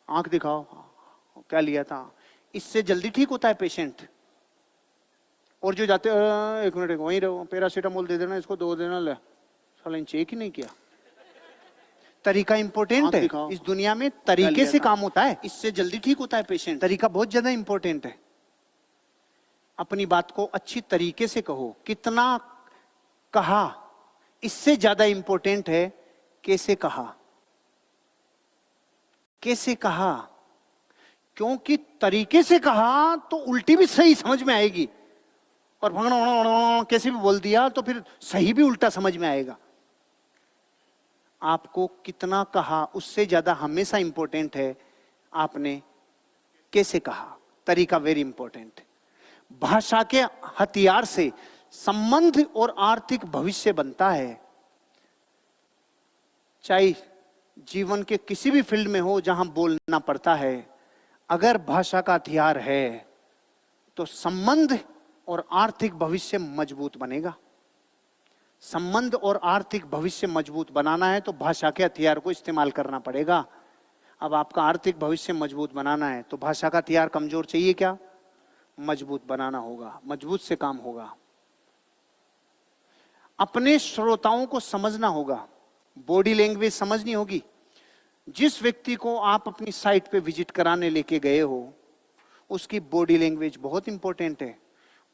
आंख दिखाओ, क्या लिया था। इससे जल्दी ठीक होता है पेशेंट। और जो जाते एक मिनट वहीं रहो, पैरासीटामोल दे देना, इसको 2 देना, ले साला चेक ही नहीं किया। तरीका इंपॉर्टेंट है इस दुनिया में, तरीके से काम होता है, इससे जल्दी ठीक होता है पेशेंट। तरीका बहुत ज्यादा इंपॉर्टेंट है। अपनी बात को अच्छी तरीके से कहो। कितना कहा इससे ज्यादा इंपॉर्टेंट है कैसे कहा। कैसे कहा, क्योंकि तरीके से कहा तो उल्टी भी सही समझ में आएगी, और कैसे भी बोल दिया तो फिर सही भी उल्टा समझ में आएगा। आपको कितना कहा उससे ज्यादा हमेशा इंपॉर्टेंट है आपने कैसे कहा। तरीका वेरी इंपॉर्टेंट है। भाषा के हथियार से संबंध और आर्थिक भविष्य बनता है। चाहे जीवन के किसी भी फील्ड में हो जहां बोलना पड़ता है, अगर भाषा का हथियार है तो संबंध और आर्थिक भविष्य मजबूत बनेगा। संबंध और आर्थिक भविष्य मजबूत बनाना है तो भाषा के हथियार को इस्तेमाल करना पड़ेगा। अब आपका आर्थिक भविष्य मजबूत बनाना है तो भाषा का हथियार कमजोर चाहिए क्या, मजबूत बनाना होगा। मजबूत से काम होगा। अपने श्रोताओं को समझना होगा, बॉडी लैंग्वेज समझनी होगी। जिस व्यक्ति को आप अपनी साइट पे विजिट कराने लेके गए हो, उसकी बॉडी लैंग्वेज बहुत इंपॉर्टेंट है।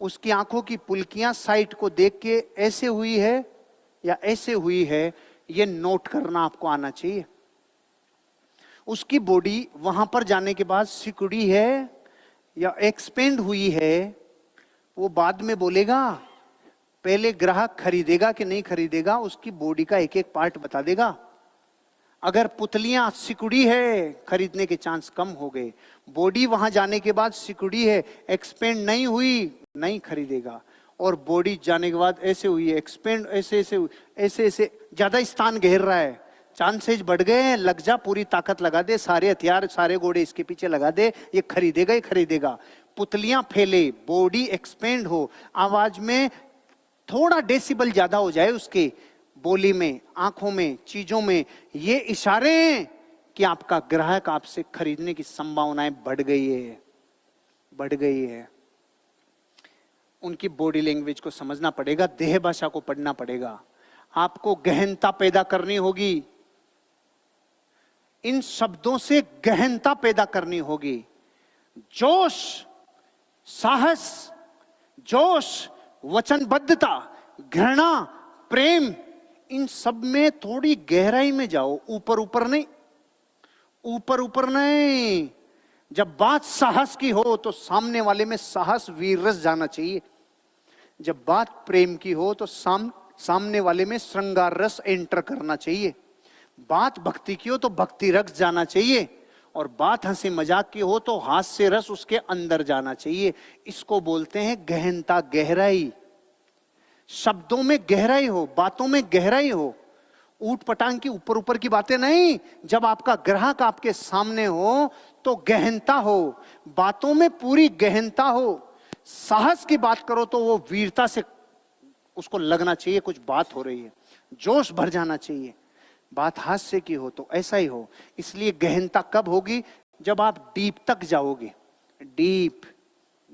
उसकी आंखों की पुलकियां साइट को देख के ऐसे हुई है या ऐसे हुई है, ये नोट करना आपको आना चाहिए। उसकी बॉडी वहां पर जाने के बाद सिकुड़ी है या एक्सपेंड हुई है, वो बाद में बोलेगा। पहले ग्राहक खरीदेगा कि नहीं खरीदेगा, उसकी बॉडी का एक एक पार्ट बता देगा। अगर पुतलियां सिकुड़ी है, खरीदने के चांस कम हो गए। बॉडी वहां जाने के बाद सिकुड़ी है, एक्सपेंड नहीं हुई, नहीं खरीदेगा। और बॉडी जाने के बाद ऐसे हुई है, एक्सपेंड ऐसे ऐसे ऐसे ऐसे ज्यादा स्थान घेर रहा है, चांसेज बढ़ गए हैं, लग जा, पूरी ताकत लगा दे, सारे हथियार सारे घोड़े इसके पीछे लगा दे, ये खरीदेगा ही खरीदेगा। पुतलियां फैले, बॉडी एक्सपेंड हो, आवाज में थोड़ा डेसिबल ज्यादा हो जाए, उसके बोली में, आंखों में, चीजों में, ये इशारे हैं कि आपका ग्राहक आपसे खरीदने की संभावनाएं बढ़ गई है, बढ़ गई है। उनकी बॉडी लैंग्वेज को समझना पड़ेगा, देह भाषा को पढ़ना पड़ेगा। आपको गहनता पैदा करनी होगी, इन शब्दों से गहनता पैदा करनी होगी। जोश, साहस, जोश, वचनबद्धता, घृणा, प्रेम, इन सब में थोड़ी गहराई में जाओ, ऊपर ऊपर नहीं, ऊपर ऊपर नहीं। जब बात साहस की हो तो सामने वाले में साहस, वीर रस जाना चाहिए। जब बात प्रेम की हो तो सामने वाले में श्रृंगार रस एंटर करना चाहिए। बात भक्ति की हो तो भक्ति रस जाना चाहिए, और बात हंसी मजाक की हो तो हास्य रस उसके अंदर जाना चाहिए। इसको बोलते हैं गहनता, गहराई। शब्दों में गहराई हो, बातों में गहराई हो, ऊट पटांग की ऊपर ऊपर की बातें नहीं। जब आपका ग्राहक आपके सामने हो तो गहनता हो, बातों में पूरी गहनता हो। साहस की बात करो तो वो वीरता से उसको लगना चाहिए कुछ बात हो रही है, जोश भर जाना चाहिए। बात हास्य की हो तो ऐसा ही हो। इसलिए गहनता कब होगी, जब आप डीप तक जाओगे, डीप,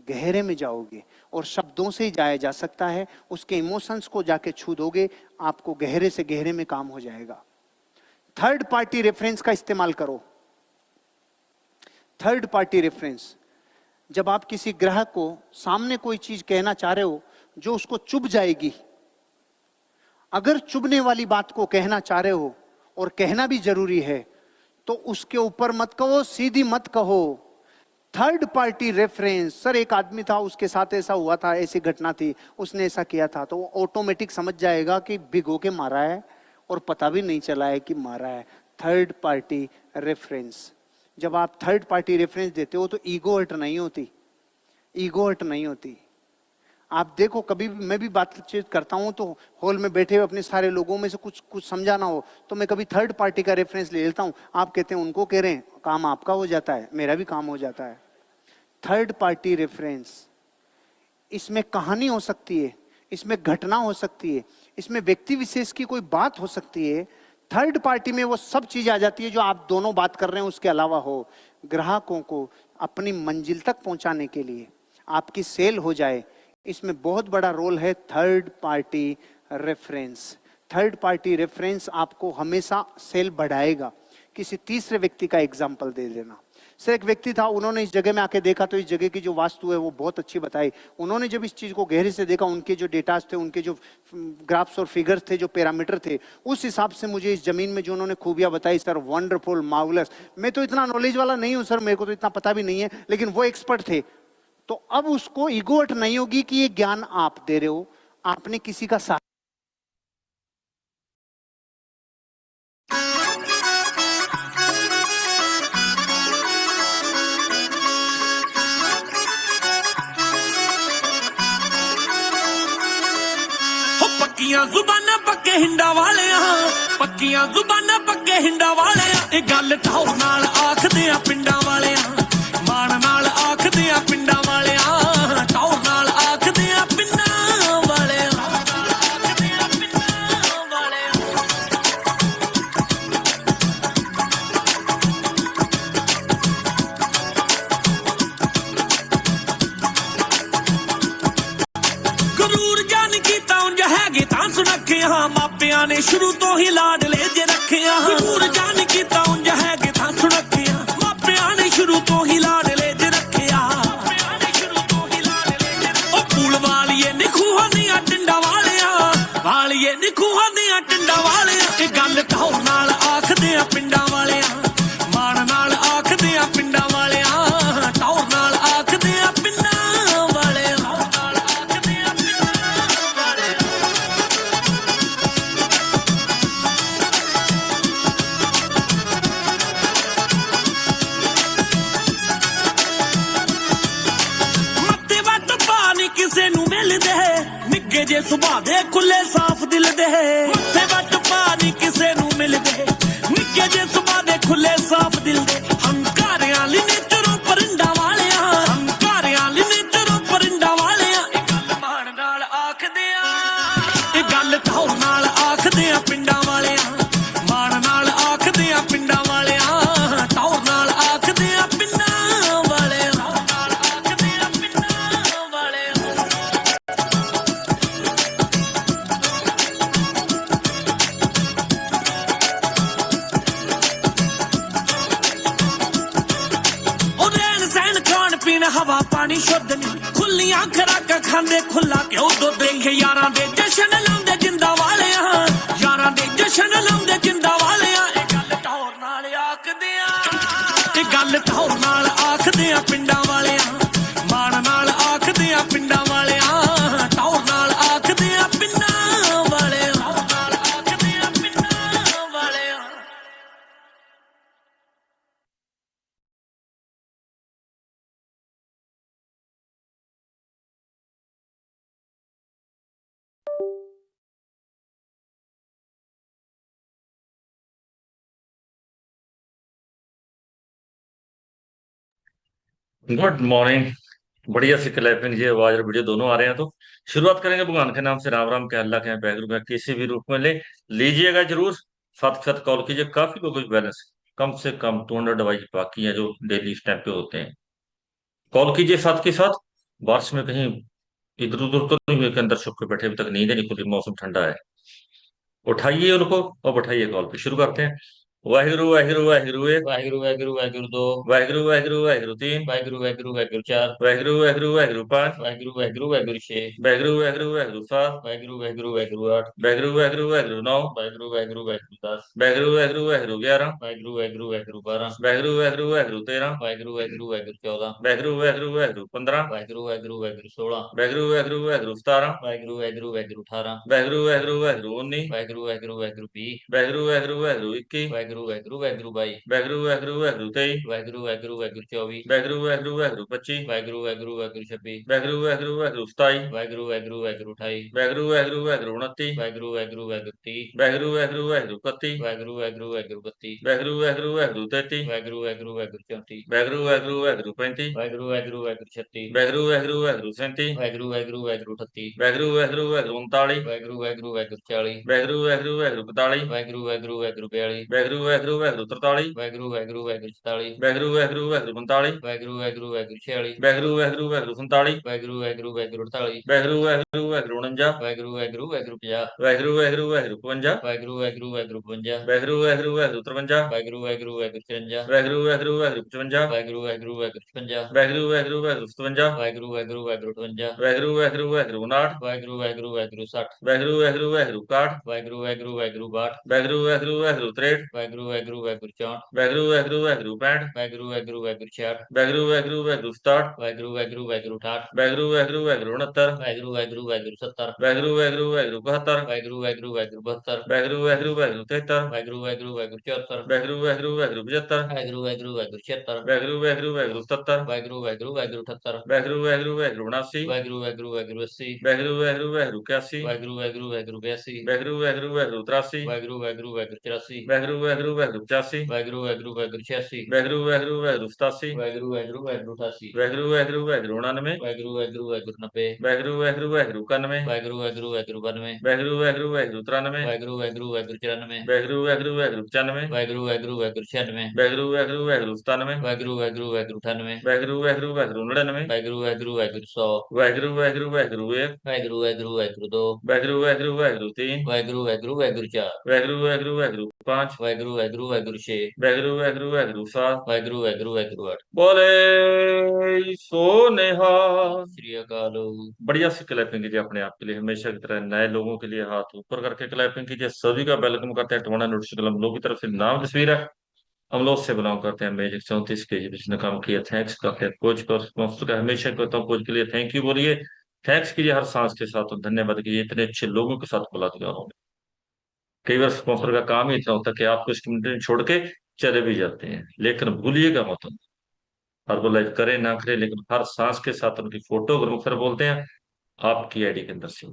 गहरे में जाओगे। और शब्दों से ही जाया जा सकता है, उसके इमोशंस को जाके छू दोगे, आपको गहरे से गहरे में काम हो जाएगा। थर्ड पार्टी रेफरेंस का इस्तेमाल करो। थर्ड पार्टी रेफरेंस, जब आप किसी ग्राहक को सामने कोई चीज कहना चाह रहे हो जो उसको चुभ जाएगी, अगर चुभने वाली बात को कहना चाह रहे हो और कहना भी जरूरी है, तो उसके ऊपर मत कहो, सीधी मत कहो। थर्ड पार्टी रेफरेंस, सर एक आदमी था, उसके साथ ऐसा हुआ था, ऐसी घटना थी, उसने ऐसा किया था, तो वो ऑटोमेटिक समझ जाएगा कि भिगो के मारा है और पता भी नहीं चला है कि मारा है। थर्ड पार्टी रेफरेंस, जब आप थर्ड पार्टी रेफरेंस देते हो तो ईगो हर्ट नहीं होती, ईगो हर्ट नहीं होती। आप देखो, कभी भी मैं भी बातचीत करता हूं तो हॉल में बैठे हुए अपने सारे लोगों में से कुछ समझाना हो तो मैं कभी थर्ड पार्टी का रेफरेंस ले लेता हूं। आप कहते हैं उनको कह रहे हैं, काम आपका हो जाता है, मेरा भी काम हो जाता है। थर्ड पार्टी रेफरेंस, इसमें कहानी हो सकती है, इसमें घटना हो सकती है, इसमें व्यक्ति विशेष की कोई बात हो सकती है। थर्ड पार्टी में वो सब चीज आ जाती है जो आप दोनों बात कर रहे हैं उसके अलावा हो। ग्राहकों को अपनी मंजिल तक पहुंचाने के लिए आपकी सेल हो जाए, इसमें बहुत बड़ा रोल है third party reference. Third party reference आपको हमेशा सेल बढ़ाएगा। किसी तीसरे व्यक्ति का एग्जाम्पल दे देना। सर एक व्यक्ति था, उन्होंने इस जगह में आके देखा तो इस जगह की जो वास्तु है वो बहुत अच्छी बताई। उन्होंने जब इस चीज को गहरे से देखा, उनके जो डेटास थे, उनके जो ग्राफ्स और फिगर्स थे, जो पैरामीटर थे, उस हिसाब से मुझे इस जमीन में जो उन्होंने खूबियां बताई, सर वंडरफुल, मार्वलस। मैं तो इतना नॉलेज वाला नहीं हूं सर, मेरे को तो इतना पता भी नहीं है, लेकिन वो एक्सपर्ट थे। तो अब उसको ईगोट नहीं होगी कि ये ज्ञान आप दे रहे हो, आपने किसी का साथ। पक्कियां जुबाना पक्के हिंडा वाले, पक्कियां जुबाना पक्के हिंडा वाले, ये गल ठाऊ नाल आखदे आ पिंडा वाले, मान नाल आखदे आ पिंडा वाले, ठाऊ नाल आखदे आ पिंडा वाले। गरूर जान कीता उंज हैगे तां सुनखे, मापियां ने शुरू तो ही लाडले जे रखे। गरूर जान कीता उंज हैगे तां सुनखे, मापियां ने शुरू तो ही लाडले जे रखे। ओ पूल वालिए निखूहा दियां टिंडा वाले, वालिए निखूहा दियां टिंडा वाले, ये गल ठाऊ नाल आखदे आ पिंडा वाले, मान नाल आखदे आ पिंडा वाले, ठाऊ नाल आखदे आ पिंडा वाले। किसे नू मिलदे निगे जे सुभा दे खुले साफ दिल दे, मत्थे वट पानी किसे नू मिलदे निगे जे सुभा दे खुले साफ दिल दे। हंकारे आली ने चरो परिंडा वाले, हंकारे आली ने चरो परिंडा वाले, गल मान नाल आखदे आ, गल ठाऊ नाल आखदे आ पिंडा वाले, मान नाल आखदे आ पिंडा वाले, ठाऊ नाल आखदे आ पिंडा वाले। हवा पानी शुद्ध नहीं, खुलियां खराक खांदे खुला क्यों दो देखे। यारां दे जशन लाउंदे जिंदा वाले, यारां दे जशन लाउंदे जिंदा वाले, गल ढोर नाल आखदे आ, गल ढोर नाल आखदे आ पिंडा वाले, मान नाल आखदे आ पिंडा वाले, ढोर नाल आखदे आ पिंडा वाले, नाल आखदे आ पिंडा वाले। Good morning. बढ़िया सी क्लैपिंग जी, आवाज और वीडियो दोनों आ रहे हैं। तो शुरुआत करेंगे भगवान के नाम से। राम राम के, अल्लाह के, बैगरू के, किसी भी रूप में ले लीजिएगा जरूर। साथ के साथ कॉल कीजिए। काफी लोगों की बैलेंस कम से कम 200 डिवाइस बाकी है जो डेली इस टाइम पे होते हैं। कॉल कीजिए साथ के साथ। बारिश में कहीं इधर उधर तो नहीं हुए कि अंदर छुप के बैठे, अभी तक नींद नहीं खुली, मौसम ठंडा है। उठाइए उनको और बैठाइए कॉल पे। शुरू करते हैं। वाहिगुरु वाहिगुरु वाहिगुरु एक, वाहिगुरु वाहिगुरु वाहिगुरु दो, वाहिगुरु वाहिगुरु वाहिगुरु तीन, वाहिगुरु वाहिगुरु वाहिगुरु चार, वाहिगुरु वाहिगुरु वाहिगुरु पांच, वाहिगुरु वाहिगुरु वाहिगुरु छह, वाहिगुरु वाहिगुरु वाहिगुरु सात, वाहिगुरु वाहिगुरु वाहिगुरु आठ, वाहिगुरु वाहिगुरु वाहिगुरु नौ, वाहिगुरु वाहिगुरु वाहिगुरु 10, वाहिगुरु वाहिगुरु वाहिगुरु 11, वाहिगुरु वाहिगुरु वाहिगुरु 12, वाहिगुरु वाहिगुरु वाहिगुरु 13, वाहिगुरु वाहिगुरु वाहिगुरु 14, वाहिगुरु वाहिगुरु वाहिगुरु 15, वाहिगुरु वाहिगुरु वाहिगुरु 16, वाहिगुरु वाहिगुरु वाहिगुरु 17, वाहिगुरु वाहिगुरु वाहिगुरु 18, वाहिगुरु वाहिगुरु वाहिगुरु 19, वाहिगुरु वाहिगुरु वाहिगुरु 20, वाहिगुरु वाहिगुरु वाहिगुरु 21, वाहिगुरु वाहिगुरु वाहिगुरु वाहिगुरु 22 वाहिगुरु वाहिगुरु वाहिगुरु 23 वाहिगुरु वाहिगुरु वाहिगुरु 24 वाहिगुरु वाहिगुरु वाहिगुरु 25 वाहिगुरु वाहिगुरु वाहिगुरु 26 वाहिगुरु वाहिगुरु वाहिगुरु 27 वाहिगुरु वाहिगुरु वाहिगुरु 28 वाहिगुरु वाहिगुरु वाहिगुरु 29 वाहिगुरु वाहिगुरु वाहिगुरु 30 वाहिगुरु वाहिगुरु वाहिगुरु 31 वाहिगुरु वाहिगुरु वाहिगुरु 32 वाहिगुरु वाहिगुरु वाहिगुरु 33 वाहिगुरु वाहिगुरु वाहिगुरु 34 वाहिगुरु वाहिगुरु वाहिगुरु 35 वाहिगुरु वाहिगुरु वाहिगुरु 36 वाहिगुरु वाहिगुरु वाहिगुरु 37 वाहिगुरु वाहिगुरु वाहिगुरु 38 वाहिगुरु वाहिगुरु वाहिगुरु 39 वाहिगुरु वाहिगुरु वाहिगुरु 40 वाहिगुरु वाहिगुरु वाहिगुरु 45 वाहिगुरु वाहिगुरु वाहिगुरु 42 वाहिगुरु वाहिगुरु वाहिगुरु 43 वाहिगुरु वाहिगुरु वाहिगुरु 44 वाहिगुरु वाहिगुरु वाहिगुरु 45 वाहिगुरु वाहिगुरु वाहिगुरु 46 वाहिगुरु वाहिगुरु वाहिगुरु 47 वाहिगुरु वाहिगुरु वाहिगुरु 48 वाहिगुरु वाहिगुरु वाहिगुरु 49 वाहिगुरु वाहिगुरु वाहिगुरु 50 वाहिगुरु वाहिगुरु वाहिगुरु 55 वाहिगुरु वाहिगुरु वाहिगुरु 52 वाहिगुरु वाहिगुरु वाहिगुरु 53 वाहिगुरु वाहिगुरु वाहिगुरु 54 वाहिगुरु वाहिगुरु वाहिगुरु 55 वाहिगुरु वाहिगुरु वाहिगुरु 56 वाहिगुरु वाहिगुरु वाहिगुरु 57 वाहिगुरु वाहिगुरु वाहिगुरु 58 वाहिगुरु वाहिगुरु वाहिगुरु 59 वाहिगुरु वाहिगुरु वाहिगुरु 60 वाहिगुरु वाहिगुरु वाहिगुरु 61 वाहिगुरु वाहिगुरु वाहिगुरु 62 वाहिगुरु वाहिगुरु वाहिगुरु 63 वाहिगुरु वाहिगुरु वाहिगुरु 64 वाहिगुरु वाहिगुरु वाहिगुरु 65 वाहिगुरु वाहिगुरु वाहिगुरु 66 वाहिगुरु वाहिगुरु वाहिगुरु 67 वाहिगुरु वाहिगुरु वाहिगुरु 68 वाहिगुरु वाहिगुरु वाहिगुरु 69 वाहिगुरु वाहिगुरु वाहिगुरु 70 वाहिगुरु वाहिगुरु वाहिगुरु 72 वाहिगुरु वाहिगुरु वाहिगुरु 72 वाहिगुरु वाहिगुरु वाहिगुरु 73 वाहिगुरु वाहिगुरु वाहिगुरु 74 वाहिगुरु वाहिगुरु वाहिगुरु 75 वाहिगुरु वाहिगुरु वाहिगुरु 76 वाहिगुरु वाहिगुरु वाहिगुरु 77 वाहिगुरु वाहिगुरु वाहिगुरु 78 वाहिगुरु वाहिगुरु वाहिगुरु 79 वाहिगुरु वाहिगुरु वाहिगुरु 80 वाहिगुरु वाहिगुरु वाहिगुरु 81 वाहिगुरु वाहिगुरु वाहिगुरु 82 वाहिगुरु वाहिगुरु वाहिगुरु 83 वाहिगुरु वाहिगुरु वाहिगुरु 84 वाहिगुरु वाहिगुरु वाहिगुरु 85 वाहिगुरु वाहिगुरु वाहिगुरु 86 वाहिगुरु वाहिगुरु वाहिगुरु 87 वाहिगुरु वाहिगुरु वाहिगुरु 88 वाहिगुरु वाहिगुरु वाहिगुरु 99 वाहिगुरु वाहिगुरु वाहिगुरु 90 वाहिगुरु वाहिगुरु वाहिगुरु 91 वाहिगुरु वाहिगुरु वाहिगुरु 92 वाहिगुरु वाहिगुरु वाहिगुरु 93 वाहिगुरु वाहिगुरु वाहिगुरु 94 वाहिगुरु वाहिगुरु वाहिगुरु 95 वाहिगुरु वाहिगुरु वाहिगुरु 96 वाहिगुरु वाहिगुरु वाहिगुरु 97 वाहिगुरु वाहिगुरु वाहिगुरु 98 वाहिगुरु वाहिगुरु वाहिगुरु 99 वाहिगुरु वाहिगुरु वाहिगुरु 100 वाहिगुरु वाहिगुरु वाहिगुरु 1 वाहिगुरु वाहिगुरु वाहिगुरु 2 वाहिगुरु वाहिगुरु वाहिगुरु 3 वाहिगुरु वाहिगुरु वाहिगुरु 4 वाहिगुरु वाहिगुरु वाहिगुरु 5 वाहिगुरु वाहिगुरु वाहिगुरु 6 वाहिगुरु वाहिगुरु वाहिगुरु 7 वाहिगुरु वाहिगुरु वाहिगुरु 8 बोले सो निहाल। श्री अकाल। बढ़िया सी क्लैपिंग कीजिए अपने आप के लिए, हमेशा की तरह नए लोगों के लिए हाथ ऊपर करके क्लैपिंग कीजिए। सभी का वेलकम करते हैं टवाना नोटिस हम लोग की तरफ से। नाम तस्वीर है, हम लोग से बिलोंग करते हैं मैजिक 34 के जिसने काम किया। थैंक्स करते हैं कोच को, स्पॉन्सर का हमेशा कहता हूँ कोच के लिए थैंक यू बोलिए, थैंक्स कीजिए हर सांस के साथ और धन्यवाद कीजिए। इतने अच्छे लोगों के साथ खुला दिया उन्होंने। कई बार स्पॉन्सर का काम ही इतना होता है कि आपको इस कम्युनिटी छोड़ के चले भी जाते हैं, लेकिन भूलिएगा मत उन्हें। हर्बलाइफ करे ना करे लेकिन हर सांस के साथ उनकी फोटोग्राफर बोलते हैं आपकी आईडी के अंदर से।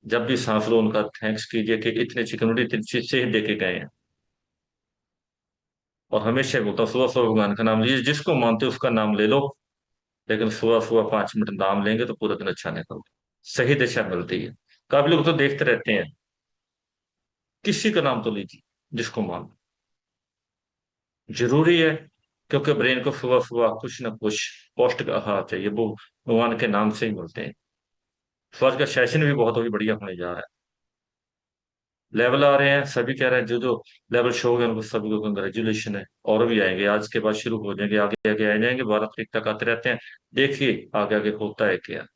जब भी सांस लो उनका थैंक्स कीजिए कि इतने अच्छी कम्युनिटी इतनी चीज से ही देके गए हैं। और हमेशा बोलता हूँ सुबह सुबह भगवान का नाम लीजिए, जिसको मानते हो उसका नाम ले लो, लेकिन सुबह सुबह 5 मिनट नाम लेंगे तो पूरा दिन अच्छा निकलता है, सही दिशा मिलती है। काफी लोग तो देखते रहते हैं, किसी का नाम तो लीजिए जिसको मान, जरूरी है क्योंकि ब्रेन को सुबह सुबह कुछ ना कुछ पौष्टिक आहार चाहिए, वो भगवान के नाम से ही मिलते हैं। तो आज का सेशन भी बहुत ही बढ़िया होने जा रहा है। लेवल आ रहे हैं, सभी कह रहे हैं जो जो लेवल शो हो गए उनको सभी को कंग्रेचुलेशन है। और भी आएंगे, आज के बाद शुरू हो जाएंगे, आगे आगे आ जाएंगे, 12 तारीख तक आते रहते हैं। देखिए आगे आगे होता है क्या,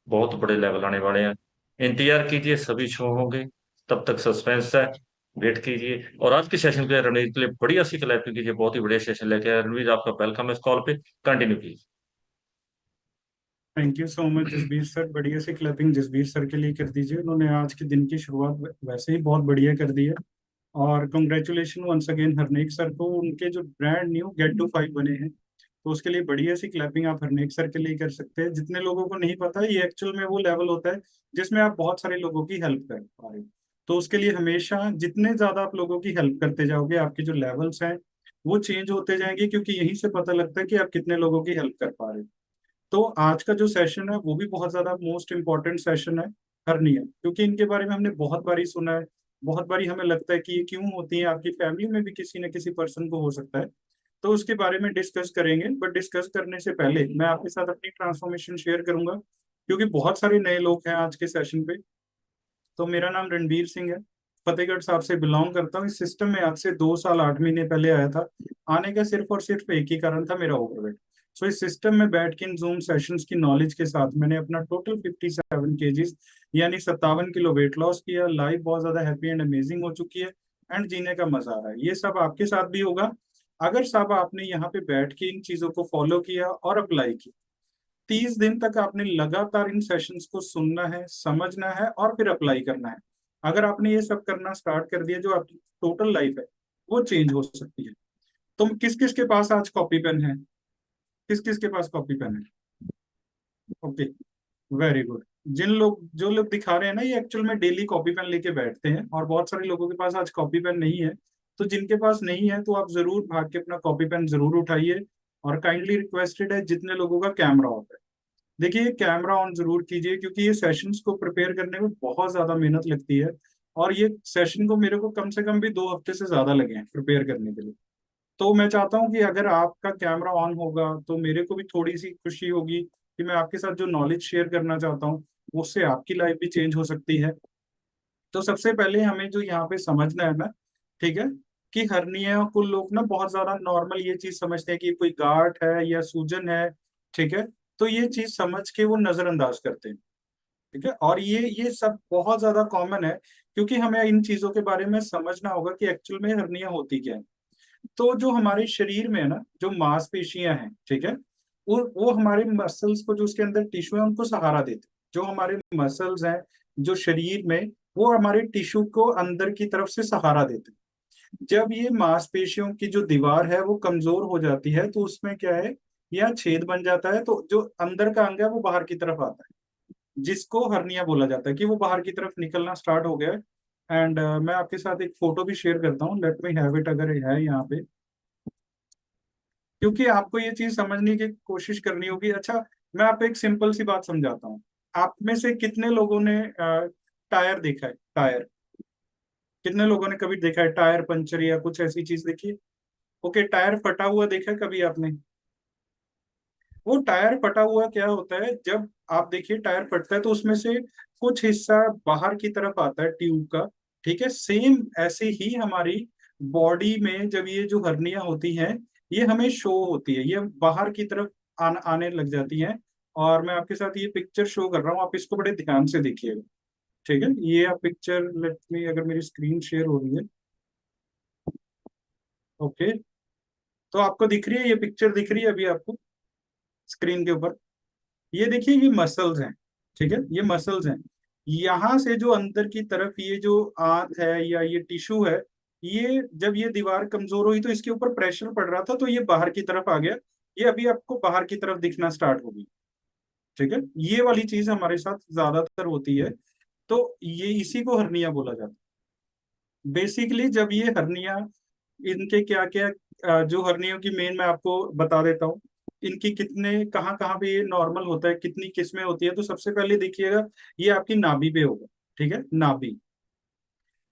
बहुत बड़े लेवल आने वाले हैं। इंतजार कीजिए, सभी शो होंगे, तब तक सस्पेंस है, वेट कीजिए। और आज के सेशन के लिए रणवीर के लिए बढ़िया सी क्लैपिंग कीजिए, बहुत ही बढ़िया सेशन लेके आए रणवीर, आपका वेलकम है इस कॉल पे, कंटिन्यू कीजिए। Thank you so much Jasbir sir, बढ़िया सी क्लैपिंग जसबीर सर के लिए कर दीजिए। उन्होंने आज के दिन की शुरुआत वैसे ही बहुत बढ़िया कर दी है। और congratulation once again Harnek sir को, उनके जो ब्रांड न्यू गेट टू 5 बने हैं, तो उसके लिए बढ़िया सी क्लैपिंग आप हरनेक सर के लिए कर सकते हैं। जितने लोगों को नहीं पता, ये एक्चुअल में वो लेवल होता है जिसमें आप बहुत सारे लोगों की हेल्प कर पा रहे हो। तो उसके लिए हमेशा जितने ज्यादा आप लोगों की हेल्प करते जाओगे, आपके जो लेवल्स हैं वो चेंज होते जाएंगे, क्योंकि यहीं से पता लगता है कि आप कितने लोगों की हेल्प कर पा रहे हो। तो आज का जो सेशन है वो भी बहुत ज्यादा मोस्ट इम्पोर्टेंट सेशन है, हर्निया, क्योंकि इनके बारे में हमने बहुत बारी सुना है, बहुत बारी हमें लगता है कि ये क्यों होती है, आपकी फैमिली में भी किसी न किसी पर्सन को हो सकता है। तो उसके बारे में डिस्कस करेंगे, बट डिस्कस करने से पहले मैं आपके साथ अपनी ट्रांसफॉर्मेशन शेयर करूंगा, क्योंकि बहुत सारे नए लोग हैं आज के सेशन पे। तो मेरा नाम रणबीर सिंह है, फतेहगढ़ साहब से बिलोंग करता हूँ। इस सिस्टम में आज से 2 साल 8 महीने पहले आया था। आने का सिर्फ और सिर्फ एक ही कारण था, मेरा ओवरवेट। सो इस सिस्टम में बैठ के इन जूम सेशंस की नॉलेज के साथ मैंने अपना टोटल 57 केजीज यानी 57 किलो वेट लॉस किया। लाइफ बहुत ज्यादा हैप्पी एंड अमेजिंग हो चुकी है, एंड जीने का मजा आ रहा है। ये सब आपके साथ भी होगा अगर सब आपने यहाँ पे बैठ के इन चीजों को फॉलो किया और अप्लाई किया। 30 दिन तक आपने लगातार इन सेशंस को सुनना है, समझना है और फिर अप्लाई करना है। अगर आपने ये सब करना स्टार्ट कर दिया, जो आपकी टोटल लाइफ है वो चेंज हो सकती है। तुम किस किस के पास आज कॉपी पेन है? किस किस के पास कॉपी पेन है? Okay, very good. जो लोग दिखा रहे हैं ना, ये एक्चुअल में डेली कॉपी पेन लेके बैठते हैं, और बहुत सारे लोगों के पास आज कॉपी पेन नहीं है। तो जिनके पास नहीं है तो आप जरूर भाग के अपना कॉपी पेन जरूर उठाइए। और काइंडली रिक्वेस्टेड है, जितने लोगों का कैमरा ऑफ है, देखिए कैमरा ऑन जरूर कीजिए, क्योंकि ये सेशंस को प्रिपेयर करने में बहुत ज्यादा मेहनत लगती है। और ये सेशन को मेरे को कम से कम भी 2 हफ्ते से ज्यादा लगे हैं प्रिपेयर करने के लिए। तो मैं चाहता हूँ कि अगर आपका कैमरा ऑन होगा तो मेरे को भी थोड़ी सी खुशी होगी कि मैं आपके साथ जो नॉलेज शेयर करना चाहता हूँ उससे आपकी लाइफ भी चेंज हो सकती है। तो सबसे पहले हमें जो यहाँ पे समझना है ना, ठीक है, कि हर्निया को लोग ना बहुत ज्यादा नॉर्मल ये चीज समझते हैं कि कोई गांठ है या सूजन है, ठीक है। तो ये चीज समझ के वो नजरअंदाज करते हैं, ठीक है। और ये सब बहुत ज्यादा कॉमन है, क्योंकि हमें इन चीजों के बारे में समझना होगा कि एक्चुअल में हर्निया होती क्या है। तो जो हमारे शरीर में है ना, जो मांसपेशियां हैं, ठीक है, वो हमारे मसल्स को, जो उसके अंदर टिश्यू है उनको सहारा देते हैं। जो हमारे मसल्स हैं जो शरीर में, वो हमारे टिश्यू को अंदर की तरफ से सहारा देते हैं। जब ये मांसपेशियों की जो दीवार है वो कमजोर हो जाती है तो उसमें क्या है, यहाँ छेद बन जाता है, तो जो अंदर का अंग है वो बाहर की तरफ आता है, जिसको हर्निया बोला जाता है, कि वो बाहर की तरफ निकलना स्टार्ट हो गया है। एंड मैं आपके साथ एक फोटो भी शेयर करता हूँ, लेट मी हैव इट, अगर है यहाँ पे, क्योंकि आपको ये चीज समझने की कोशिश करनी होगी। अच्छा, मैं आपको एक सिंपल सी बात समझाता हूँ। आप में से कितने लोगों ने टायर देखा है? टायर, कितने लोगों ने कभी देखा है टायर पंचर या कुछ ऐसी चीज देखी है? ओके, टायर फटा हुआ देखा है कभी आपने? वो टायर फटा हुआ क्या होता है, जब आप देखिए टायर फटता है तो उसमें से कुछ हिस्सा बाहर की तरफ आता है ट्यूब का, ठीक है। सेम ऐसे ही हमारी बॉडी में जब ये जो हर्निया होती है, ये हमें शो होती है, ये बाहर की तरफ आने लग जाती है। और मैं आपके साथ ये पिक्चर शो कर रहा हूँ, आप इसको बड़े ध्यान से देखिएगा, ठीक है। ये आप पिक्चर, लेट मी, अगर मेरी स्क्रीन शेयर हो रही है, ओके, तो आपको दिख रही है, ये पिक्चर दिख रही है अभी आपको स्क्रीन के ऊपर? ये देखिए, ये मसल्स हैं, ठीक है, ये मसल्स हैं। यहाँ से जो अंदर की तरफ ये जो आंत है या ये टिश्यू है, ये जब ये दीवार कमजोर हुई तो इसके ऊपर प्रेशर पड़ रहा था, तो ये बाहर की तरफ आ गया। ये अभी आपको बाहर की तरफ दिखना स्टार्ट होगी, ठीक है। ये वाली चीज हमारे साथ ज्यादातर होती है, तो ये इसी को हर्निया बोला जाता है। बेसिकली जब ये हर्निया, इनके क्या क्या जो हर्नियों की मेन मैं आपको बता देता हूँ, इनकी कितने कहाँ कहाँ पे ये नॉर्मल होता है, कितनी किस्में होती है। तो सबसे पहले देखिएगा, ये आपकी नाभि पे होगा, ठीक है, नाभि,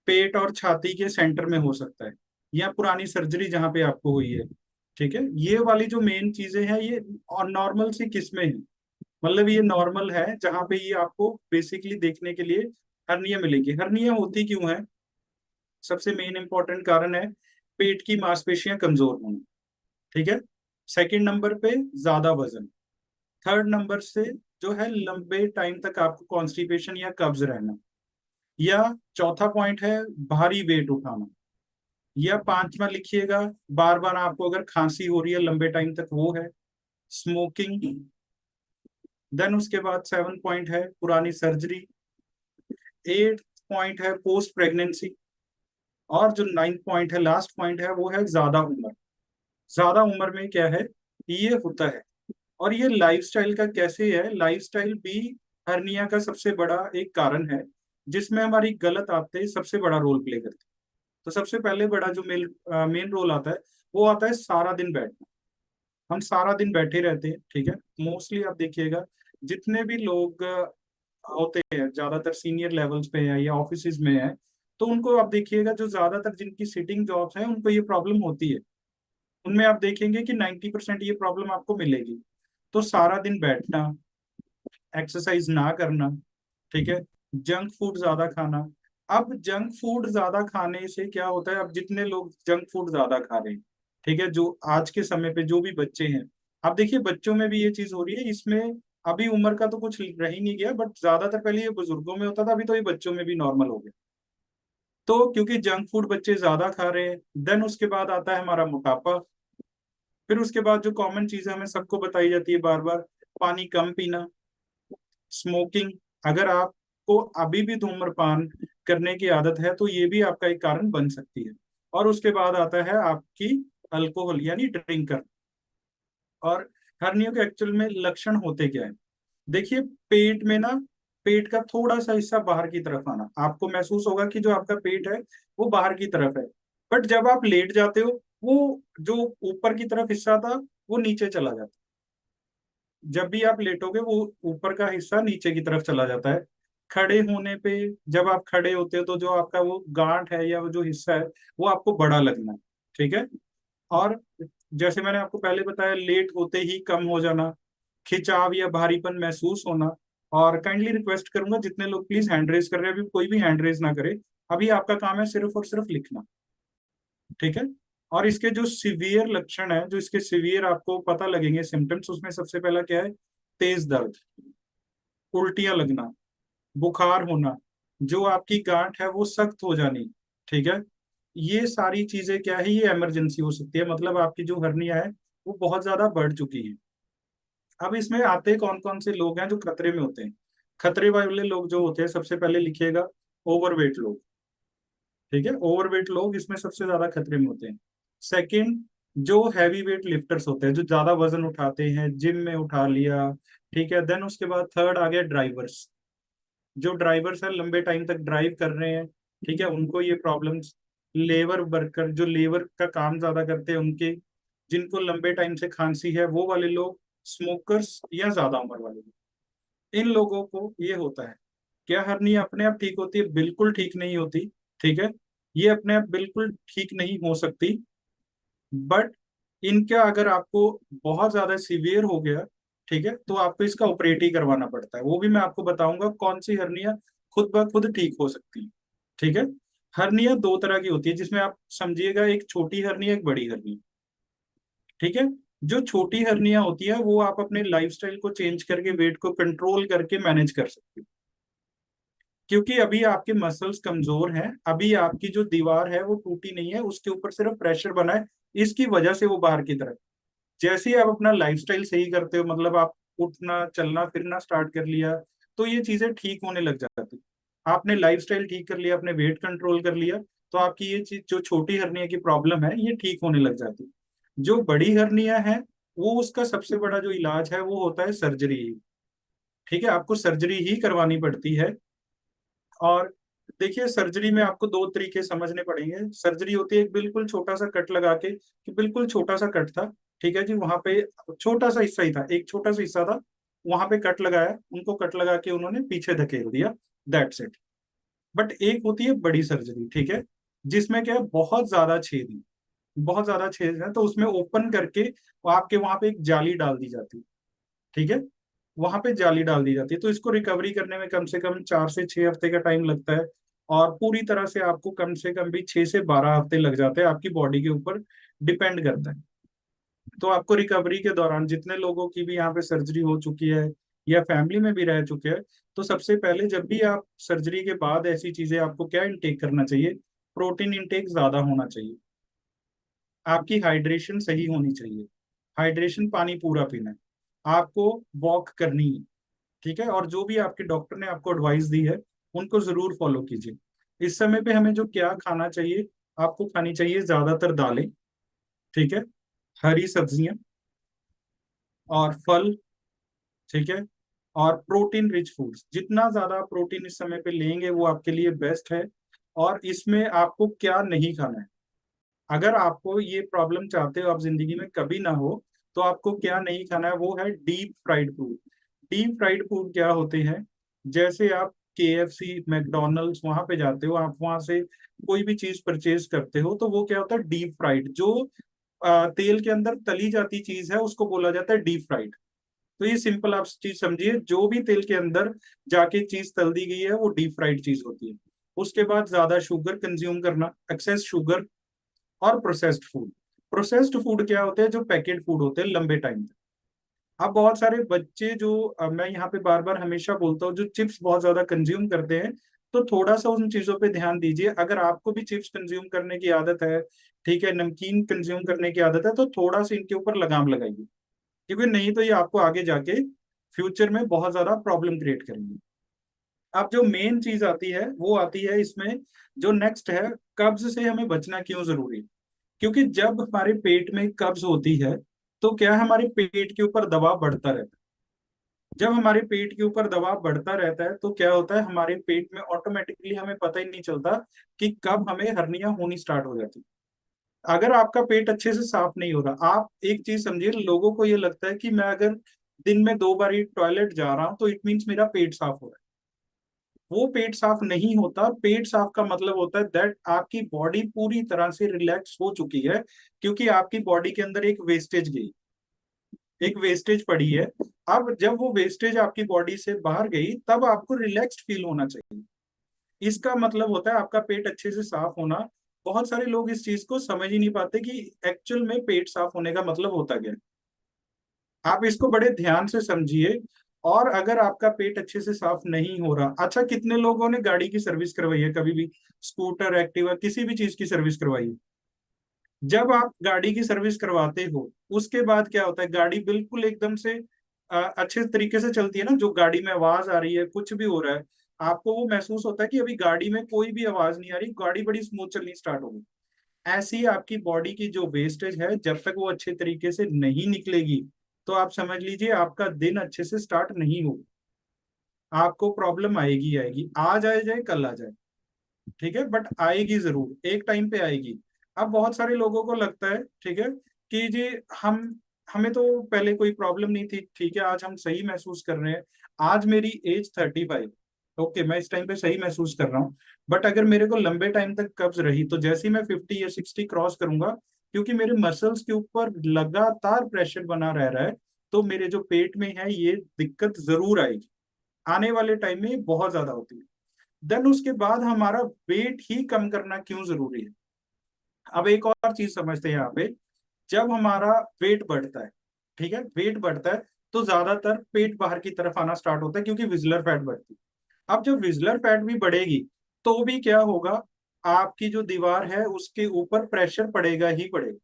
पेट और छाती के सेंटर में हो सकता है, या पुरानी सर्जरी जहाँ पे आपको हुई है, ठीक है। ये वाली जो मेन चीजें हैं ये और नॉर्मल सी किस्में हैं, मतलब ये नॉर्मल है जहाँ पे ये आपको बेसिकली देखने के लिए हर्निया मिलेगी। हर्निया होती क्यों है? सबसे मेन इंपॉर्टेंट कारण है पेट की मांसपेशियां कमजोर होना, ठीक है। सेकंड नंबर पे ज्यादा वजन। थर्ड नंबर से जो है लंबे टाइम तक आपको कॉन्स्टिपेशन या कब्ज रहना। या चौथा पॉइंट है भारी वेट उठाना। या पांचवा लिखिएगा, बार बार आपको अगर खांसी हो रही है लंबे टाइम तक, वो है स्मोकिंग। देन उसके बाद 7 पॉइंट है पुरानी सर्जरी। 8 पॉइंट है पोस्ट प्रेगनेंसी। और जो 9 पॉइंट है, लास्ट पॉइंट है, वो है ज्यादा उम्र। ज्यादा उम्र में क्या है, ये होता है। और ये लाइफस्टाइल का कैसे है, लाइफस्टाइल भी हर्निया का सबसे बड़ा एक कारण है, जिसमें हमारी गलत आदतें सबसे बड़ा रोल प्ले करती है। तो सबसे पहले बड़ा जो मेन रोल आता है, वो आता है सारा दिन बैठना। हम सारा दिन बैठे रहते हैं, ठीक है। मोस्टली आप देखिएगा, जितने भी लोग होते हैं ज्यादातर सीनियर लेवल्स पे है या ऑफिस में है, तो उनको आप देखिएगा, जो ज्यादातर जिनकी सिटिंग जॉब्स हैं उनको ये प्रॉब्लम होती है। उनमें आप देखेंगे कि 90% ये प्रॉब्लम आपको मिलेगी। तो सारा दिन बैठना, एक्सरसाइज ना करना, ठीक है, जंक फूड ज्यादा खाना। अब जंक फूड ज्यादा खाने से क्या होता है, अब जितने लोग जंक फूड ज्यादा खा रहे हैं, ठीक है, जो आज के समय पे जो भी बच्चे हैं, आप देखिए बच्चों में भी ये चीज हो रही है। इसमें अभी उम्र का तो कुछ रह ही नहीं गया, बट ज्यादातर पहले ये बुजुर्गों में होता था, अभी तो ये बच्चों में भी नॉर्मल हो गया। तो क्योंकि जंक फूड बच्चे ज्यादा खा रहे हैं, देन उसके बाद आता है हमारा मोटापा। फिर उसके बाद जो कॉमन चीजें हमें सबको बताई जाती है बार बार, पानी कम पीना, स्मोकिंग। अगर आपको अभी भी धूम्रपान करने की आदत है तो ये भी आपका एक कारण बन सकती है। और उसके बाद आता है आपकी अल्कोहल यानी ड्रिंक करना। और हर्निया के एक्चुअल में लक्षण होते क्या है? देखिए, पेट में ना, पेट का थोड़ा सा हिस्सा बाहर की तरफ आना, आपको महसूस होगा कि जो आपका पेट है वो बाहर की तरफ है। बट जब आप लेट जाते हो, वो जो ऊपर की तरफ हिस्सा था वो नीचे चला जाता है। जब भी आप लेटोगे वो ऊपर का हिस्सा नीचे की तरफ चला जाता है। खड़े होने पे, जब आप खड़े होते हो तो जो आपका वो गांठ है या वो जो हिस्सा है वो आपको बड़ा लगना है। ठीक है। और जैसे मैंने आपको पहले बताया, लेट होते ही कम हो जाना, खिंचाव या भारीपन महसूस होना। और काइंडली रिक्वेस्ट करूंगा, जितने लोग प्लीज हैंड रेज कर रहे हैं, अभी कोई भी हैंड रेज ना करे। अभी आपका काम है सिर्फ और सिर्फ लिखना। ठीक है। और इसके जो सिवियर लक्षण है, जो इसके सिवियर आपको पता लगेंगे सिम्टम्स, उसमें सबसे पहला क्या है? तेज दर्द, उल्टियां लगना, बुखार होना, जो आपकी गांठ है वो सख्त हो जानी। ठीक है। ये सारी चीजें क्या है, ये इमरजेंसी हो सकती है, मतलब आपकी जो हर्निया है वो बहुत ज्यादा बढ़ चुकी है। अब इसमें आते कौन कौन से लोग हैं जो खतरे में होते हैं? खतरे वाले लोग जो होते हैं, सबसे पहले लिखिएगा, ओवरवेट लोग। ठीक है, ओवरवेट लोग इसमें सबसे ज्यादा खतरे में होते हैं। सेकंड, जो हैवी वेट लिफ्टर्स होते हैं, जो ज्यादा वजन उठाते हैं, जिम में उठा लिया। ठीक है। देन उसके बाद थर्ड आ गया ड्राइवर्स। जो ड्राइवर्स है लंबे टाइम तक ड्राइव कर रहे हैं, ठीक है, उनको ये प्रॉब्लम्स। लेबर वर्कर, जो लेबर का काम ज्यादा करते हैं, उनके, जिनको लंबे टाइम से खांसी है, वो वाले लोग, स्मोकर्स या ज्यादा उम्र वाले लोग, इन लोगों को ये होता है। क्या हर्निया अपने आप ठीक होती है? बिल्कुल ठीक नहीं होती। ठीक है। ये अपने आप बिल्कुल ठीक नहीं हो सकती। बट इनका अगर आपको बहुत ज्यादा सीवियर हो गया, ठीक है, तो आपको इसका ऑपरेट ही करवाना पड़ता है। वो भी मैं आपको बताऊंगा कौन सी हर्निया खुद ब खुद ठीक हो सकती है। ठीक है। हर्निया दो तरह की होती है, जिसमें आप समझिएगा, एक छोटी हर्निया, एक बड़ी हर्निया। ठीक है। जो छोटी हर्निया होती है वो आप अपने लाइफस्टाइल को चेंज करके, वेट को कंट्रोल करके मैनेज कर सकते हो। क्योंकि अभी आपके मसल्स कमजोर हैं, अभी आपकी जो दीवार है वो टूटी नहीं है, उसके ऊपर सिर्फ प्रेशर बना है, इसकी वजह से वो बाहर की तरफ। जैसे ही आप अपना लाइफस्टाइल सही करते हो, मतलब आप उठना चलना फिरना स्टार्ट कर लिया, तो ये चीजें ठीक होने लग जाती। आपने लाइफस्टाइल ठीक कर लिया, आपने वेट कंट्रोल कर लिया, तो आपकी ये चीज, जो छोटी हर्निया की प्रॉब्लम है, ये ठीक होने लग जाती। जो बड़ी हर्निया है, वो उसका सबसे बड़ा जो इलाज है वो होता है सर्जरी ही। ठीक है, आपको सर्जरी ही करवानी पड़ती है। और देखिए, सर्जरी में आपको दो तरीके समझने पड़ेंगे। सर्जरी होती है एक बिल्कुल छोटा सा कट लगा के, कि बिल्कुल छोटा सा कट था, ठीक है जी, वहां पे छोटा सा हिस्सा ही था, एक छोटा सा हिस्सा था, वहां पे कट लगाया, उनको कट लगा के उन्होंने पीछे धकेल दिया, दैट्स इट। बट एक होती है बड़ी सर्जरी, ठीक है, जिसमें क्या है, बहुत ज्यादा छेद है, बहुत ज्यादा छेद है, तो उसमें ओपन करके आपके वहां पे एक जाली डाल दी जाती है। ठीक है, वहां पे जाली डाल दी जाती है, तो इसको रिकवरी करने में कम से कम 4 से 6 हफ्ते का टाइम लगता है। और पूरी तरह से आपको कम से कम भी 6 से 12 हफ्ते लग जाते हैं, आपकी बॉडी के ऊपर डिपेंड करता है। तो आपको रिकवरी के दौरान, जितने लोगों की भी यहाँ पे सर्जरी हो चुकी है या फैमिली में भी रह चुके हैं, तो सबसे पहले जब भी आप सर्जरी के बाद ऐसी चीजें, आपको क्या इनटेक करना चाहिए? प्रोटीन इनटेक ज्यादा होना चाहिए, आपकी हाइड्रेशन सही होनी चाहिए। हाइड्रेशन, पानी पूरा पीना है, आपको वॉक करनी है। ठीक है। और जो भी आपके डॉक्टर ने आपको एडवाइस दी है, उनको जरूर फॉलो कीजिए। इस समय पे हमें जो क्या खाना चाहिए, आपको खानी चाहिए ज्यादातर दालें, ठीक है, हरी सब्जियां और फल। ठीक है। और प्रोटीन रिच फूड्स, जितना ज्यादा प्रोटीन इस समय पे लेंगे वो आपके लिए बेस्ट है। और इसमें आपको क्या नहीं खाना है, अगर आपको ये प्रॉब्लम चाहते हो आप जिंदगी में कभी ना हो, तो आपको क्या नहीं खाना है, वो है deep fried food. Deep fried food क्या होते हैं? जैसे आप KFC, मैकडोनल्ड्स वहां पे जाते हो, आप वहां से कोई भी चीज परचेज करते हो, तो वो क्या होता है? Deep fried. जो तेल के अंदर तली जाती चीज है उसको बोला जाता है डीप फ्राइड। तो ये सिंपल आप चीज समझिए, जो भी तेल के अंदर जाके चीज तल दी गई है वो डीप फ्राइड चीज होती है। उसके बाद ज्यादा शुगर कंज्यूम करना, एक्सेस शुगर। और प्रोसेस्ड फूड। प्रोसेस्ड फूड क्या होते हैं? जो पैकेट फूड होते हैं लंबे टाइम तक। अब बहुत सारे बच्चे जो मैं यहाँ पे बार बार हमेशा बोलता हूँ, जो चिप्स बहुत ज्यादा कंज्यूम करते हैं, तो थोड़ा सा उन चीजों पे ध्यान दीजिए। अगर आपको भी चिप्स कंज्यूम करने की आदत है, ठीक है, नमकीन कंज्यूम करने की आदत है, तो थोड़ा सा इनके ऊपर लगाम लगाइए, क्योंकि नहीं तो ये आपको आगे जाके फ्यूचर में बहुत ज्यादा प्रॉब्लम क्रिएट करेंगे। अब जो मेन चीज आती है वो आती है इसमें, जो नेक्स्ट है, कब्ज से हमें बचना क्यों जरूरी है। क्योंकि जब हमारे पेट में कब्ज होती है तो क्या है, हमारे पेट के ऊपर दबाव बढ़ता रहता है। जब हमारे पेट के ऊपर दबाव बढ़ता रहता है तो क्या होता है, हमारे पेट में ऑटोमेटिकली हमें पता ही नहीं चलता कि कब हमें हर्निया होनी स्टार्ट हो जाती है। अगर आपका पेट अच्छे से साफ नहीं हो रहा, आप एक चीज समझिए, लोगों को ये लगता है कि मैं अगर दिन में 2 बार ही टॉयलेट जा रहा हूं तो इट मीन्स मेरा पेट साफ हो रहा है। वो पेट साफ नहीं होता। पेट साफ का मतलब होता है दैट आपकी बॉडी पूरी तरह से रिलैक्स हो चुकी है, क्योंकि आपकी बॉडी के अंदर एक वेस्टेज गई, एक वेस्टेज पड़ी है। अब जब वो वेस्टेज आपकी बॉडी से बाहर गई तब आपको रिलैक्स्ड फील होना चाहिए। इसका मतलब होता है आपका पेट अच्छे से साफ होना। बहुत सारे लोग इस चीज को समझ ही नहीं पाते कि एक्चुअल में पेट साफ होने का मतलब होता क्या है। आप इसको बड़े ध्यान से समझिए। और अगर आपका पेट अच्छे से साफ नहीं हो रहा, अच्छा कितने लोगों ने गाड़ी की सर्विस करवाई है कभी भी, स्कूटर, एक्टिवा, किसी भी चीज की सर्विस करवाई है। जब आप गाड़ी की सर्विस करवाते हो उसके बाद क्या होता है, गाड़ी बिल्कुल एकदम से अच्छे तरीके से चलती है ना, जो गाड़ी में आवाज आ रही है, कुछ भी हो रहा है, आपको वो महसूस होता है कि अभी गाड़ी में कोई भी आवाज नहीं आ रही, गाड़ी बड़ी स्मूथ चलनी स्टार्ट होगी। ऐसी ही आपकी बॉडी की जो वेस्टेज है, जब तक वो अच्छे तरीके से नहीं निकलेगी तो आप समझ लीजिए आपका दिन अच्छे से स्टार्ट नहीं होगा। आपको प्रॉब्लम आएगी आएगी, आज आ जाए कल आ जाए, ठीक है, बट आएगी जरूर, एक टाइम पे आएगी। अब बहुत सारे लोगों को लगता है, ठीक है, कि जी हम हमें तो पहले कोई प्रॉब्लम नहीं थी, ठीक है, आज हम सही महसूस कर रहे हैं। आज मेरी एज 35, ओके, मैं इस टाइम पे सही महसूस कर रहा हूँ। बट अगर मेरे को लंबे टाइम तक कब्ज रही तो जैसे ही मैं 50 या 60 क्रॉस करूंगा, क्योंकि मेरे मसल्स के ऊपर लगातार प्रेशर बना रह रहा है, तो मेरे जो पेट में है ये दिक्कत जरूर आएगी, आने वाले टाइम में ये बहुत ज्यादा होती है। देन उसके बाद हमारा वेट ही कम करना क्यों जरूरी है। अब एक और चीज समझते हैं यहाँ पे, जब हमारा वेट बढ़ता है, ठीक है, वेट बढ़ता है तो ज्यादातर पेट बाहर की तरफ आना स्टार्ट होता है, क्योंकि विजलर फैट बढ़ती है। अब जब विजलर फैट भी बढ़ेगी तो भी क्या होगा, आपकी जो दीवार है उसके ऊपर प्रेशर पड़ेगा ही पड़ेगा,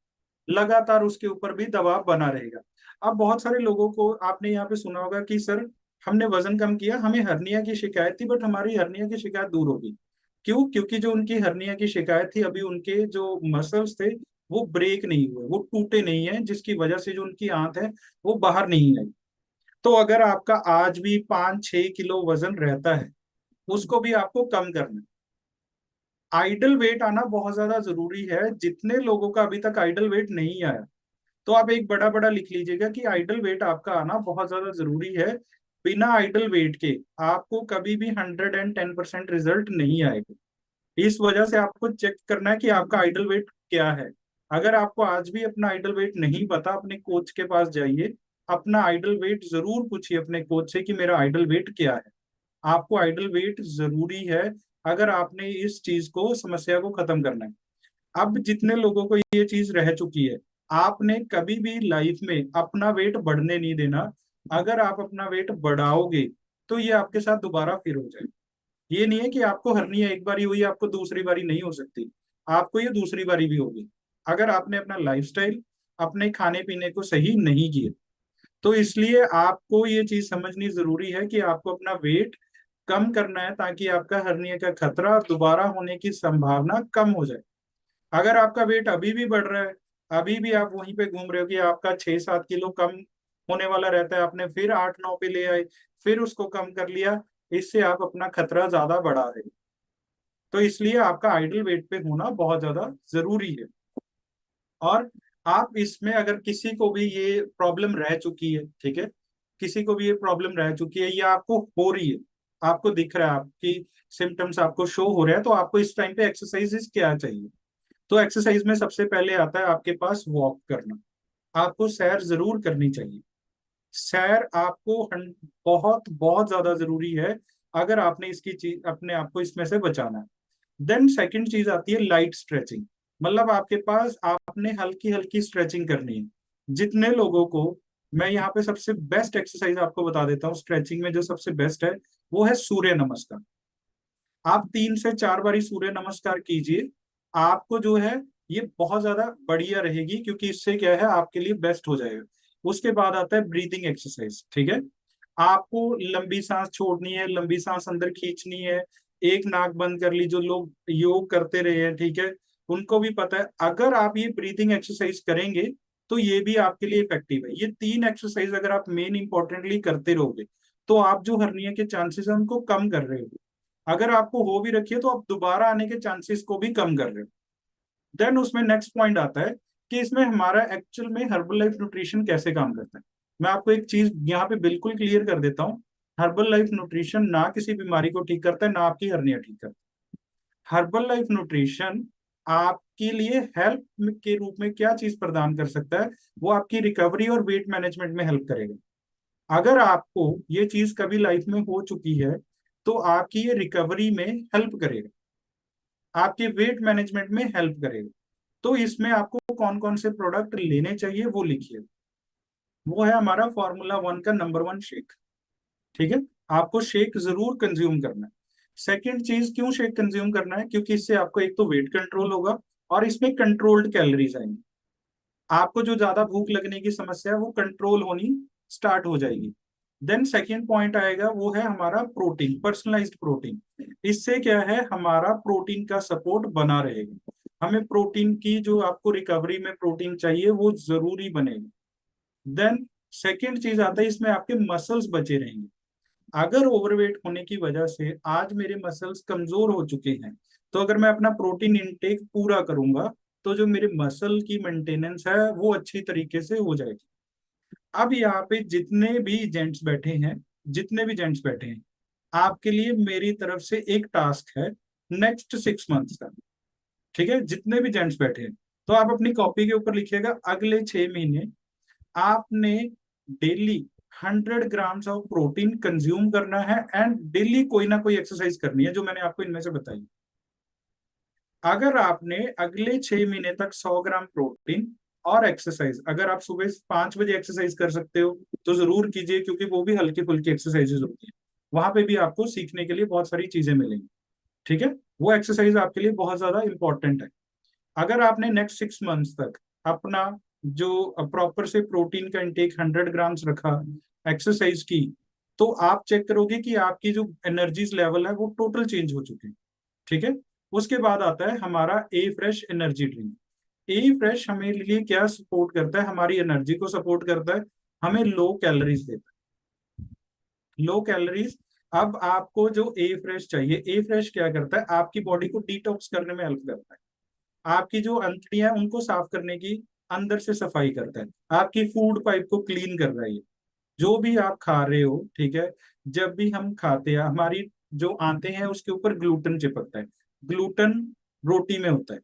लगातार उसके ऊपर भी दबाव बना रहेगा। अब बहुत सारे लोगों को आपने यहाँ पे सुना होगा कि सर हमने वजन कम किया, हमें हर्निया की शिकायत थी, बट हमारी हर्निया की शिकायत दूर होगी। क्यों? क्योंकि जो उनकी हर्निया की शिकायत थी, अभी उनके जो मसल्स थे वो ब्रेक नहीं हुए, वो टूटे नहीं है, जिसकी वजह से जो उनकी आंत है वो बाहर नहीं आई। तो अगर आपका आज भी 5-6 किलो वजन रहता है, उसको भी आपको कम करना है। आइडल वेट आना बहुत ज्यादा जरूरी है। जितने लोगों का अभी तक आइडल वेट नहीं आया, तो आप एक बड़ा बड़ा लिख लीजिएगा कि आइडल वेट आपका आना बहुत ज्यादा जरूरी है। बिना आइडल वेट के आपको कभी भी 110% रिजल्ट नहीं आएगा। इस वजह से आपको चेक करना है कि आपका आइडल वेट क्या है। अगर आपको आज भी अपना आइडल वेट नहीं पता, अपने कोच के पास जाइए, अपना आइडल वेट जरूर पूछिए अपने कोच से कि मेरा आइडल वेट क्या है। आपको आइडल वेट जरूरी है अगर आपने इस चीज को, समस्या को खत्म करना है। अब जितने लोगों को ये चीज रह चुकी है, आपने कभी भी लाइफ में अपना वेट बढ़ने नहीं देना। अगर आप अपना वेट बढ़ाओगे तो ये आपके साथ दोबारा फिर हो जाएगा। ये नहीं है कि आपको हर्निया एक बारी हुई, आपको दूसरी बारी नहीं हो सकती, आपको ये दूसरी बारी भी होगी अगर आपने अपना लाइफस्टाइल, अपने खाने पीने को सही नहीं किया। तो इसलिए आपको ये चीज समझनी जरूरी है कि आपको अपना वेट कम करना है, ताकि आपका हर्निया का खतरा दोबारा होने की संभावना कम हो जाए। अगर आपका वेट अभी भी बढ़ रहा है, अभी भी आप वहीं पे घूम रहे हो कि आपका 6-7 किलो कम होने वाला रहता है, आपने फिर 8-9 पे ले आए, फिर उसको कम कर लिया, इससे आप अपना खतरा ज्यादा बढ़ा रहे हो। तो इसलिए आपका आइडल वेट पे होना बहुत ज्यादा जरूरी है। और आप इसमें अगर किसी को भी ये प्रॉब्लम रह चुकी है, ठीक है, किसी को भी ये प्रॉब्लम रह चुकी है या आपको हो रही है, आपको दिख रहा है, आपकी सिम्टम्स आपको शो हो रहे हैं, तो आपको इस टाइम पे एक्सरसाइजेस क्या चाहिए। तो एक्सरसाइज में सबसे पहले आता है आपके पास वॉक करना। आपको सैर जरूर करनी चाहिए। सैर आपको बहुत बहुत ज्यादा जरूरी है अगर आपने इसकी चीज, अपने आप को इसमें से बचाना है। देन सेकंड चीज आती है लाइट स्ट्रेचिंग। मतलब आपके पास आपने हल्की हल्की स्ट्रेचिंग करनी है। जितने लोगों को, मैं यहाँ पे सबसे बेस्ट एक्सरसाइज आपको बता देता हूँ स्ट्रेचिंग में, जो सबसे बेस्ट है वो है सूर्य नमस्कार। आप 3 से 4 बारी सूर्य नमस्कार कीजिए। आपको जो है ये बहुत ज्यादा बढ़िया रहेगी, क्योंकि इससे क्या है आपके लिए बेस्ट हो जाएगा। उसके बाद आता है ब्रीदिंग एक्सरसाइज, ठीक है। आपको लंबी सांस छोड़नी है, लंबी सांस अंदर खींचनी है, एक नाक बंद कर ली। जो लोग योग करते रहे हैं, ठीक है, उनको भी पता है अगर आप ये ब्रीदिंग एक्सरसाइज करेंगे तो ये भी आपके लिए इफेक्टिव है। ये 3 एक्सरसाइज अगर आप मेन इंपॉर्टेंटली करते रहोगे तो आप जो हर्निया के चांसेस है उनको कम कर रहे हो। अगर आपको हो भी रखी है तो आप दोबारा आने के चांसेस को भी कम कर रहे हो। देन उसमें नेक्स्ट पॉइंट आता है कि इसमें हमारा एक्चुअल में हर्बल लाइफ न्यूट्रिशन कैसे काम करता है। मैं आपको एक चीज यहाँ पे बिल्कुल क्लियर कर देता हूँ, हर्बल लाइफ न्यूट्रिशन ना किसी बीमारी को ठीक करता है, ना आपकी हर्निया ठीक करता है। हर्बल लाइफ न्यूट्रिशन आपके लिए हेल्प के रूप में क्या चीज प्रदान कर सकता है, वो आपकी रिकवरी और वेट मैनेजमेंट में हेल्प करेगा। अगर आपको ये चीज कभी लाइफ में हो चुकी है तो आपकी ये रिकवरी में हेल्प करेगा, आपके वेट मैनेजमेंट में हेल्प करेगा। तो इसमें आपको कौन कौन से प्रोडक्ट लेने चाहिए वो लिखिए। वो है हमारा Formula 1 का नंबर 1 शेक। ठीक है, आपको शेक जरूर कंज्यूम करना है। सेकंड चीज, क्यों शेक कंज्यूम करना है, क्योंकि इससे आपको एक तो वेट कंट्रोल होगा और इसमें कंट्रोल्ड कैलोरीज आएंगी। आपको जो ज्यादा भूख लगने की समस्या है वो कंट्रोल होनी स्टार्ट हो जाएगी। देन सेकेंड पॉइंट आएगा, वो है हमारा प्रोटीन, पर्सनलाइज्ड प्रोटीन। इससे क्या है, हमारा प्रोटीन का सपोर्ट बना रहेगा। हमें प्रोटीन की जो आपको रिकवरी में प्रोटीन चाहिए वो जरूरी बनेगा। देन सेकेंड चीज आता है, इसमें आपके मसल्स बचे रहेंगे। अगर ओवरवेट होने की वजह से आज मेरे मसल्स कमजोर हो चुके हैं, तो अगर मैं अपना प्रोटीन इंटेक पूरा करूंगा तो जो मेरे मसल की मेंटेनेंस है वो अच्छी तरीके से हो जाएगी। अब यहाँ पे जितने भी जेंट्स बैठे हैं, जितने भी जेंट्स बैठे हैं, आपके लिए मेरी तरफ से एक टास्क है नेक्स्ट 6 मंथ्स का। ठीक है, जितने भी जेंट्स बैठे हैं तो आप अपनी कॉपी के ऊपर लिखिएगा, अगले 6 महीने आपने daily 100 grams of protein consume करना है एंड डेली कोई ना कोई एक्सरसाइज करनी है जो मैंने आपको इनमें से बताई। अगर आपने अगले 6 महीने तक 100 ग्राम प्रोटीन और एक्सरसाइज, अगर आप सुबह 5 बजे एक्सरसाइज कर सकते हो तो जरूर कीजिए, क्योंकि वो भी हल्की फुल्की एक्सरसाइजेज होती है, वहां पे भी आपको सीखने के लिए बहुत सारी चीजें मिलेंगी। ठीक है, वो एक्सरसाइज आपके लिए बहुत ज्यादा इंपॉर्टेंट है। अगर आपने नेक्स्ट 6 मंथ्स तक अपना जो प्रॉपर से प्रोटीन का इंटेक 100 ग्राम्स रखा, एक्सरसाइज की, तो आप चेक करोगे कि आपकी जो एनर्जीज लेवल है वो टोटल चेंज हो चुके हैं। ठीक है, उसके बाद आता है हमारा ए फ्रेश एनर्जी ड्रिंक। ए फ्रेश हमें लिए क्या सपोर्ट करता है, हमारी एनर्जी को सपोर्ट करता है, हमें लो कैलोरीज देता है, लो कैलोरीज। अब आपको जो ए फ्रेश चाहिए, ए फ्रेश क्या करता है, आपकी बॉडी को डिटॉक्स करने में हेल्प करता है, आपकी जो अंतड़ियां उनको साफ करने की अंदर से सफाई करता है, आपकी फूड पाइप को क्लीन कर रहा है। जो भी आप खा रहे हो, ठीक है, जब भी हम खाते हैं हमारी जो आंतें हैं उसके ऊपर ग्लूटन चिपकता है, ग्लूटन रोटी में होता है।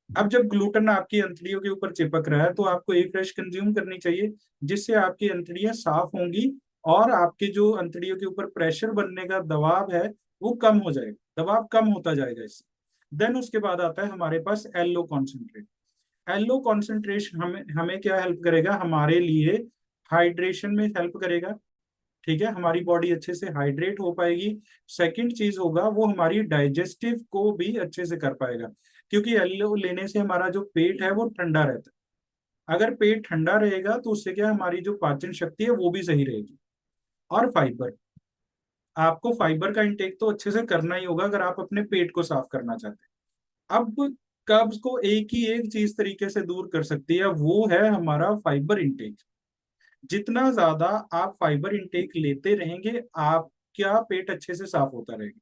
अब जब ग्लूटन आपकी अंतड़ियों के ऊपर चिपक रहा है तो आपको एक फ्रेश कंज्यूम करनी चाहिए, जिससे आपकी अंतड़ियां साफ होंगी और आपके जो अंतड़ियों के ऊपर प्रेशर बनने का दबाव है वो कम हो जाएगा, दबाव कम होता जाएगा इससे। देन उसके बाद आता है हमारे पास एलो कॉन्सेंट्रेट। एलो कॉन्सेंट्रेशन हमें हमें क्या हेल्प करेगा, हमारे लिए हाइड्रेशन में हेल्प करेगा। ठीक है, हमारी बॉडी अच्छे से हाइड्रेट हो पाएगी। सेकंड चीज होगा वो हमारी डाइजेस्टिव को भी अच्छे से कर पाएगा, क्योंकि एलो लेने से हमारा जो पेट है वो ठंडा रहता है। अगर पेट ठंडा रहेगा तो उससे क्या हमारी जो पाचन शक्ति है वो भी सही रहेगी। और फाइबर, आपको फाइबर का इंटेक तो अच्छे से करना ही होगा अगर आप अपने पेट को साफ करना चाहते हैं। अब कब्ज को एक ही एक चीज तरीके से दूर कर सकती है, वो है हमारा फाइबर इंटेक। जितना ज्यादा आप फाइबर इंटेक लेते रहेंगे आपका पेट अच्छे से साफ होता रहेगा।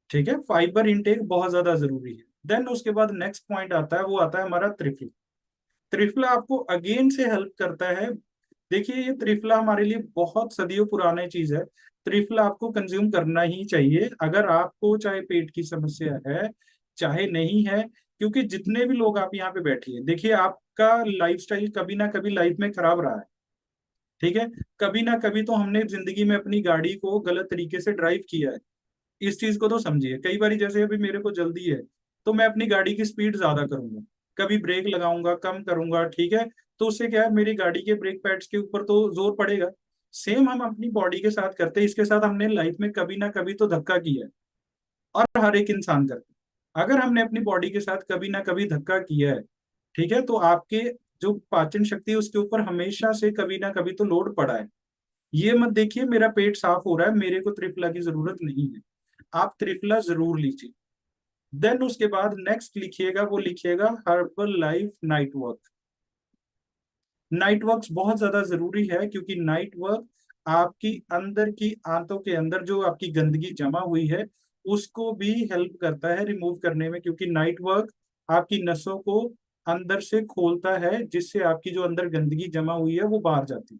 ठीक है, फाइबर इंटेक बहुत ज्यादा जरूरी है। देन उसके बाद नेक्स्ट पॉइंट आता है, वो आता है हमारा त्रिफला। त्रिफला आपको अगेन से हेल्प करता है। देखिए, ये त्रिफला हमारे लिए बहुत सदियों पुराना चीज है। त्रिफला आपको कंज्यूम करना ही चाहिए अगर आपको चाहे पेट की समस्या है चाहे नहीं है, क्योंकि जितने भी लोग आप यहाँ पे बैठिए, देखिए आपका लाइफस्टाइल कभी ना कभी लाइफ में खराब रहा है। ठीक है, कभी ना कभी तो हमने जिंदगी में अपनी गाड़ी को गलत तरीके से ड्राइव किया है। इस चीज को तो समझिए, कई बार जैसे अभी मेरे को जल्दी है तो मैं अपनी गाड़ी की स्पीड ज्यादा करूंगा, कभी ब्रेक लगाऊंगा, कम करूंगा। ठीक है, तो उससे क्या है, मेरी गाड़ी के ब्रेक पैड्स के ऊपर तो जोर पड़ेगा। सेम हम अपनी बॉडी के साथ करते हैं, इसके साथ हमने लाइफ में कभी ना कभी तो धक्का किया है, और हर एक इंसान करता है। अगर हमने अपनी बॉडी के साथ कभी ना कभी धक्का किया है, ठीक है, तो आपके जो पाचन शक्ति है उसके ऊपर हमेशा से कभी ना कभी तो लोड पड़ा है। ये मत देखिए मेरा पेट साफ हो रहा है, मेरे को त्रिफला की जरूरत नहीं है, आप त्रिफला जरूर लीजिए। देन उसके बाद नेक्स्ट लिखिएगा, वो लिखिएगा herbal life night work. Night work बहुत ज्यादा जरूरी है, क्योंकि नाइट वर्क आपकी अंदर की आंतों के अंदर जो आपकी गंदगी जमा हुई है उसको भी हेल्प करता है रिमूव करने में, क्योंकि नाइट वर्क आपकी नसों को अंदर से खोलता है, जिससे आपकी जो अंदर गंदगी जमा हुई है वो बाहर जाती है।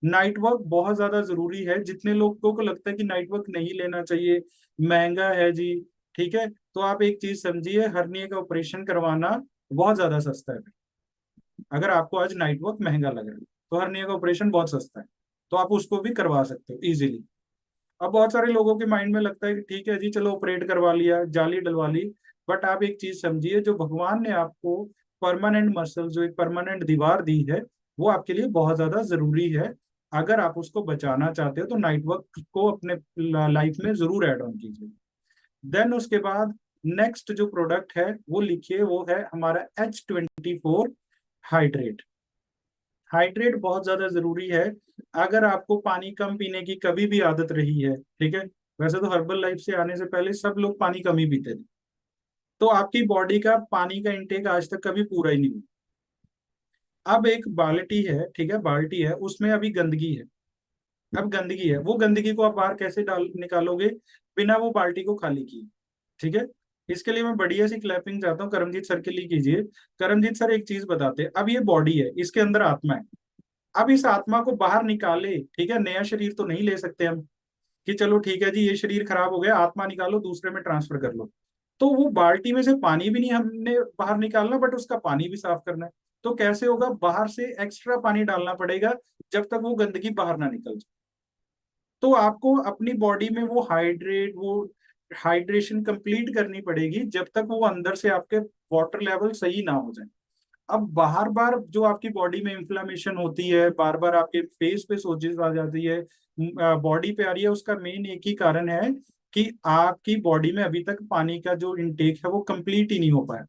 नाइट वर्क बहुत ज्यादा जरूरी है। जितने लोगों को लगता है कि नाइट वर्क नहीं लेना चाहिए, महंगा है जी, ठीक है, तो आप एक चीज समझिए, हर्निया का ऑपरेशन करवाना बहुत ज्यादा सस्ता है। अगर आपको आज नाइट वर्क महंगा लग रहा है तो हर्निया का ऑपरेशन बहुत सस्ता है, तो आप उसको भी करवा सकते हो इजीली। अब बहुत सारे लोगों के माइंड में लगता है कि ठीक है जी चलो ऑपरेट करवा लिया, जाली डलवा ली, बट आप एक चीज समझिए, जो भगवान ने आपको परमानेंट मसल, जो एक परमानेंट दीवार दी है, वो आपके लिए बहुत ज्यादा जरूरी है। अगर आप उसको बचाना चाहते हो तो नाइट वर्क को अपने लाइफ में जरूर ऐड ऑन कीजिए। देन उसके बाद नेक्स्ट जो प्रोडक्ट है वो लिखिए, वो है हमारा H24 हाइड्रेट। हाइड्रेट बहुत ज्यादा जरूरी है। अगर आपको पानी कम पीने की कभी भी आदत रही है, ठीक है, वैसे तो हर्बल लाइफ से आने से पहले सब लोग पानी कम ही पीते थे, तो आपकी बॉडी का पानी का इंटेक आज तक कभी पूरा ही नहीं हुआ। अब एक बाल्टी है, ठीक है, बाल्टी है, उसमें अभी गंदगी है। अब गंदगी है, वो गंदगी को आप बाहर कैसे डाल निकालोगे बिना वो बाल्टी को खाली किए, ठीक है। इसके लिए मैं बढ़िया सी क्लैपिंग चाहता हूँ, करमजीत सर के लिए कीजिए। करमजीत सर एक चीज बताते हैं, अब ये बॉडी है, इसके अंदर आत्मा है, अब इस आत्मा को बाहर निकाले, ठीक है, नया शरीर तो नहीं ले सकते हम कि चलो ठीक है जी ये शरीर खराब हो गया, आत्मा निकालो दूसरे में ट्रांसफर कर लो। तो वो बाल्टी में से पानी भी नहीं हमने बाहर निकालना, बट उसका पानी भी साफ करना है। तो कैसे होगा, बाहर से एक्स्ट्रा पानी डालना पड़ेगा जब तक वो गंदगी बाहर ना निकल जाए। तो आपको अपनी बॉडी में वो हाइड्रेशन कंप्लीट करनी पड़ेगी जब तक वो अंदर से आपके वाटर लेवल सही ना हो जाए। अब बार बार जो आपकी बॉडी में इंफ्लेमेशन होती है, बार बार आपके फेस पे सोजिश आ जाती है, बॉडी पे आ रही है, उसका मेन एक ही कारण है कि आपकी बॉडी में अभी तक पानी का जो इंटेक है वो कंप्लीट ही नहीं हो पाया।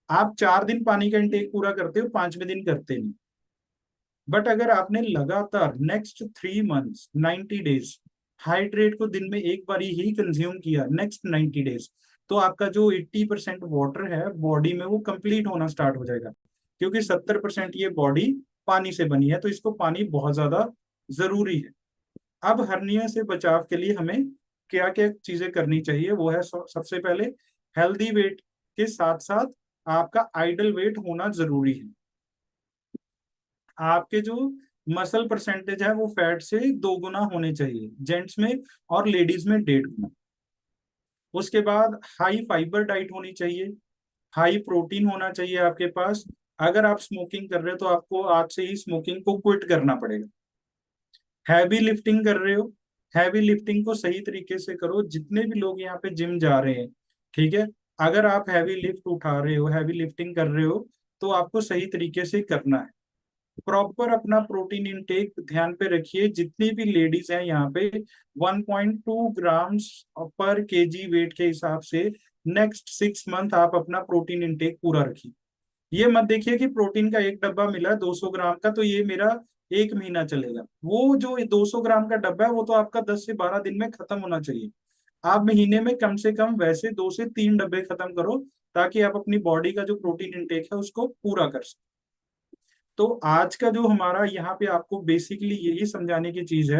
आप 4 दिन पानी का इंटेक पूरा करते हो, 5वें दिन करते नहीं। बट अगर आपने लगातार नेक्स्ट 3 मंथ्स 90 डेज हाइड्रेट को दिन में एक बार ही कंज्यूम किया, नेक्स्ट 90 डेज, तो आपका जो 80% वाटर है बॉडी में वो कंप्लीट होना स्टार्ट हो जाएगा, क्योंकि 70% ये बॉडी पानी से बनी है, तो इसको पानी बहुत ज्यादा जरूरी है। अब हर्निया से बचाव के लिए हमें क्या क्या चीजें करनी चाहिए, वो है सबसे पहले हेल्दी वेट के साथ साथ आपका आइडल वेट होना जरूरी है। आपके जो मसल परसेंटेज है वो फैट से 2 गुना होने चाहिए, जेंट्स में, और लेडीज में 1.5 गुना। उसके बाद हाई फाइबर डाइट होनी चाहिए, हाई प्रोटीन होना चाहिए आपके पास। अगर आप स्मोकिंग कर रहे हो तो आपको आज से ही स्मोकिंग को क्विट करना पड़ेगा। हैवी लिफ्टिंग कर रहे हो, हैवी लिफ्टिंग को सही तरीके से करो। जितने भी लोग यहाँ पे जिम जा रहे हैं, ठीक है, अगर आप हैवी लिफ्ट उठा रहे हो, हैवी लिफ्टिंग कर रहे हो, तो आपको सही तरीके से करना है। प्रॉपर अपना प्रोटीन इंटेक ध्यान पे रखिए। जितनी भी लेडीज हैं यहाँ पे 1.2 ग्राम्स पर केजी वेट के हिसाब से नेक्स्ट 6 मंथ आप अपना प्रोटीन इंटेक पूरा रखिए। ये मत देखिए कि प्रोटीन का एक डब्बा मिला 200 ग्राम का तो ये मेरा 1 महीना चलेगा। वो जो 200 ग्राम का डब्बा है वो तो आपका 10 से 12 दिन में खत्म होना चाहिए। आप महीने में कम से कम वैसे 2 से 3 डब्बे खत्म करो, ताकि आप अपनी बॉडी का जो प्रोटीन इंटेक है उसको पूरा कर सको। तो आज का जो हमारा यहाँ पे आपको बेसिकली यही समझाने की चीज है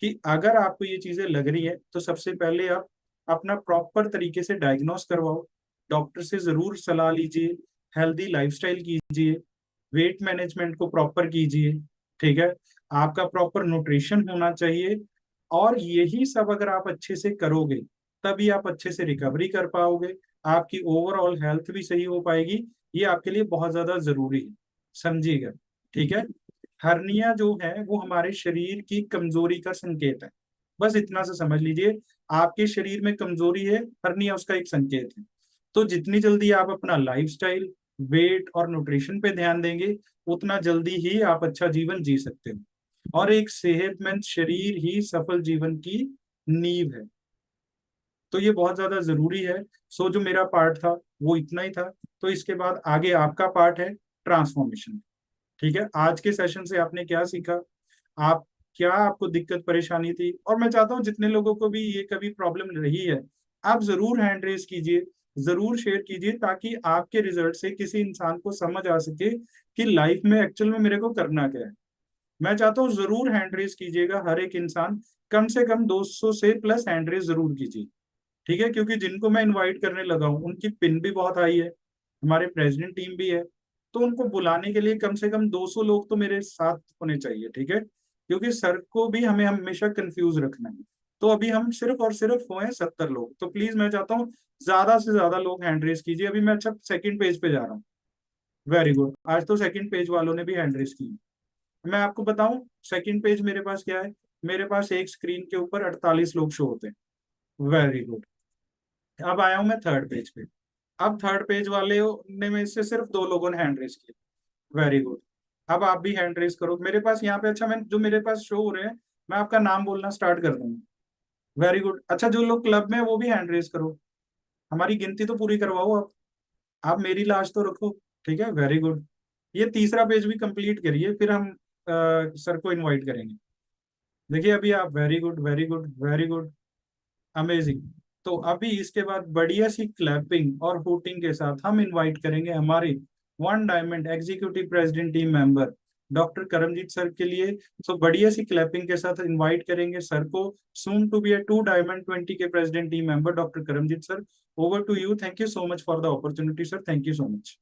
कि अगर आपको ये चीजें लग रही है तो सबसे पहले आप अपना प्रॉपर तरीके से डायग्नोस करवाओ, डॉक्टर से जरूर सलाह लीजिए, हेल्दी लाइफस्टाइल कीजिए, वेट मैनेजमेंट को प्रॉपर कीजिए, ठीक है, आपका प्रॉपर न्यूट्रिशन होना चाहिए। और यही सब अगर आप अच्छे से करोगे तभी आप अच्छे से रिकवरी कर पाओगे, आपकी ओवरऑल हेल्थ भी सही हो पाएगी। ये आपके लिए बहुत ज्यादा जरूरी है, समझिएगा, ठीक है। हर्निया जो है वो हमारे शरीर की कमजोरी का संकेत है, बस इतना से समझ लीजिए। आपके शरीर में कमजोरी है, हर्निया उसका एक संकेत है। तो जितनी जल्दी आप अपना लाइफस्टाइल, वेट और न्यूट्रिशन पे ध्यान देंगे, उतना जल्दी ही आप अच्छा जीवन जी सकते हो। और एक सेहतमंद शरीर ही सफल जीवन की नींव है। तो ये बहुत ज्यादा जरूरी है। सो जो मेरा पार्ट था वो इतना ही था। तो इसके बाद आगे आपका पार्ट है ट्रांसफॉर्मेशन, ठीक है। आज के सेशन से आपने क्या सीखा? आप क्या आपको दिक्कत परेशानी थी। और मैं चाहता हूँ जितने लोगों को भी ये कभी प्रॉब्लम रही है, आप जरूर हैंड रेज कीजिए, जरूर शेयर कीजिए, ताकि आपके रिजल्ट से किसी इंसान को समझ आ सके कि लाइफ में एक्चुअल में मेरे को करना क्या है। मैं चाहता हूँ जरूर हैंड रेज कीजिएगा, हर एक इंसान कम से कम 200 से प्लस हैंड रेज जरूर कीजिए, ठीक है। क्योंकि जिनको मैं इनवाइट करने लगा हूँ उनकी पिन भी बहुत हाई है, हमारे प्रेसिडेंट टीम भी है, तो उनको बुलाने के लिए कम से कम 200 लोग तो मेरे साथ होने चाहिए, ठीक है। क्योंकि सर को भी हमें हमेशा कंफ्यूज रखना है। तो अभी हम सिर्फ और सिर्फ हुए हैं 70 लोग, तो प्लीज मैं चाहता हूँ ज्यादा से ज्यादा लोग हैंड रेज कीजिए। अभी मैं अच्छा सेकंड पेज पे जा रहा हूँ। वेरी गुड, आज तो सेकंड पेज वालों ने भी हैंड रेज की। मैं आपको बताऊं सेकंड पेज मेरे पास क्या है, मेरे पास एक स्क्रीन के ऊपर 48 लोग शो होते हैं। Very good. अब आया हूं मैं थर्ड पेज पे। अब थर्ड पेज वाले ने में से सिर्फ 2 लोगों ने हैंड रेज किया। Very good. अब आप भी हैंड रेज करो मेरे पास यहाँ पे। अच्छा, मैं जो मेरे पास शो हो रहे हैं, मैं आपका नाम बोलना स्टार्ट कर दूंगा। Very good. अच्छा, जो लोग क्लब में है वो भी हैंड रेज करो, हमारी गिनती तो पूरी करवाओ। आप मेरी लाश तो रखो, ठीक है। Very good. ये तीसरा पेज भी कंप्लीट करिए, फिर हम सर को इनवाइट करेंगे। देखिए अभी आप, very good very good very good, amazing. तो अभी इसके बाद बढ़िया सी क्लैपिंग और हुटिंग के साथ हम इनवाइट करेंगे हमारे one diamond executive president team member doctor Karamjit sir के लिए। तो बढ़िया सी क्लैपिंग के साथ इनवाइट करेंगे सर को, soon to be a 2 diamond 20 के president team member doctor Karamjit sir. Over to you. Thank you so much for the opportunity sir, thank you so much.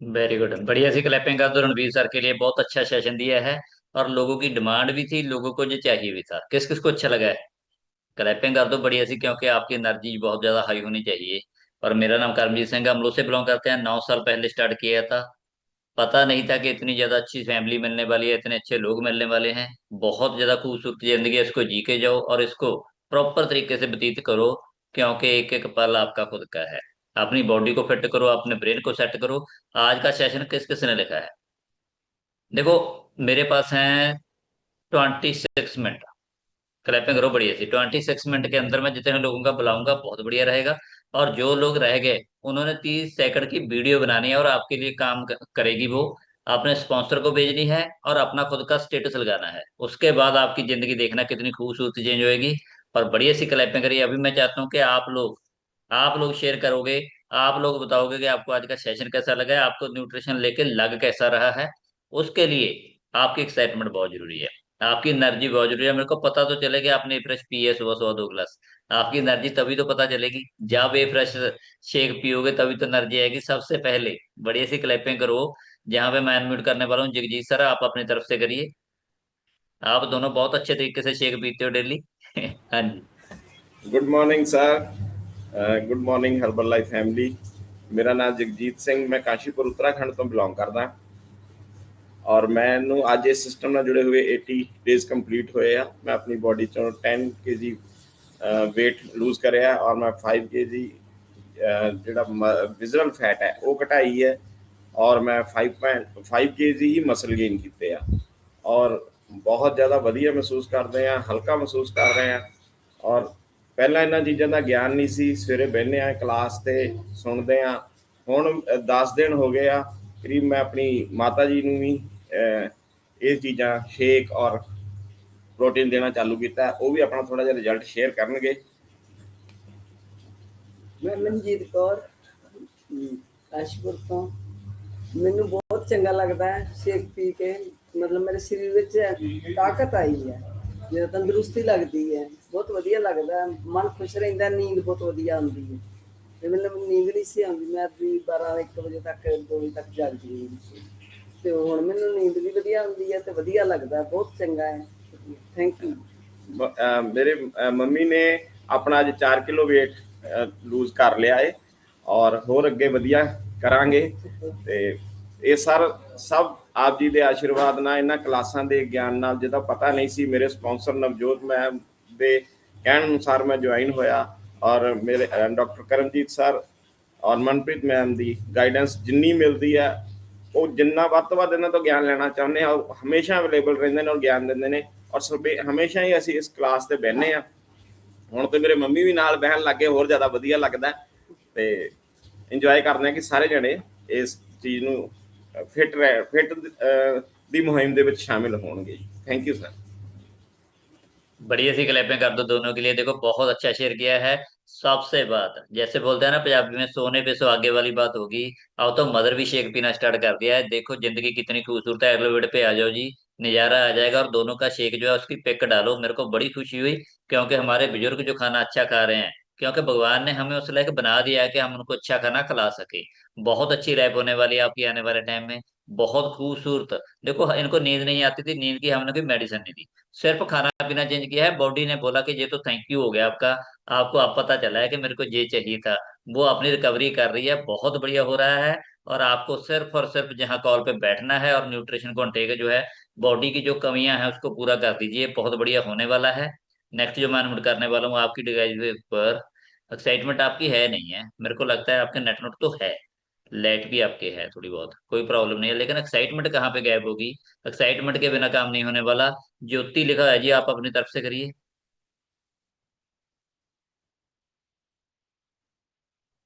Very good, बढ़िया सी क्लैपिंग कर दो Ranveer sir के लिए, बहुत अच्छा सेशन दिया है। और लोगों की डिमांड भी थी, लोगों को जो चाहिए भी था। किस किस को अच्छा लगा है? क्लैपिंग कर दो बढ़िया सी, क्योंकि आपकी एनर्जी बहुत ज्यादा हाई होनी चाहिए। और मेरा नाम करमजीत सिंह है, हम लोग से बिलोंग करते हैं, 9 साल पहले स्टार्ट किया था। पता नहीं था कि इतनी ज्यादा अच्छी फैमिली मिलने वाली है, इतने अच्छे लोग मिलने वाले हैं। बहुत ज्यादा खूबसूरत जिंदगी है, इसको जी के जाओ और इसको प्रॉपर तरीके से व्यतीत करो। क्योंकि एक एक पल आपका खुद का है। अपनी बॉडी को फिट करो, अपने ब्रेन को सेट करो। आज का सेशन किस किस ने लिखा है? देखो, मेरे पास है 26 मिनट। क्लैपिंग करो बढ़िया सी। 26 मिनट के अंदर मैं जितने लोगों का बुलाऊंगा बहुत बढ़िया रहेगा। और जो लोग रह गए उन्होंने 30 सेकंड की वीडियो बनानी है, और आपके लिए काम करेगी वो। आपने स्पॉन्सर को भेजनी है और अपना खुद का स्टेटस लगाना है। उसके बाद आपकी जिंदगी देखना कितनी खूबसूरती चेंज होएगी। और बढ़िया सी क्लैपिंग करिए। अभी मैं चाहता हूँ कि आप लोग शेयर करोगे। आप लोग बताओगे कि आपको आज का सेशन कैसा लगा है, आपको न्यूट्रिशन लेके लग कैसा रहा है। उसके लिए आपकी एक्साइटमेंट बहुत जरूरी है, आपकी एनर्जी बहुत जरूरी है। मेरे को पता तो चले कि आपने ए फ्रेश पी है सुबह सुबह 2 गिलास। आपकी एनर्जी तभी तो पता चलेगी जब ए फ्रेश शेक पियोगे, तभी तो एनर्जी आएगी। सबसे पहले बढ़िया सी क्लैपिंग करो। जहां पे मैं अनम्यूट करने वाला हूँ, जगजीत सर आप अपनी तरफ से करिए। आप दोनों बहुत अच्छे तरीके से शेक पीते हो डेली। हाँ जी। Good morning sir, good morning herbal life family. मेरा नाम जगजीत ਸਿੰਘ, मैं काशीपुर उत्तराखंड तो बिलोंग करदा और मैनू अज इस सिस्टम ਨਾਲ जुड़े हुए 80 डेज कंप्लीट होए आ। मैं अपनी बॉडी चों 10 kg वेट लूज करिया और मैं 5 kg ਜਿਹੜਾ विजुअल फैट है वो घटाई है। और मैं 5 kg ही मसल गेन किए आ और बहुत ज़्यादा वधिया महसूस करते हैं, हल्का महसूस कर रहे हैं। और पहला इन्हां चीज़ों का ज्ञान नहीं सी, सवेरे बहने आ क्लास ते सुनते हैं। हुण 10 दिन हो गए आ करीब, मैं अपनी माता जी नूं भी ये चीज़ां शेक और प्रोटीन देना चालू किया। वो भी अपना थोड़ा जिहा रिजल्ट शेयर करनगे। मैं मनजीत कौर काशीपुर तो। ਮੈਨੂੰ ਬਹੁਤ ਚੰਗਾ ਲੱਗਦਾ ਹੈ ਸ਼ੇਕ ਪੀ ਕੇ, ਮਤਲਬ ਮੇਰੇ ਸਰੀਰ ਵਿੱਚ ਤਾਕਤ ਆਈ ਹੈ, ਜਿਹੜਾ ਤੰਦਰੁਸਤੀ ਲੱਗਦੀ ਹੈ, ਬਹੁਤ ਵਧੀਆ ਲੱਗਦਾ, ਮਨ ਖੁਸ਼ ਰਹਿੰਦਾ, ਨੀਂਦ ਬਹੁਤ ਵਧੀਆ ਆਉਂਦੀ ਹੈ। ਤੇ ਮੈਨੂੰ ਨੀਂਦ ਨਹੀਂ ਸੀ ਆਉਂਦੀ, ਮੈਂ ਵੀ 12-1 ਵਜੇ ਤੱਕ 2 ਵਜੇ ਤੱਕ ਜਾਗਦੀ ਰਹੀ ਤੇ ਹੁਣ ਮੈਨੂੰ ਨੀਂਦ ਵੀ ਵਧੀਆ ਆਉਂਦੀ ਹੈ ਤੇ ਵਧੀਆ ਲੱਗਦਾ, ਬਹੁਤ ਚੰਗਾ ਹੈ। Thank you. मेरे मम्मी ने अपना अज 4 किलो वेट लूज कर लिया है और होर अगे वधिया करांगे। ते ये सब आप जी के आशीर्वाद नाल, इन्हां क्लासां दे ज्ञान नाल, जिहदा पता नहीं सी, मेरे स्पॉन्सर नवजोत मैम दे कहण अनुसार मैं ज्वाइन होया और मेरे डॉक्टर करमजीत सर और मनप्रीत मैम की गाइडेंस जिन्नी मिलती है वो जिन्ना वध तो वध इन्हां तो ज्ञान लेना चाहुंदे आ, हमेशा अवेलेबल रहिंदे ने और ज्ञान दिंदे ने। और सबे हमेशा ही असीं इस क्लास ते बहने आ। हुण तो मेरे मम्मी भी नाल बहन लग गए, होर ज़्यादा वधिया लगदा ते इंजॉय करदे कि सारे जने इस चीज़ नूं फिट ਦੀ ਮੁਹਿੰਮ ਦੇ ਵਿੱਚ ਸ਼ਾਮਿਲ ਹੋਣਗੇ। Thank you sir. बढ़िया सी क्लैपिंग कर दो दोनों के लिए। देखो बहुत अच्छा शेयर किया है। सबसे बात जैसे बोलते हैं ना पंजाबी में, सोने पे सुहागे वाली बात होगी। अब तो मदर भी शेक पीना स्टार्ट कर दिया है। देखो जिंदगी कितनी खूबसूरत है। एलोवेड पे आ जाओ जी, नजारा आ जाएगा। और दोनों का शेक जो है उसकी पिक डालो। मेरे को बड़ी खुशी हुई क्योंकि हमारे बुजुर्ग जो खाना अच्छा खा रहे हैं, क्योंकि भगवान ने हमें उस लायक बना दिया है कि हम उनको अच्छा खाना खिला सके। बहुत अच्छी रैप होने वाली है आपकी आने वाले टाइम में, बहुत खूबसूरत। देखो इनको नींद नहीं आती थी, नींद की हमने कोई मेडिसिन नहीं दी, सिर्फ खाना पीना चेंज किया है। बॉडी ने बोला कि ये तो थैंक यू हो गया आपका, आपको अब पता चला है कि मेरे को ये चाहिए था। वो अपनी रिकवरी कर रही है, बहुत बढ़िया हो रहा है। और आपको सिर्फ और सिर्फ जहाँ कॉल पे बैठना है और न्यूट्रिशन कॉन्टेक जो है, बॉडी की जो कमियां हैं उसको पूरा कर दीजिए। बहुत बढ़िया होने वाला है। नेक्स्ट जो मैं नोट करने वाला हूँ आपकी डिवाइस पर, एक्साइटमेंट आपकी है नहीं है, मेरे को लगता है आपके नेट नोट तो है, लाइट भी आपके है थोड़ी बहुत, कोई प्रॉब्लम नहीं है, लेकिन एक्साइटमेंट कहाँ पे गायब होगी? एक्साइटमेंट के बिना काम नहीं होने वाला। ज्योति लिखा है जी, आप अपनी तरफ से करिए।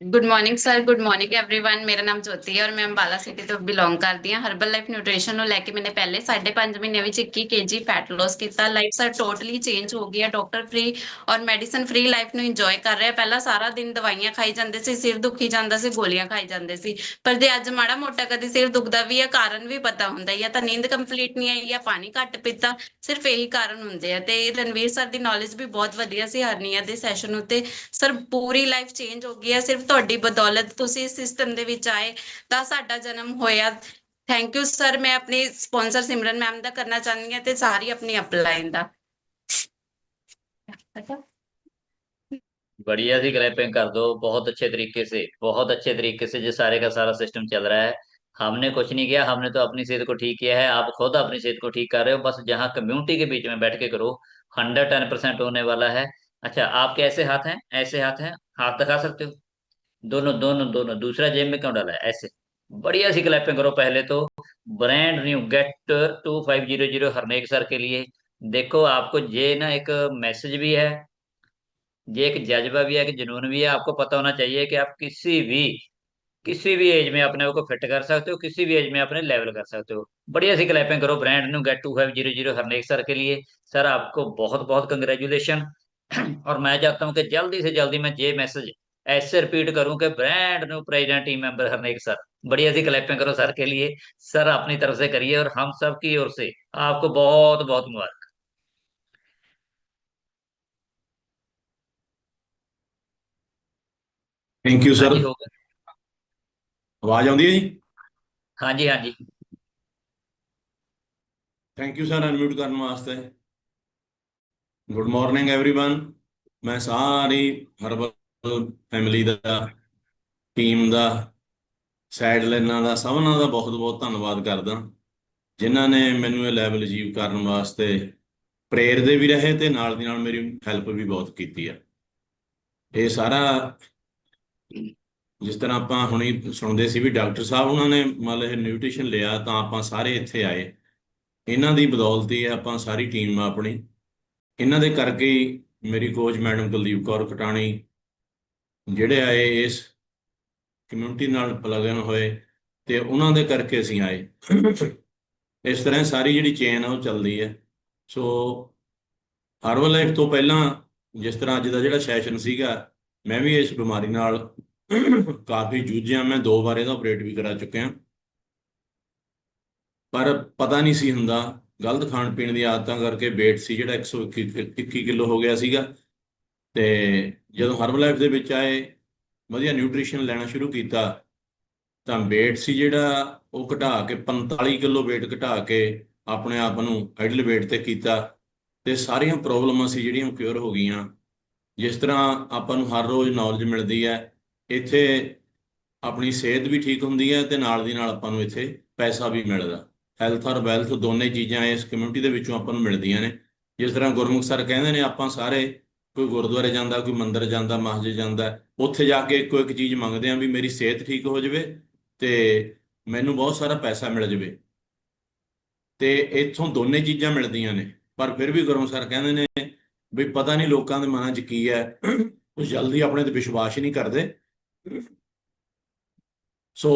Good morning sir, good morning everyone. मेरा नाम ਜੋਤੀ ਹੈ ਔਰ ਮੈਂ ਅੰਬਾਲਾ ਸਿਟੀ ਤੋਂ ਬਿਲੋਂਗ ਕਰਦੀ ਹਾਂ। ਹਰਬਲ ਲਾਈਫ ਨਿਊਟ੍ਰੀਸ਼ਨ ਨੂੰ ਲੈ ਕੇ ਮੈंने ਪਹਿਲੇ 5.5 ਮਹੀਨੇ ਵਿੱਚ 21 kg ਫੈਟ ਲਾਸ ਕੀਤਾ। ਲਾਈਫ ਸਰ ਟੋਟਲੀ ਚੇਂਜ ਹੋ ਗਈ ਹੈ। ਡਾਕਟਰ ਫ੍ਰੀ ਔਰ ਮੈਡੀਸਨ ਫ੍ਰੀ ਲਾਈਫ ਨੂੰ ਇੰਜੋਏ ਕਰ ਰਿਹਾ। ਪਹਿਲਾਂ ਸਾਰਾ ਦਿਨ ਦਵਾਈਆਂ ਖਾਈ ਜਾਂਦੇ ਸੀ, ਸਿਰ ਦੁਖੀ ਜਾਂਦਾ ਸੀ, ਗੋਲੀਆਂ ਖਾਈ ਜਾਂਦੇ ਸੀ। ਪਰ ਜੇ ਅੱਜ ਮਾੜਾ ਮੋਟਾ ਕਦੇ ਸਿਰ ਦੁਖਦਾ ਵੀ ਹੈ, ਕਾਰਨ ਵੀ ਪਤਾ ਹੁੰਦਾ ਹੈ, ਜਾਂ ਤਾਂ ਨੀਂਦ ਕੰਪਲੀਟ ਨਹੀਂ ਆਈ ਜਾਂ ਪਾਣੀ ਘੱਟ ਪੀਤਾ, ਸਿਰਫ ਇਹੀ ਕਾਰਨ ਹੁੰਦੇ ਆ। ਤੇ ਰਣਵੀਰ ਸਰ ਦੀ ਨੌਲੇਜ ਵੀ ਬਹੁਤ ਵਧੀਆ ਸੀ ਹਰਨੀਆ ਦੇ ਸੈਸ਼ਨ ਉੱਤੇ। ਸਰ ਪੂਰੀ ਲਾਈਫ ਚੇਂਜ ਹੋ ਗਈ ਹੈ ਸਿਰਫ ਤੁਹਾਡੀ ਬਦੌਲਤ। ਤੁਸੀਂ ਇਸ ਸਿਸਟਮ ਦੇ ਵਿੱਚ ਆਏ ਤਾਂ ਸਾਡਾ ਜਨਮ ਹੋਇਆ। Thank you sir. ਮੈਂ ਆਪਣੀ ਸਪਾਂਸਰ ਸਿਮਰਨ ਮੈਮ ਦਾ ਕਰਨਾ ਚਾਹੁੰਦੀ ਹਾਂ ਤੇ ਸਾਰੀ ਆਪਣੀ ਅਪਲਾਈਨ ਦਾ। बढ़िया सी क्लैपिंग कर दो, बहुत अच्छे तरीके से, बहुत अच्छे तरीके से जो सारे का सारा सिस्टम चल रहा है। हमने कुछ नहीं किया, हमने तो अपनी सेहत को ठीक किया है। आप खुद अपनी सेहत को ठीक कर रहे हो, बस जहाँ कम्युनिटी के बीच में बैठ के करो। 110% होने वाला है। अच्छा आपके ऐसे हाथ हैं, ऐसे हाथ हैं, हाथ दिखा सकते हो? दोनों दोनों दोनों। दूसरा जेब में क्यों डाला है? ऐसे। बढ़िया सी क्लैपिंग करो पहले तो। Brand new gate 2500 Harnek sir के लिए। देखो आपको ये ना एक मैसेज भी है, ये एक जज्बा भी है, कि जुनून भी है। आपको पता होना चाहिए कि आप किसी भी एज में अपने को फिट कर सकते हो, किसी भी एज में अपने लेवल कर सकते हो। बढ़िया सी क्लैपिंग करो brand new gate 2500 Harnek sir के लिए। सर आपको बहुत बहुत कंग्रेचुलेशन। और मैं चाहता हूँ कि जल्दी से जल्दी मैं ये मैसेज ऐसे रिपीट करूं कि brand new president team member Harnek sir. बढ़िया सी क्लैपिंग करो सर के लिए। सर अपनी तरफ से करिए और हम सब की ओर से आपको बहुत बहुत मुबारक। थैंक यू हाँ सर। जी, हो गया। आवाज आउंदी है जी? हाँ जी, हाँ जी। थैंक यू सर अनम्यूट करने वास्ते। Good morning everyone. मैं सारी हर्बल फैमिली ਦਾ ਟੀਮ ਦਾ ਸਾਈਡ ਲਾਈਨਾਂ ਦਾ ਸਭਨਾਂ ਦਾ ਬਹੁਤ ਬਹੁਤ ਧੰਨਵਾਦ ਕਰਦਾ, ਜਿਨ੍ਹਾਂ ਨੇ ਮੈਨੂੰ ਇਹ ਲੈਵਲ ਅਚੀਵ ਕਰਨ ਵਾਸਤੇ ਪ੍ਰੇਰਦੇ ਵੀ ਰਹੇ ਤੇ ਨਾਲ ਦੀ ਨਾਲ ਮੇਰੀ ਹੈਲਪ ਵੀ ਬਹੁਤ ਕੀਤੀ ਆ। ਇਹ ਸਾਰਾ ਜਿਸ ਤਰ੍ਹਾਂ ਆਪਾਂ ਹੁਣੀ ਸੁਣਦੇ ਸੀ ਵੀ ਡਾਕਟਰ ਸਾਹਿਬ ਉਹਨਾਂ ਨੇ ਮੰਨ ਲਓ ਇਹ ਨਿਊਟ੍ਰੀਸ਼ਨ ਲਿਆ ਤਾਂ ਆਪਾਂ ਸਾਰੇ ਇੱਥੇ ਆਏ। ਇਹਨਾਂ ਦੀ ਬਦੌਲਤ ਹੀ ਆਪਾਂ ਸਾਰੀ ਟੀਮ ਆਪਣੀ, ਇਹਨਾਂ ਦੇ ਕਰਕੇ ਹੀ ਮੇਰੀ ਕੋਚ ਮੈਡਮ ਕੁਲਦੀਪ ਕੌਰ ਕਟਾਣੀ ਜਿਹੜੇ ਆਏ ਇਸ ਕਮਿਊਨਿਟੀ ਨਾਲ ਪਲਗਨ ਹੋਏ ਤੇ ਉਹਨਾਂ ਦੇ ਕਰਕੇ ਅਸੀਂ ਆਏ। ਇਸ ਤਰ੍ਹਾਂ ਸਾਰੀ ਜਿਹੜੀ ਚੇਨ ਆ ਉਹ ਚੱਲਦੀ ਹੈ। ਸੋ ਹਰਬਲ ਲਾਈਫ ਤੋਂ ਪਹਿਲਾਂ ਜਿਸ ਤਰ੍ਹਾਂ ਅੱਜ ਦਾ ਜਿਹੜਾ ਸੈਸ਼ਨ ਸੀਗਾ, ਮੈਂ ਵੀ ਇਸ ਬਿਮਾਰੀ ਨਾਲ ਕਾਫੀ ਜੂਝਿਆ। ਮੈਂ 2 ਵਾਰ ਇਹਦਾ ਆਪਰੇਟ ਵੀ ਕਰਾ ਚੁੱਕਿਆ, ਪਰ ਪਤਾ ਨਹੀਂ ਸੀ ਹੁੰਦਾ। ਗਲਤ ਖਾਣ ਪੀਣ ਦੀ ਆਦਤਾਂ ਕਰਕੇ weight ਸੀ ਜਿਹੜਾ 121 ਕਿਲੋ ਹੋ ਗਿਆ ਸੀਗਾ। ਤੇ ਜਦੋਂ ਹਰਬਲ ਲਾਈਫ ਦੇ ਵਿੱਚ ਆਏ, ਵਧੀਆ ਨਿਊਟ੍ਰੀਸ਼ਨ ਲੈਣਾ ਸ਼ੁਰੂ ਕੀਤਾ, ਤਾਂ weight ਸੀ ਜਿਹੜਾ ਉਹ ਘਟਾ ਕੇ 45 ਕਿਲੋ weight ਘਟਾ ਕੇ ਆਪਣੇ ਆਪ ਨੂੰ ਆਈਡਲ weight ਤੇ ਕੀਤਾ। ਤੇ ਸਾਰੀਆਂ ਪ੍ਰੋਬਲਮਾਂ ਸੀ ਜਿਹੜੀਆਂ ਕਿਉਰ ਹੋ ਗਈਆਂ। ਜਿਸ ਤਰ੍ਹਾਂ ਆਪਾਂ ਨੂੰ ਹਰ ਰੋਜ਼ ਨੌਲੇਜ ਮਿਲਦੀ ਹੈ, ਇੱਥੇ ਆਪਣੀ ਸਿਹਤ ਵੀ ਠੀਕ ਹੁੰਦੀ ਹੈ ਤੇ ਨਾਲ ਦੀ ਨਾਲ ਆਪਾਂ ਨੂੰ ਇੱਥੇ ਪੈਸਾ ਵੀ ਮਿਲਦਾ। ਹੈਲਥ ਔਰ ਵੈਲਥ ਦੋਨੇ ਚੀਜ਼ਾਂ ਇਸ ਕਮਿਊਨਿਟੀ ਦੇ ਵਿੱਚੋਂ ਆਪਾਂ ਨੂੰ ਮਿਲਦੀਆਂ ਨੇ। ਜਿਸ ਤਰ੍ਹਾਂ ਗੁਰਮੁਖ ਸਰ ਕਹਿੰਦੇ ਨੇ, ਆਪਾਂ ਸਾਰੇ ਕੋਈ ਗੁਰਦੁਆਰੇ ਜਾਂਦਾ, ਕੋਈ ਮੰਦਿਰ ਜਾਂਦਾ, ਮਸਜਿਦ ਜਾਂਦਾ, ਉੱਥੇ ਜਾ ਕੇ ਇੱਕੋ ਇੱਕ ਚੀਜ਼ ਮੰਗਦੇ ਆ ਵੀ ਮੇਰੀ ਸਿਹਤ ਠੀਕ ਹੋ ਜਾਵੇ ਤੇ ਮੈਨੂੰ ਬਹੁਤ ਸਾਰਾ ਪੈਸਾ ਮਿਲ ਜਾਵੇ। ਤੇ ਇੱਥੋਂ ਦੋਨੇ ਚੀਜ਼ਾਂ ਮਿਲਦੀਆਂ ਨੇ। ਪਰ ਫਿਰ ਵੀ ਗੁਰਮੁਖ ਸਰ ਕਹਿੰਦੇ ਨੇ ਵੀ ਪਤਾ ਨਹੀਂ ਲੋਕਾਂ ਦੇ ਮਨਾਂ 'ਚ ਕੀ ਹੈ, ਉਹ ਜਲਦੀ ਆਪਣੇ ਤੇ ਵਿਸ਼ਵਾਸ ਹੀ ਨਹੀਂ ਕਰਦੇ। ਸੋ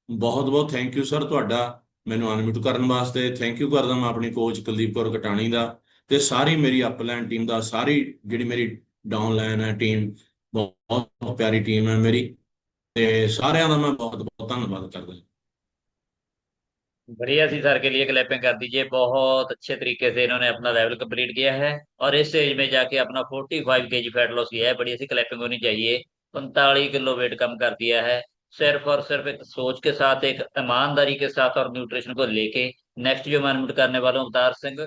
ਬਹੁਤ ਬਹੁਤ ਥੈਂਕ ਯੂ ਸਰ ਤੁਹਾਡਾ। ਮੈਨੂੰ ਅਨਮਿਊਟ ਕਰਨ ਵਾਸਤੇ। ਥੈਂਕ ਯੂ ਕਰਦਾ ਮੈਂ ਆਪਣੀ ਕੋਚ ਕੁਲਦੀਪ ਕੌਰ ਕਟਾਣੀ ਦਾ ਤੇ ਸਾਰੀ ਮੇਰੀ ਅਪਲਾਈਨ ਟੀਮ ਦਾ, ਸਾਰੀ ਜਿਹੜੀ ਮੇਰੀ ਡਾਊਨਲਾਈਨ ਹੈ ਟੀਮ, ਬਹੁਤ ਬਹੁਤ ਪਿਆਰੀ ਟੀਮ ਹੈ ਮੇਰੀ, ਤੇ ਸਾਰਿਆਂ ਦਾ ਮੈਂ ਬਹੁਤ ਬਹੁਤ ਧੰਨਵਾਦ करदा। बढ़िया सी सर के लिए क्लैपिंग कर दीजिए। बहुत अच्छे तरीके से इन्होंने अपना लेवल कंप्लीट किया है और इस एज में जाके अपना 45 kg फैट लॉस किया है। बढ़िया सी क्लैपिंग होनी चाहिए। 45 किलो वेट कम कर दिया है सिर्फ और सिर्फ एक सोच के साथ, एक ईमानदारी के साथ और न्यूट्रिशन को लेके। नेक्स्ट जो मैं अनम्यूट करने वाला हूँ अवतार सिंह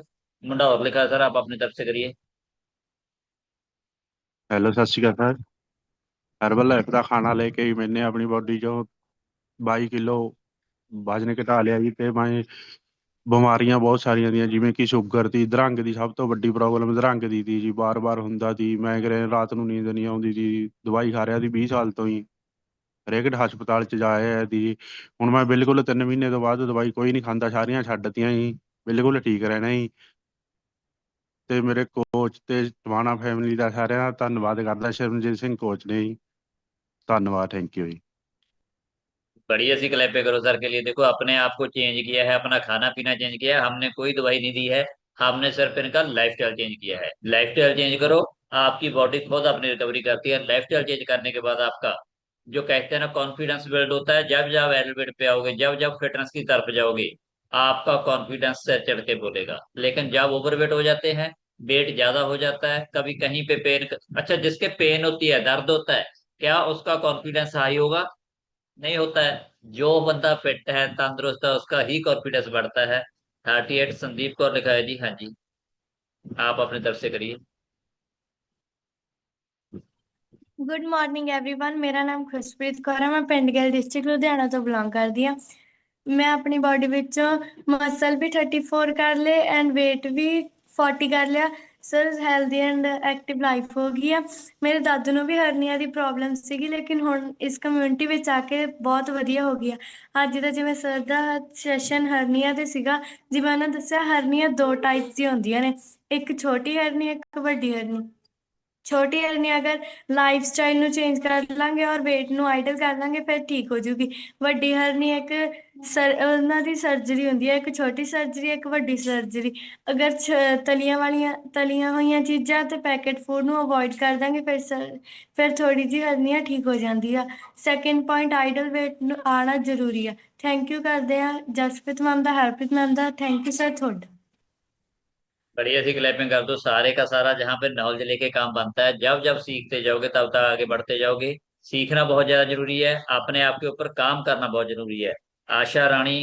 मुंडावर लिखा है, सर आप अपनी तरफ से करिए। ਹੈਲੋ ਸਤਿ ਸ਼੍ਰੀ ਅਕਾਲ ਸਰ। ਹਰਬਲ ਲਾਈਫ ਦਾ ਖਾਣਾ ਲੈ ਕੇ ਹੀ ਮੈਨੇ ਆਪਣੀ ਬੋਡੀ 'ਚੋਂ 22 ਕਿਲੋ ਵਜ਼ਨ ਘਟਾ ਲਿਆ ਜੀ। ਤੇ ਮੈਂ ਬਿਮਾਰੀਆਂ ਬਹੁਤ ਸਾਰੀਆਂ ਦੀਆਂ, ਜਿਵੇਂ ਕਿ ਸ਼ੂਗਰ ਦੀ, ਅਧਰੰਗ ਦੀ, ਸਭ ਤੋਂ ਵੱਡੀ ਪ੍ਰੋਬਲਮ ਅਧਰੰਗ ਦੀ ਤੀ ਜੀ। ਬਾਰ ਹੁੰਦਾ ਸੀ, ਮਾਈਗ੍ਰੇਨ, ਰਾਤ ਨੂੰ ਨੀਂਦ ਨਹੀਂ ਆਉਂਦੀ ਸੀ, ਦਵਾਈ ਖਾ ਰਿਹਾ ਸੀ 20 ਸਾਲ ਤੋਂ ਹੀ, ਹਰੇਕ ਹਸਪਤਾਲ 'ਚ ਜਾ ਆਇਆ ਸੀ ਜੀ। ਹੁਣ ਮੈਂ ਬਿਲਕੁਲ 3 ਮਹੀਨੇ ਤੋਂ ਬਾਅਦ ਦਵਾਈ ਕੋਈ ਨਹੀਂ ਖਾਂਦਾ, ਸਾਰੀਆਂ ਛੱਡਤੀਆਂ ਜੀ, ਬਿਲਕੁਲ ਠੀਕ ਰਹਿਣਾ ਜੀ। ਤੇ ਮੇਰੇ ਕੋਚ ਤੇ ਟਵਾਣਾ ਫੈਮਿਲੀ ਦਾ ਸਾਰਿਆਂ ਦਾ ਧੰਨਵਾਦ ਕਰਦਾ, ਸ਼ਰਨਜੀਤ ਸਿੰਘ ਕੋਚ ਨੇ ਜੀ। ਧੰਨਵਾਦ, थैंक यू जी। बढ़िया सी क्लैप करो सर के लिए। देखो अपने आप को चेंज किया है, अपना खाना पीना चेंज किया है, हमने कोई दवाई नहीं दी है, हमने सिर्फ इनका लाइफस्टाइल चेंज किया है। लाइफस्टाइल चेंज करो, आपकी बॉडी खुद अपनी रिकवरी करती है। लाइफस्टाइल चेंज करने के बाद आपका जो कहते हैं ना कॉन्फिडेंस बिल्ड होता है। जब जब एलिवेट पे आओगे, जब जब फिटनेस की तरफ जाओगे, आपका कॉन्फिडेंस से चढ़ के बोलेगा। लेकिन जब ओवरवेट हो जाते हैं, वेट ज्यादा हो जाता है, कभी कहीं पे पेन, अच्छा जिसके पेन होती है, दर्द होता है, क्या उसका कॉन्फिडेंस हाई होगा? नहीं होता है। जो बंदा फिट है, तंदुरुस्त है, उसका ही कॉन्फिडेंस बढ़ता है। 38 संदीप कौर लिखा है जी। हाँ जी, आप अपनी तरफ से करिए। Good morning everyone. ਮੇਰਾ ਨਾਮ ਖੁਸ਼ਪ੍ਰੀਤ ਕੌਰ ਹੈ। ਮੈਂ ਪਿੰਡ ਗਿੱਲ ਡਿਸਟ੍ਰਿਕਟ ਲੁਧਿਆਣਾ ਤੋਂ ਬਿਲੋਂਗ ਕਰਦੀ ਹਾਂ। ਮੈਂ ਆਪਣੀ ਬਾਡੀ ਵਿੱਚੋਂ ਮਸਲ ਵੀ 34 ਕਰ ਲਏ ਐਂਡ weight ਵੀ 40 ਕਰ ਲਿਆ। Sir healthy and active life ਹੋ ਗਈ ਆ। ਮੇਰੇ ਦਾਦੂ ਨੂੰ ਵੀ ਹਰਨੀਆਂ ਦੀ ਪ੍ਰੋਬਲਮ ਸੀਗੀ, ਲੇਕਿਨ ਹੁਣ ਇਸ ਕਮਿਊਨਿਟੀ ਵਿੱਚ ਆ ਕੇ ਬਹੁਤ ਵਧੀਆ ਹੋ ਗਈ ਆ। ਅੱਜ ਦਾ ਜਿਵੇਂ ਸਰ ਦਾ ਸੈਸ਼ਨ ਹਰਨੀਆਂ 'ਤੇ ਸੀਗਾ, ਜਿਵੇਂ ਉਹਨਾਂ ਦੱਸਿਆ ਹਰਨੀਆਂ 2 ਟਾਈਪਸ ਦੀ ਹੁੰਦੀਆਂ ਨੇ, ਇੱਕ ਛੋਟੀ ਹਰਨੀ, ਇੱਕ ਵੱਡੀ ਹਰਨੀ। ਛੋਟੀ ਹਰਨੀ ਅਗਰ ਲਾਈਫ ਸਟਾਈਲ ਨੂੰ ਚੇਂਜ ਕਰ ਲਾਂਗੇ ਔਰ ਵੇਟ ਨੂੰ ਆਈਡਲ ਕਰ ਲਾਂਗੇ ਫਿਰ ਠੀਕ ਹੋ ਜੂਗੀ। ਵੱਡੀ ਹਰਨੀ ਇੱਕ ਉਹਨਾਂ ਦੀ ਸਰਜਰੀ ਹੁੰਦੀ ਹੈ, ਇੱਕ ਛੋਟੀ ਸਰਜਰੀ, ਇੱਕ ਵੱਡੀ ਸਰਜਰੀ। ਅਗਰ ਤਲੀਆਂ ਹੋਈਆਂ ਚੀਜ਼ਾਂ ਅਤੇ ਪੈਕੇਟ ਫੂਡ ਨੂੰ ਅਵੋਇਡ ਕਰ ਦਾਂਗੇ ਫਿਰ ਥੋੜ੍ਹੀ ਜਿਹੀ ਹਰਨੀਆਂ ਠੀਕ ਹੋ ਜਾਂਦੀ ਆ। ਸੈਕਿੰਡ ਪੁਆਇੰਟ, ਆਈਡਲ ਵੇਟ ਨੂੰ ਆਉਣਾ ਜ਼ਰੂਰੀ ਆ। ਥੈਂਕ ਯੂ ਕਰਦੇ ਆ Jaspreet ma'am the, Harpreet ma'am the. Thank you sir ਤੁਹਾਡਾ। बढ़िया सी क्लैपिंग कर दो। सारे का सारा जहाँ पे नॉलेज लेके काम बनता है, जब जब सीखते जाओगे तब तक आगे बढ़ते जाओगे। सीखना बहुत ज्यादा जरूरी है, अपने आप के ऊपर काम करना बहुत जरूरी है। आशा रानी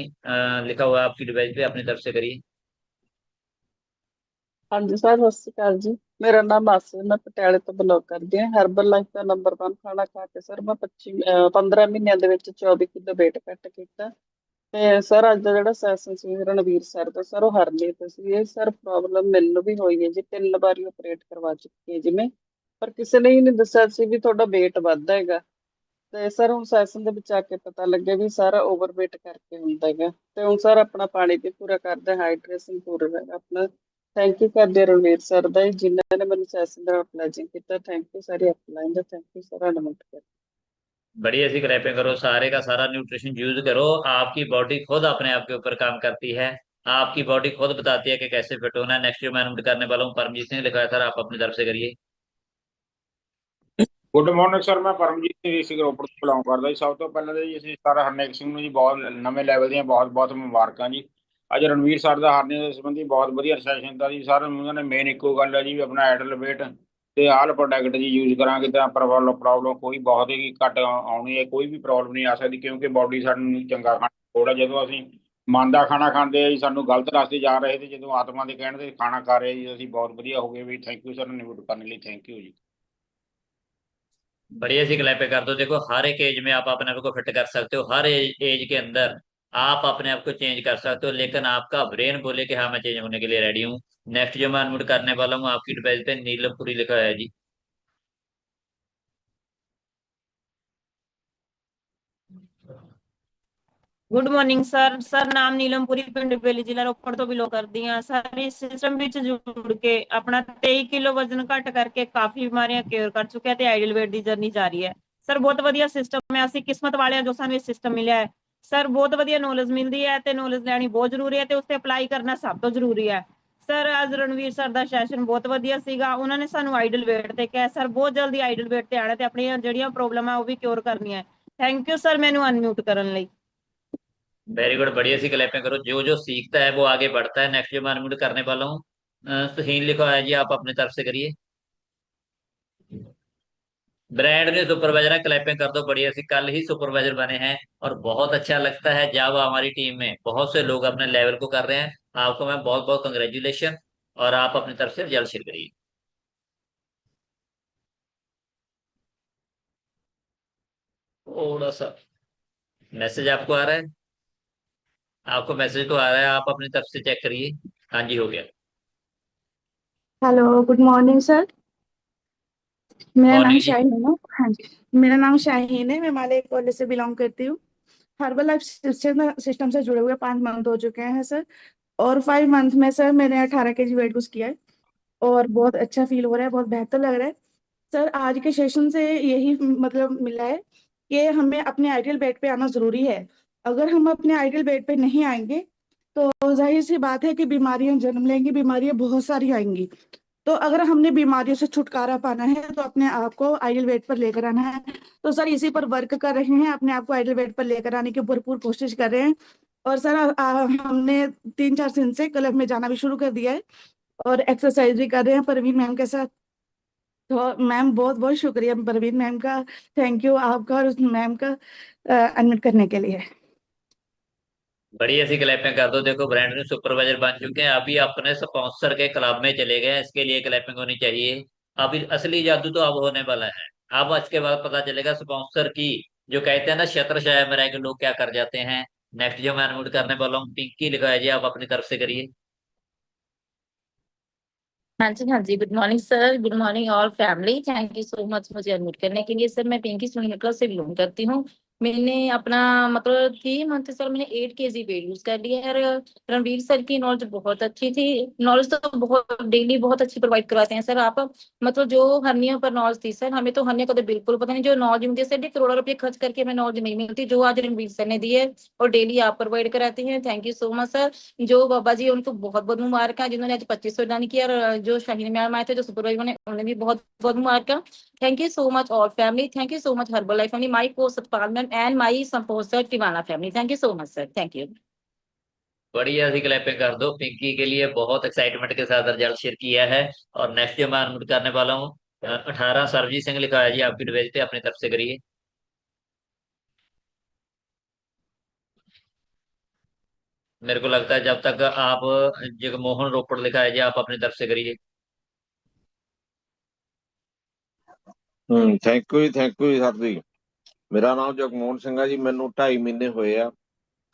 लिखा हुआ है आपकी डिवाइस पे, अपनी तरफ से करिए। ਹਾਂਜੀ ਸਰ, ਸਤਿ ਸ਼੍ਰੀ ਅਕਾਲ ਜੀ। ਮੇਰਾ ਨਾਮ ਆਸਿਫ, ਮੈਂ ਪਟਿਆਲੇ ਤੋਂ ਬਿਲੋਂਗ ਕਰਦੀ ਹਾਂ। ਹਰਬਲ ਲਾਈਫ ਦਾ ਨੰਬਰ 1 ਖਾਣਾ ਖਾ ਕੇ ਸਰ ਮੈਂ 15 ਮਹੀਨਿਆਂ ਦੇ ਵਿੱਚ 24 ਕਿਲੋ weight ਘੱਟ ਕੀਤਾ। ਤੇ ਸਰ ਅੱਜ ਦਾ ਜਿਹੜਾ ਸੈਸ਼ਨ ਸੀ ਰਣਵੀਰ ਸਰ ਦਾ, ਸਰ ਉਹ ਹਰਨੀ ਤੇ ਸੀ। ਇਹ ਸਰ ਪ੍ਰੋਬਲਮ ਮੈਨੂੰ ਵੀ ਹੋਈ ਹੈ ਜੀ, 3 ਵਾਰੀ ਆਪਰੇਟ ਕਰਵਾ ਚੁੱਕੀ ਹੈ ਜਿਵੇਂ, ਪਰ ਕਿਸੇ ਨੇ ਹੀ ਨਹੀਂ ਦੱਸਿਆ ਸੀ ਵੀ ਤੁਹਾਡਾ weight ਵੱਧਦਾ ਹੈਗਾ। ਤੇ ਸਰ ਹੁਣ ਸੈਸ਼ਨ ਦੇ ਵਿੱਚ ਆ ਕੇ ਪਤਾ ਲੱਗਿਆ ਵੀ ਸਾਰਾ ਓਵਰਵੇਟ ਕਰਕੇ ਹੁੰਦਾ ਹੈਗਾ। ਤੇ ਹੁਣ ਸਰ ਆਪਣਾ ਪਾਣੀ ਵੀ ਪੂਰਾ ਕਰਦਾ, ਹਾਈਡਰੇਸ਼ਨ ਪੂਰਾ ਹੈਗਾ ਆਪਣਾ। ਥੈਂਕ ਯੂ ਕਰਦੇ ਰਣਵੀਰ ਸਰ ਦਾ, ਜਿਨ੍ਹਾਂ ਨੇ ਮੈਨੂੰ ਸੈਸ਼ਨ ਦਾ ਪਲੇजिंग ਕੀਤਾ। ਥੈਂਕ ਯੂ ਸਾਰੀ ਅਪਲਾਈਨ ਦਾ, ਥੈਂਕ ਯੂ ਸਰ ਅਨਮਤ ਕਰ। बढ़िया सी क्लैपिंग करो। सारे का सारा न्यूट्रिशन यूज करो। आपकी बॉडी खुद अपने आप के ऊपर काम करती है। आपकी बॉडी खुद बताती है कि कैसे फिट होना है। नेक्स्ट जो मैं नोट करने वाला हूँ परमजीत सिंह लिखा है, सर आप अपनी तरफ से करिए। ਗੁੱਡ ਮਾਰਨਿੰਗ ਸਰ, ਮੈਂ ਪਰਮਜੀਤ ਸਿੰਘ ਡੀਸੀ ਰੋਪੜ ਤੋਂ ਬਿਲੋਂਗ ਕਰਦਾ ਜੀ। ਸਭ ਤੋਂ ਪਹਿਲਾਂ ਤਾਂ ਜੀ ਅਸੀਂ ਸਰ ਹਰਨੇਕ ਸਿੰਘ ਨੂੰ ਜੀ ਬਹੁਤ ਨਵੇਂ ਲੈਵਲ ਦੀਆਂ ਬਹੁਤ ਬਹੁਤ ਮੁਬਾਰਕਾਂ ਜੀ। ਅੱਜ ਰਣਵੀਰ ਸਰ ਦਾ ਹਰਨੀਆਂ ਦੇ ਸੰਬੰਧੀ ਬਹੁਤ ਵਧੀਆ ਸੈਸ਼ਨ ਦਾ ਜੀ। ਸਰ ਉਹਨਾਂ ਨੇ ਮੇਨ ਇੱਕੋ ਗੱਲ ਹੈ ਜੀ, ਵੀ ਆਪਣਾ ਐਡਲ ਵੇਟ ਤੇ ਆਲ ਪ੍ਰੋਡਕਟ ਜੀ ਯੂਜ਼ ਕਰਾਂਗੇ ਤਾਂ ਪ੍ਰੋਬਲਮ ਕੋਈ ਬਹੁਤ ਹੀ ਘੱਟ ਆਉਣੀ ਹੈ, ਕੋਈ ਵੀ ਪ੍ਰੋਬਲਮ ਨਹੀਂ ਆ ਸਕਦੀ, ਕਿਉਂਕਿ ਬੋਡੀ ਸਾਨੂੰ ਚੰਗਾ ਖਾਣਾ ਥੋੜਾ। ਜਦੋਂ ਅਸੀਂ ਮਨ ਦਾ ਖਾਣਾ ਖਾਂਦੇ ਆ ਜੀ, ਸਾਨੂੰ ਗਲਤ ਰਸਤੇ ਜਾ ਰਹੇ ਤੇ ਜਦੋਂ ਆਤਮਾ ਦੇ ਕਹਿਣ ਤੇ ਖਾਣਾ ਖਾ ਰਹੇ ਜੀ, ਅਸੀਂ ਬਹੁਤ ਵਧੀਆ ਹੋ ਗਏ ਵੀ। ਥੈਂਕ ਯੂ ਸਰ ਨਿਮਟ ਕਰਨ ਲਈ, ਥੈਂਕ ਯੂ जी। बढ़िया सी क्लैप कर दो। देखो हर एक एज में आप अपने आप को फिट कर सकते हो, हर एज के अंदर आप अपने आप को चेंज कर सकते हो, लेकिन आपका ब्रेन बोले कि हाँ मैं चेंज होने के लिए रेडी हूँ। नेक्स्ट जो मैं अनम्यूट करने वाला हूँ आपकी डिवाइस पे नीलमपुरी लिखा है जी। Good morning sir. ਸਰ ਨਾਮ ਨੀਲਮਪੁਰੀ, ਪਿੰਡ ਬੇਲੀ, ਜ਼ਿਲ੍ਹਾ ਰੋਪੜ ਤੋਂ ਬਿਲੋਂਗ ਕਰਦੀ ਹਾਂ। ਸਰ ਇਸ ਸਿਸਟਮ ਵਿੱਚ ਜੁੜ ਕੇ ਆਪਣਾ 23 ਕਿਲੋ ਵਜ਼ਨ ਘੱਟ ਕਰਕੇ ਕਾਫੀ ਬਿਮਾਰੀਆਂ ਕਿਉਰ ਕਰ ਚੁੱਕਿਆ ਤੇ ਆਈਡਲ ਵੇਟ ਦੀ ਜਰਨੀ ਜਾਰੀ ਹੈ। ਸਰ ਬਹੁਤ ਵਧੀਆ ਸਿਸਟਮ ਹੈ, ਅਸੀਂ ਕਿਸਮਤ ਵਾਲੇ ਹਾਂ ਜੋ ਸਾਨੂੰ ਇਹ ਸਿਸਟਮ ਮਿਲਿਆ ਹੈ। ਸਰ ਬਹੁਤ ਵਧੀਆ ਨੌਲੇਜ ਮਿਲਦੀ ਹੈ ਤੇ ਨੌਲੇਜ ਲੈਣੀ ਬਹੁਤ ਜ਼ਰੂਰੀ ਹੈ ਤੇ ਉਸ ਤੇ ਅਪਲਾਈ ਕਰਨਾ ਸਭ ਤੋਂ ਜ਼ਰੂਰੀ ਹੈ। ਸਰ ਅੱਜ ਰਣਵੀਰ ਸਰ ਦਾ ਸੈਸ਼ਨ ਬਹੁਤ ਵਧੀਆ ਸੀਗਾ। ਉਹਨਾਂ ਨੇ ਸਾਨੂੰ ਆਈਡਲ ਵੇਟ ਤੇ ਕਿਹਾ ਸਰ ਬਹੁਤ ਜਲਦੀ ਆਈਡਲ ਵੇਟ ਤੇ ਆਣਾ ਤੇ ਆਪਣੀਆਂ ਜਿਹੜੀਆਂ ਪ੍ਰੋਬਲਮ ਆ ਉਹ ਵੀ ਕਿਉਰ ਕਰਨੀਆਂ। थैंक यू सर मैनू अनम्यूट करने ਲਈ। वेरी गुड, बढ़िया सी क्लैपिंग करो। जो सीखता है वो आगे बढ़ता है। नेक्स्ट जो मैं अनम्यूट करने वाला हूँ, तहीन लिखा है जी, आप अपनी तरफ से करिए। ब्रांड ने सुपरवाइजर क्लैपिंग कर दो, बढ़िया सी। कल ही सुपरवाइजर बने हैं और बहुत अच्छा लगता है जब हमारी टीम में बहुत से लोग अपने लेवल को कर रहे हैं। आपको मैं बहुत बहुत कंग्रेचुलेशन, और आप अपनी तरफ से रिजल्ट शेयर करिए। थोड़ा सा मैसेज आपको आ रहा है, आपको मैसेज तो आ रहा है, आप अपनी तरफ से चेक करिए। हाँ जी, हो गया। Hello, good morning sir. मेरा नाम मॉर्निंग जी। शाहीन है। हाँ जी, मेरा नाम शाहीन है। मैं माले कॉलेज से बिलोंग करती हूँ। हर्बल लाइफ सिस्टम से जुड़े हुए 5 मंथ हो चुके हैं सर। और 5 मंथ में सर मैंने 18 kg वेट लूज किया है और बहुत अच्छा फील हो रहा है, बहुत बेहतर लग रहा है सर। आज के सेशन से यही मतलब मिला है कि हमें अपने आइडियल वेट पे आना जरूरी है। अगर हम अपने आइडियल वेट पे नहीं आएंगे तो जाहिर सी बात है कि बीमारियां जन्म लेंगी, बीमारियां बहुत सारी आएंगी। तो अगर हमने बीमारियों से छुटकारा पाना है तो अपने आप को आइडियल वेट पर लेकर आना है। तो सर इसी पर वर्क कर रहे हैं, अपने आप को आइडियल वेट पर लेकर आने की भरपूर कोशिश कर रहे हैं। और सर हमने 3-4 दिन से क्लब में जाना भी शुरू कर दिया है और एक्सरसाइज भी कर रहे हैं परवीन मैम के साथ। तो मैम बहुत बहुत शुक्रिया परवीन मैम का, थैंक यू आपका और उस मैम का अनम्यूट करने के लिए। बढ़िया सी क्लैपिंग कर दो। देखो, ब्रांड न्यू सुपरवाइजर बन चुके हैं, अभी अपने स्पॉन्सर के क्लब में चले गए हैं, इसके लिए क्लैपिंग होनी चाहिए। अभी असली जादू तो अब होने वाला है। अब आज के बाद पता चलेगा स्पॉन्सर की, जो कहते हैं ना, छत्रछाया में रह के लोग क्या कर जाते हैं। नेक्स्ट जो मैं अनम्यूट करने वाला हूँ, पिंकी लिखा है जी, आप अपनी तरफ से करिए। हाँ जी, good morning sir, good morning all family. Thank you so much मुझे अनम्यूट करने के लिए सर। मैं पिंकी सोनी क्लब से बिलोंग करती हूँ। मैंने अपना मतलब 3 मंथ सर मैंने 8 kg वेट लूज कर लिया है। और रणवीर सर की नॉलेज बहुत अच्छी थी। नॉलेज तो बहुत डेली बहुत अच्छी प्रोवाइड करवाते हैं सर आप। मतलब जो हर्निया पर नॉलेज थी सर, हमें तो हर्निया का तो बिल्कुल पता नहीं। जो नॉलेज मिलती है सर, करोड़ों रुपए खर्च करके हमें नॉलेज नहीं मिलती जो आज रणवीर सर ने दी है और डेली आप प्रोवाइड कराते हैं। Thank you so much sir. जो बाबा जी उनको बहुत बहुत मुबारक है जिन्होंने आज 2500 डन किया। और जो शाहीन मैम आए थे जो सुपरवाइजर ने, उन्हें भी बहुत बहुत मुबारक। Thank you so much all family, thank you so much herbal life family, my को Satpal ma'am and my sponsor Tiwana family. Thank you so much sir, thank you. बढ़िया सी क्लैपिंग कर दो पिंकी के लिए, बहुत एक्साइटमेंट के साथ रिजल्ट शेयर किया है। और नेक्स्ट जो मैं अनम्यूट करने वाला हूँ, 18 सरजीत सिंह लिखा है जी, आपकी डिवाइस पे अपनी तरफ से करिए। मेरे को लगता है जब तक आप, जगमोहन रोपड़ लिखा है जी, आप अपनी तरफ से करिए। ਥੈਂਕ ਯੂ ਜੀ ਸਰ ਜੀ। ਮੇਰਾ ਨਾਮ ਜਗਮੋਹਨ ਸਿੰਘ ਹੈ ਜੀ। ਮੈਨੂੰ 2.5 ਮਹੀਨੇ ਹੋਏ ਆ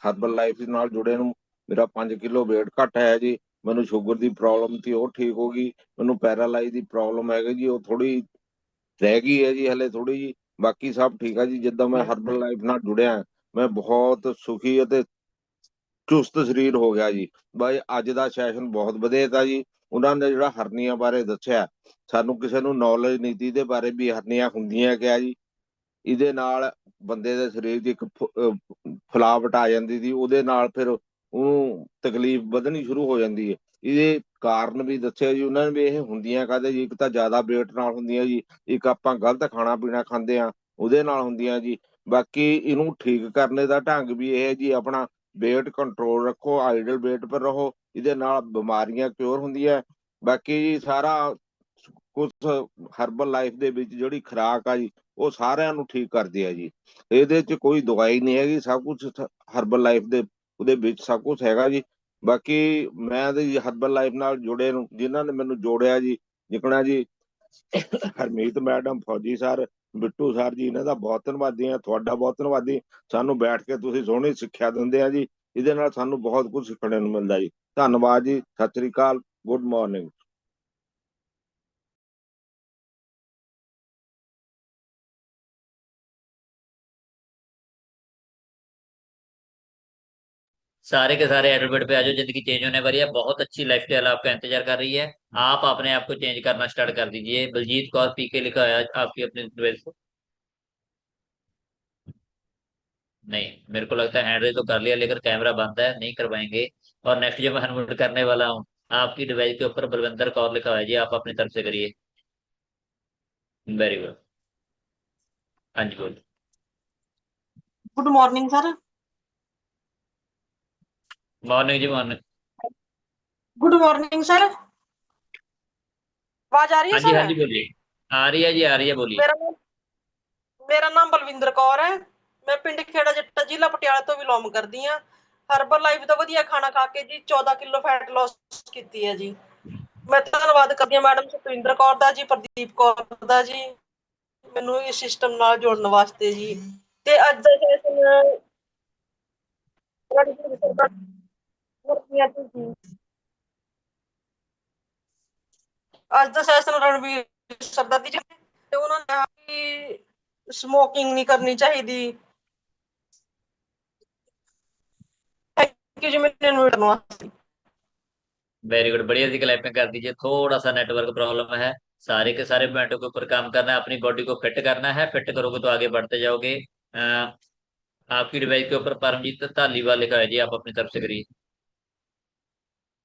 ਹਰਬਲ ਲਾਈਫ ਦੇ ਨਾਲ ਜੁੜੇ ਨੂੰ। ਮੇਰਾ 5 ਕਿਲੋ weight ਘੱਟ ਹੈ ਜੀ। ਮੈਨੂੰ ਸ਼ੂਗਰ ਦੀ ਪ੍ਰੋਬਲਮ ਸੀ, ਉਹ ਠੀਕ ਹੋ ਗਈ। ਮੈਨੂੰ ਪੈਰਾਲਾਈਜ਼ ਦੀ ਪ੍ਰੋਬਲਮ ਹੈਗੀ ਜੀ, ਉਹ ਥੋੜੀ ਰਹਿ ਗਈ ਹੈ ਜੀ, ਹਲੇ ਥੋੜੀ ਜੀ। ਬਾਕੀ ਸਭ ਠੀਕ ਆ ਜੀ। ਜਿੱਦਾਂ ਮੈਂ ਹਰਬਲ ਲਾਈਫ ਨਾਲ ਜੁੜਿਆ, ਮੈਂ ਬਹੁਤ ਸੁਖੀ ਅਤੇ ਚੁਸਤ ਸਰੀਰ ਹੋ ਗਿਆ ਜੀ। ਬਾਈ ਅੱਜ ਦਾ ਸੈਸ਼ਨ ਬਹੁਤ ਵਧੀਆ ਤਾ ਜੀ। ਉਹਨਾਂ ਨੇ ਜਿਹੜਾ ਹਰਨੀਆਂ ਬਾਰੇ ਦੱਸਿਆ, ਸਾਨੂੰ ਕਿਸੇ ਨੂੰ ਨੌਲੇਜ ਨਹੀਂ ਤੀ ਇਹਦੇ ਬਾਰੇ ਵੀ ਹਰਨੀਆਂ ਹੁੰਦੀਆਂ ਕਿਆ ਜੀ। ਇਹਦੇ ਨਾਲ ਬੰਦੇ ਦੇ ਸਰੀਰ 'ਚ ਇੱਕ ਫੁਲਾਵਟ ਆ ਜਾਂਦੀ ਸੀ, ਉਹਦੇ ਨਾਲ ਫਿਰ ਉਹਨੂੰ ਤਕਲੀਫ ਵਧਣੀ ਸ਼ੁਰੂ ਹੋ ਜਾਂਦੀ ਹੈ। ਇਹਦੇ ਕਾਰਨ ਵੀ ਦੱਸਿਆ ਜੀ ਉਹਨਾਂ ਨੇ ਵੀ ਇਹ ਹੁੰਦੀਆਂ ਕਾਹਦੇ ਜੀ। ਇੱਕ ਤਾਂ ਜ਼ਿਆਦਾ ਵੇਟ ਨਾਲ ਹੁੰਦੀਆਂ ਜੀ, ਇੱਕ ਆਪਾਂ ਗਲਤ ਖਾਣਾ ਪੀਣਾ ਖਾਂਦੇ ਆ ਉਹਦੇ ਨਾਲ ਹੁੰਦੀਆਂ ਜੀ। ਬਾਕੀ ਇਹਨੂੰ ਠੀਕ ਕਰਨੇ ਦਾ ਢੰਗ ਵੀ ਇਹ ਹੈ ਜੀ, ਆਪਣਾ ਵੇਟ ਕੰਟਰੋਲ ਰੱਖੋ, ਆਈਡਲ ਵੇਟ ਪਰ ਰਹੋ, ਇਹਦੇ ਨਾਲ ਬਿਮਾਰੀਆਂ ਕਿਉਰ ਹੁੰਦੀਆਂ। ਬਾਕੀ ਜੀ ਸਾਰਾ ਕੁਛ ਹਰਬਲ ਲਾਈਫ ਦੇ ਵਿੱਚ ਜਿਹੜੀ ਖੁਰਾਕ ਆ ਜੀ, ਉਹ ਸਾਰਿਆਂ ਨੂੰ ਠੀਕ ਕਰਦੀ ਆ ਜੀ। ਇਹਦੇ 'ਚ ਕੋਈ ਦਵਾਈ ਨਹੀਂ ਹੈਗੀ, ਸਭ ਕੁਛ ਹਰਬਲ ਲਾਈਫ ਦੇ ਉਹਦੇ ਵਿੱਚ ਸਭ ਕੁਛ ਹੈਗਾ ਜੀ। ਬਾਕੀ ਮੈਂ ਤੇ ਹਰਬਲ ਲਾਈਫ ਨਾਲ ਜੁੜੇ ਨੂੰ, ਜਿਨ੍ਹਾਂ ਨੇ ਮੈਨੂੰ ਜੋੜਿਆ ਜੀ, ਜਿਕਣਾ ਜੀ ਹਰਮੀਤ ਮੈਡਮ, ਫੌਜੀ ਸਰ, ਬਿੱਟੂ ਸਰ ਜੀ, ਇਹਨਾਂ ਦਾ ਬਹੁਤ ਧੰਨਵਾਦੀ ਆ। ਤੁਹਾਡਾ ਬਹੁਤ ਧੰਨਵਾਦੀ। ਸਾਨੂੰ ਬੈਠ ਕੇ ਤੁਸੀਂ ਸੋਹਣੀ ਸਿੱਖਿਆ ਦਿੰਦੇ ਆ ਜੀ, ਇਹਦੇ ਨਾਲ ਸਾਨੂੰ ਬਹੁਤ ਕੁਝ ਸਿੱਖਣ ਨੂੰ ਮਿਲਦਾ ਜੀ। ਧੰਨਵਾਦ ਜੀ, ਸਤਿ ਸ੍ਰੀ ਅਕਾਲ, ਗੁੱਡ ਮਾਰਨਿੰਗ। सारे के सारे एडवोकेट पे आ जाओ, जिंदगी चेंज होने वाली है। बहुत अच्छी लाइफस्टाइल आपका इंतजार कर रही है। आप अपने आप को चेंज करना स्टार्ट कर दीजिए। बलजीत कौर पीके लिखा है आपकी अपनी डिवाइस को। नहीं, मेरे को लगता है हैंड रेज तो कर लिया, लेकिन कैमरा बंद है, नहीं करवाएंगे। और नेक्स्ट जो मैं अनम्यूट करने वाला हूँ, आपकी डिवाइस के ऊपर बलविंदर कौर लिखा हुआ है जी, आप अपनी तरफ से करिए। Very good. हाँ जी बोल। Good morning sir. मॉर्निंग जी मॉर्निंग। Good morning sir. आवाज आ रही है हाँ जी, सर? हाँ जी बोलिए। आ रही है जी, आ रही है, बोलिए। मेरा नाम बलविंदर कौर है। मैं पिंड खेड़ा जट्टा जिला पटियाला तो बिलोंग करदी हाँ। हर्बल लाइफ ਦਾ ਵਧੀਆ ਖਾਣਾ ਖਾ ਕੇ ਜੀ 14 ਕਿਲੋ ਫੈਟ ਲਾਸ ਕੀਤੀ ਹੈ ਜੀ। ਮੈਂ ਧੰਨਵਾਦ ਕਰਦੀ ਹਾਂ ਮੈਡਮ ਸਤਵਿੰਦਰ ਕੌਰ ਦਾ ਜੀ, ਪ੍ਰਦੀਪ ਕੌਰ ਦਾ ਜੀ, ਮੈਨੂੰ ਇਸ ਸਿਸਟਮ ਨਾਲ ਜੋੜਨ ਵਾਸਤੇ ਜੀ। ਤੇ ਅੱਜ ਦਾ ਸੈਸ਼ਨ ਅੱਜ ਦਾ ਸੈਸ਼ਨ ਰਣਵੀਰ ਸਰਦਾਰ ਜੀ ਤੇ ਉਹਨਾਂ ਨੇ ਕਿਹਾ ਕਿ ਸਮੋਕਿੰਗ ਨਹੀਂ ਕਰਨੀ ਚਾਹੀਦੀ। थैंक यू जी मेरे इनवाइट करने वास्ते। वेरी गुड, बढ़िया सी क्लैपिंग कर दीजिए। थोड़ा सा नेटवर्क प्रॉब्लम है, सारे के सारे पॉइंटों के ऊपर काम करना है, अपनी बॉडी को फिट करना है, फिट करोगे तो आगे बढ़ते जाओगे। आपकी डिवाइस के ऊपर परमजीत धालीवाल लिखा है जी, आप अपनी तरफ से करिए।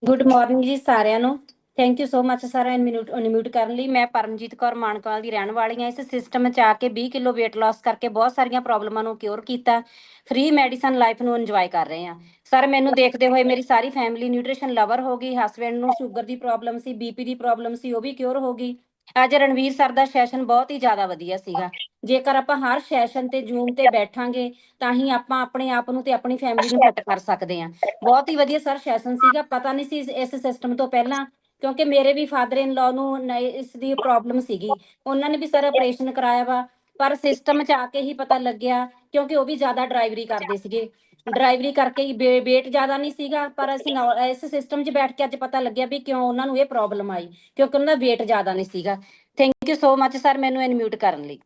ਗੁੱਡ ਮਾਰਨਿੰਗ ਜੀ ਸਾਰਿਆਂ ਨੂੰ। Thank you so much sir unmute ਕਰਨ ਲਈ। ਮੈਂ ਪਰਮਜੀਤ ਕੌਰ ਮਾਨਕਵਾਲ ਦੀ ਰਹਿਣ ਵਾਲੀ ਹਾਂ। ਇਸ ਸਿਸਟਮ 'ਚ ਆ ਕੇ 20 ਕਿਲੋ weight loss ਕਰਕੇ ਬਹੁਤ ਸਾਰੀਆਂ ਪ੍ਰੋਬਲਮਾਂ ਨੂੰ ਕਿਉਰ ਕੀਤਾ। ਫ੍ਰੀ ਮੈਡੀਸਨ ਲਾਈਫ ਨੂੰ ਇੰਜੋਏ ਕਰ ਰਹੇ ਹਾਂ ਸਰ। ਮੈਨੂੰ ਦੇਖਦੇ ਹੋਏ ਮੇਰੀ ਸਾਰੀ ਫੈਮਿਲੀ ਨਿਊਟ੍ਰੀਸ਼ਨ ਲਵਰ ਹੋ ਗਈ। ਹਸਬੈਂਡ ਨੂੰ ਸ਼ੂਗਰ ਦੀ ਪ੍ਰੋਬਲਮ ਸੀ, ਬੀਪੀ ਦੀ ਪ੍ਰੋਬਲਮ ਸੀ, ਉਹ ਵੀ ਕਿਉਰ ਹੋ ਗਈ। ਅੱਜ ਰਣਵੀਰ ਸਰ ਦਾ ਸੈਸ਼ਨ ਬਹੁਤ ਹੀ ਜ਼ਿਆਦਾ ਵਧੀਆ ਸੀਗਾ। ਜੇਕਰ ਆਪਾਂ ਹਰ ਸੈਸ਼ਨ ਤੇ ਜ਼ੂਮ ਤੇ ਬੈਠਾਂਗੇ ਤਾਂ ਹੀ ਆਪਾਂ ਆਪਣੇ ਆਪ ਨੂੰ ਤੇ ਆਪਣੀ ਫੈਮਿਲੀ ਨੂੰ ਫਿੱਟ ਕਰ ਸਕਦੇ ਹਾਂ। ਬਹੁਤ ਹੀ ਵਧੀਆ ਸਰ ਸੈਸ਼ਨ ਸੀਗਾ। ਪਤਾ ਨਹੀਂ ਸੀ ਇਸ ਸਿਸਟਮ ਤੋਂ ਪਹਿਲਾਂ, ਕਿਉਂਕਿ ਮੇਰੇ ਵੀ ਫਾਦਰ ਇਨ ਲਾ ਨੂੰ ਇਸ ਦੀ ਪ੍ਰੋਬਲਮ ਸੀਗੀ। ਉਹਨਾਂ ਨੇ ਵੀ ਸਰ ਆਪਰੇਸ਼ਨ ਕਰਾਇਆ ਵਾ, ਪਰ ਸਿਸਟਮ 'ਚ ਆ ਕੇ ਹੀ ਪਤਾ ਲੱਗਿਆ, ਕਿਉਂਕਿ ਉਹ ਵੀ ਜ਼ਿਆਦਾ ਡਰਾਈਵਰੀ ਕਰਦੇ ਸੀਗੇ। ਡਰਾਈਵਰੀ ਕਰਕੇ ਹੀ ਵੇਟ ਜ਼ਿਆਦਾ ਨਹੀਂ ਸੀਗਾ, ਪਰ ਅਸੀਂ ਇਸ ਸਿਸਟਮ 'ਚ ਬੈਠ ਕੇ ਅੱਜ ਪਤਾ ਲੱਗਿਆ ਵੀ ਕਿਉਂ ਉਹਨਾਂ ਨੂੰ ਇਹ ਪ੍ਰੋਬਲਮ ਆਈ, ਕਿਉਂਕਿ ਉਹਨਾਂ ਦਾ ਵੇਟ ਜ਼ਿਆਦਾ ਨਹੀਂ ਸੀਗਾ। Thank you so much sir ਮੈਨੂੰ ਅਨਮਿਊਟ ਕਰਨ ਲਈ।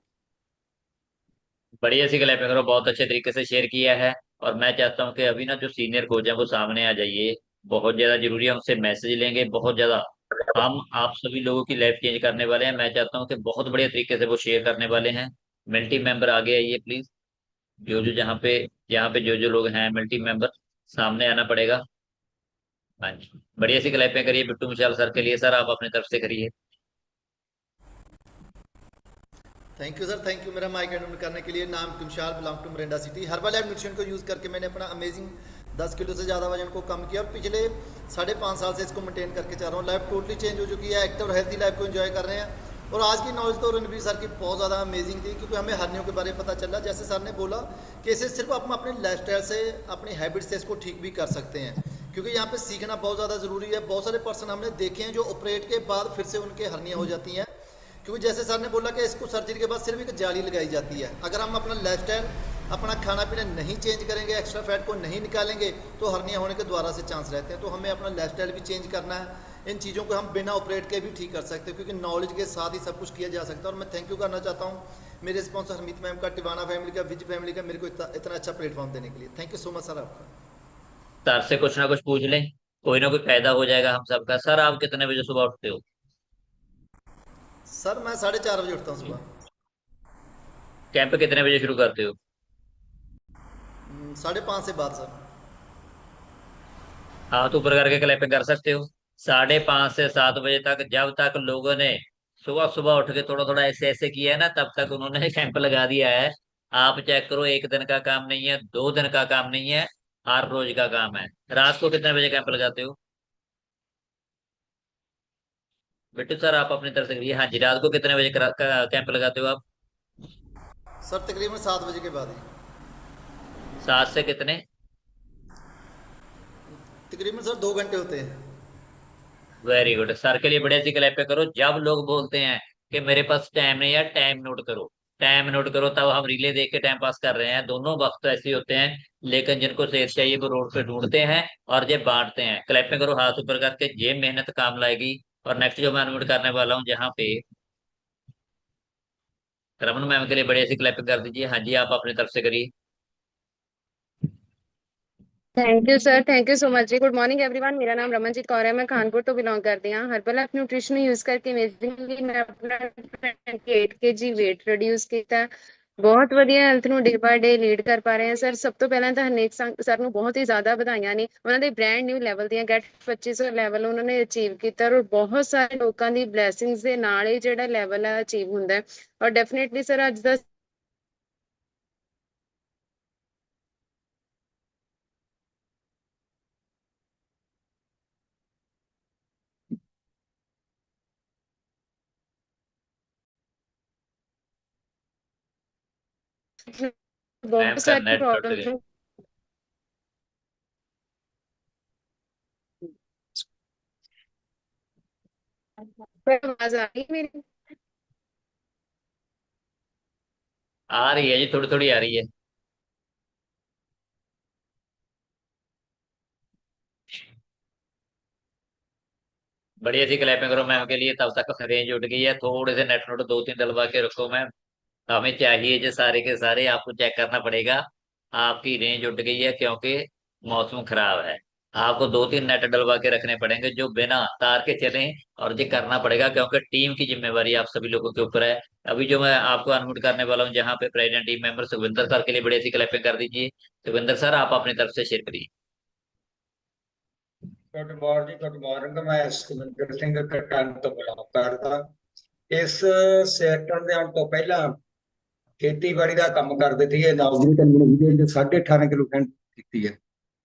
बढ़िया सी क्लैपिंग करो, बहुत अच्छे तरीके से शेयर किया है। और मैं चाहता हूँ कि अभी ना जो सीनियर कोच हैं वो सामने आ जाइए, बहुत ज्यादा जरूरी है, उनसे मैसेज लेंगे बहुत ज्यादा। हम आप सभी लोगों की लाइफ चेंज करने वाले हैं। मैं चाहता हूँ कि बहुत बढ़िया तरीके से वो शेयर करने वाले हैं। मिल्टी मेंबर आगे आइए प्लीज। जो यहाँ पे जो लोग हैं मिल्टी मेंबर, सामने आना पड़ेगा। हाँ जी, बढ़िया सी क्लैपिंग करिए बिट्टू मिशाल सर के लिए। सर आप अपनी तरफ से करिए। Thank you sir, thank you मेरा माइक अटेंड करने के लिए। नाम Kumshal, belong to Morinda city. Herbal life nutrition को यूज़ करके मैंने अपना अमेजिंग 10 किलो से ज़्यादा वजन को कम किया और पिछले 5.5 साल से इसको मेंटेन करके चल रहा हूँ। लाइफ टोटली चेंज हो चुकी है, एक्टिव और हेल्थी लाइफ को एंजॉय कर रहे हैं। और आज की नॉलेज तो रणवीर सर की बहुत ज़्यादा अमेजिंग थी, क्योंकि हमें हर्नियों के बारे में पता चला। जैसे सर ने बोला कि इसे सिर्फ हम अपने लाइफस्टाइल से, अपनी हैबिट से इसको ठीक भी कर सकते हैं, क्योंकि यहाँ पे सीखना बहुत ज़्यादा ज़रूरी है। बहुत सारे पर्सन हमने देखे हैं जो ऑपरेट के बाद फिर से उनके हर्नियाँ हो जाती हैं, क्योंकि जैसे सर ने बोला कि इसको सर्जरी के बाद सिर्फ एक जाली लगाई जाती है। अगर हम अपना लाइफस्टाइल, अपना खाना पीना नहीं चेंज करेंगे, एक्स्ट्रा फैट को नहीं निकालेंगे, तो हर्निया होने के दोबारा से चांस रहते हैं। तो हमें अपना लाइफस्टाइल भी चेंज करना है। इन चीज़ों को हम बिना ऑपरेट के भी ठीक कर सकते हैं, क्योंकि नॉलेज के साथ ही सब कुछ किया जा सकता है। और मैं थैंक यू करना चाहता हूँ मेरे स्पॉन्सर हरमीत मैम का, टिवाना फैमिली का, विज फैमिली का, मेरे को इतना अच्छा प्लेटफॉर्म देने के लिए। Thank you so much sir आपका। सर से कुछ ना कुछ पूछ लें, कोई ना कोई फायदा हो जाएगा हम सबका। सर आप कितने बजे सुबह उठते हो? सर मैं 4:30 बजे उठता हूँ सुबह। कैंप कितने बजे शुरू करते हो? 5:30 से बाद सर। हाथ ऊपर करके क्लैपिंग कर सकते हो। 5:30 से 7 बजे तक, जब तक लोगों ने सुबह सुबह उठ के थोड़ा थोड़ा ऐसे ऐसे किया है ना, तब तक उन्होंने कैंप लगा दिया है। आप चेक करो, एक दिन का काम नहीं है, 2 दिन का काम नहीं है, हर रोज का काम है। रात को कितने बजे कैंप लगाते हो? बिट्टू सर आप अपनी तरफ से करिए। हाँ जी, रात को कितने बजे कैंप लगाते हो आप? सर तकरीबन 7 बजे के बाद ही। 7 से कितने? तकरीबन सर 2 घंटे होते हैं। वेरी गुड, सर के लिए बढ़िया सी क्लैप करो। जब लोग बोलते हैं कि मेरे पास टाइम नहीं है, टाइम नोट करो, टाइम नोट करो। तब हम रीले देख के टाइम पास कर रहे हैं। दोनों वक्त तो ऐसे ही होते हैं, लेकिन जिनको सेहत चाहिए वो रोड पे ढूंढते हैं और ये बांटते हैं। क्लैपिंग करो हाथ ऊपर करके, ये मेहनत काम लाएगी। और नेक्स्ट जो मैं अनम्यूट करने वाला हूँ, जहाँ पे रमन मैम के लिए बढ़िया सी क्लैपिंग कर दीजिए। हाँ जी, आप अपनी तरफ से करिए। Thank you sir, thank you so much ji. Good morning everyone, मेरा नाम रमनजीत कौर है। मैं कानपुर तो बिलोंग करती हूँ। हर्बल लाइफ न्यूट्रिशन यूज करके अमेजिंगली मैं अपना 28 kg वेट रिड्यूस किया। ਬਹੁਤ ਵਧੀਆ ਹੈਲਥ ਨੂੰ ਡੇ ਬਾਏ ਡੇ ਲੀਡ ਕਰ ਪਾ ਰਹੇ ਆ ਸਰ। ਸਭ ਤੋਂ ਪਹਿਲਾਂ ਤਾਂ ਹਰਨੇਕ ਸਰ ਨੂੰ ਬਹੁਤ ਹੀ ਜ਼ਿਆਦਾ ਵਧਾਈਆਂ ਨੇ। ਉਹਨਾਂ ਦੇ ਬ੍ਰਾਂਡ ਨਿਊ ਲੈਵਲ ਦੀਆਂ ਗੈਟ 2500 ਲੈਵਲ ਉਹਨਾਂ ਨੇ ਅਚੀਵ ਕੀਤਾ ਔਰ ਬਹੁਤ ਸਾਰੇ ਲੋਕਾਂ ਦੀ ਬਲੇਸਿੰਗਸ ਦੇ ਨਾਲ ਹੀ ਜਿਹੜਾ ਲੈਵਲ ਹੈ ਅਚੀਵ ਹੁੰਦਾ ਹੈ। ਔਰ ਡੈਫੀਨੇਟਲੀ ਸਰ ਅੱਜ ਦਾ मैम बहुत का सारी नेट टूट गया। प्रॉब्लम आवाज आ रही है मेरी? आ रही है जी, थोड़ी थोड़ी आ रही है। बढ़िया सी क्लैपिंग करो मैम के लिए। तब तक रेंज उठ गई है। थोड़े से नेट नोट 2-3 डलवा के रखो मैम। हमें चाहिए जो सारे के सारे आपको चेक करना पड़ेगा। आपकी रेंज उठ गई है क्योंकि मौसम खराब है। आपको 2-3 नेट डलवा के रखने पड़ेंगे जो बिना तार के चले। और ये करना पड़ेगा क्योंकि टीम की जिम्मेवारी आप सभी लोगों के ऊपर है। अभी जो मैं आपको अनम्यूट करने वाला हूँ, जहाँ पे present team member Sukhwinder sir के लिए बढ़िया सी क्लैपिंग कर दीजिए। सुखविंदर सर आप अपनी तरफ से शेयर करिए। Good morning. मैं सुखविंदर सिंह कटान तो बिलोंग करता। इस ਸੈਕਟਰ ਦੇ ਆਉਣ ਤੋਂ ਪਹਿਲਾਂ ਖੇਤੀਬਾੜੀ ਦਾ ਕੰਮ ਕਰਦੇ ਸੀਗੇ। ਨੌਕਰੀ ਕਰਨੀ ਦੇ 18.5 ਕਿਲੋ ਕਣਕ ਕੀਤੀ ਹੈ।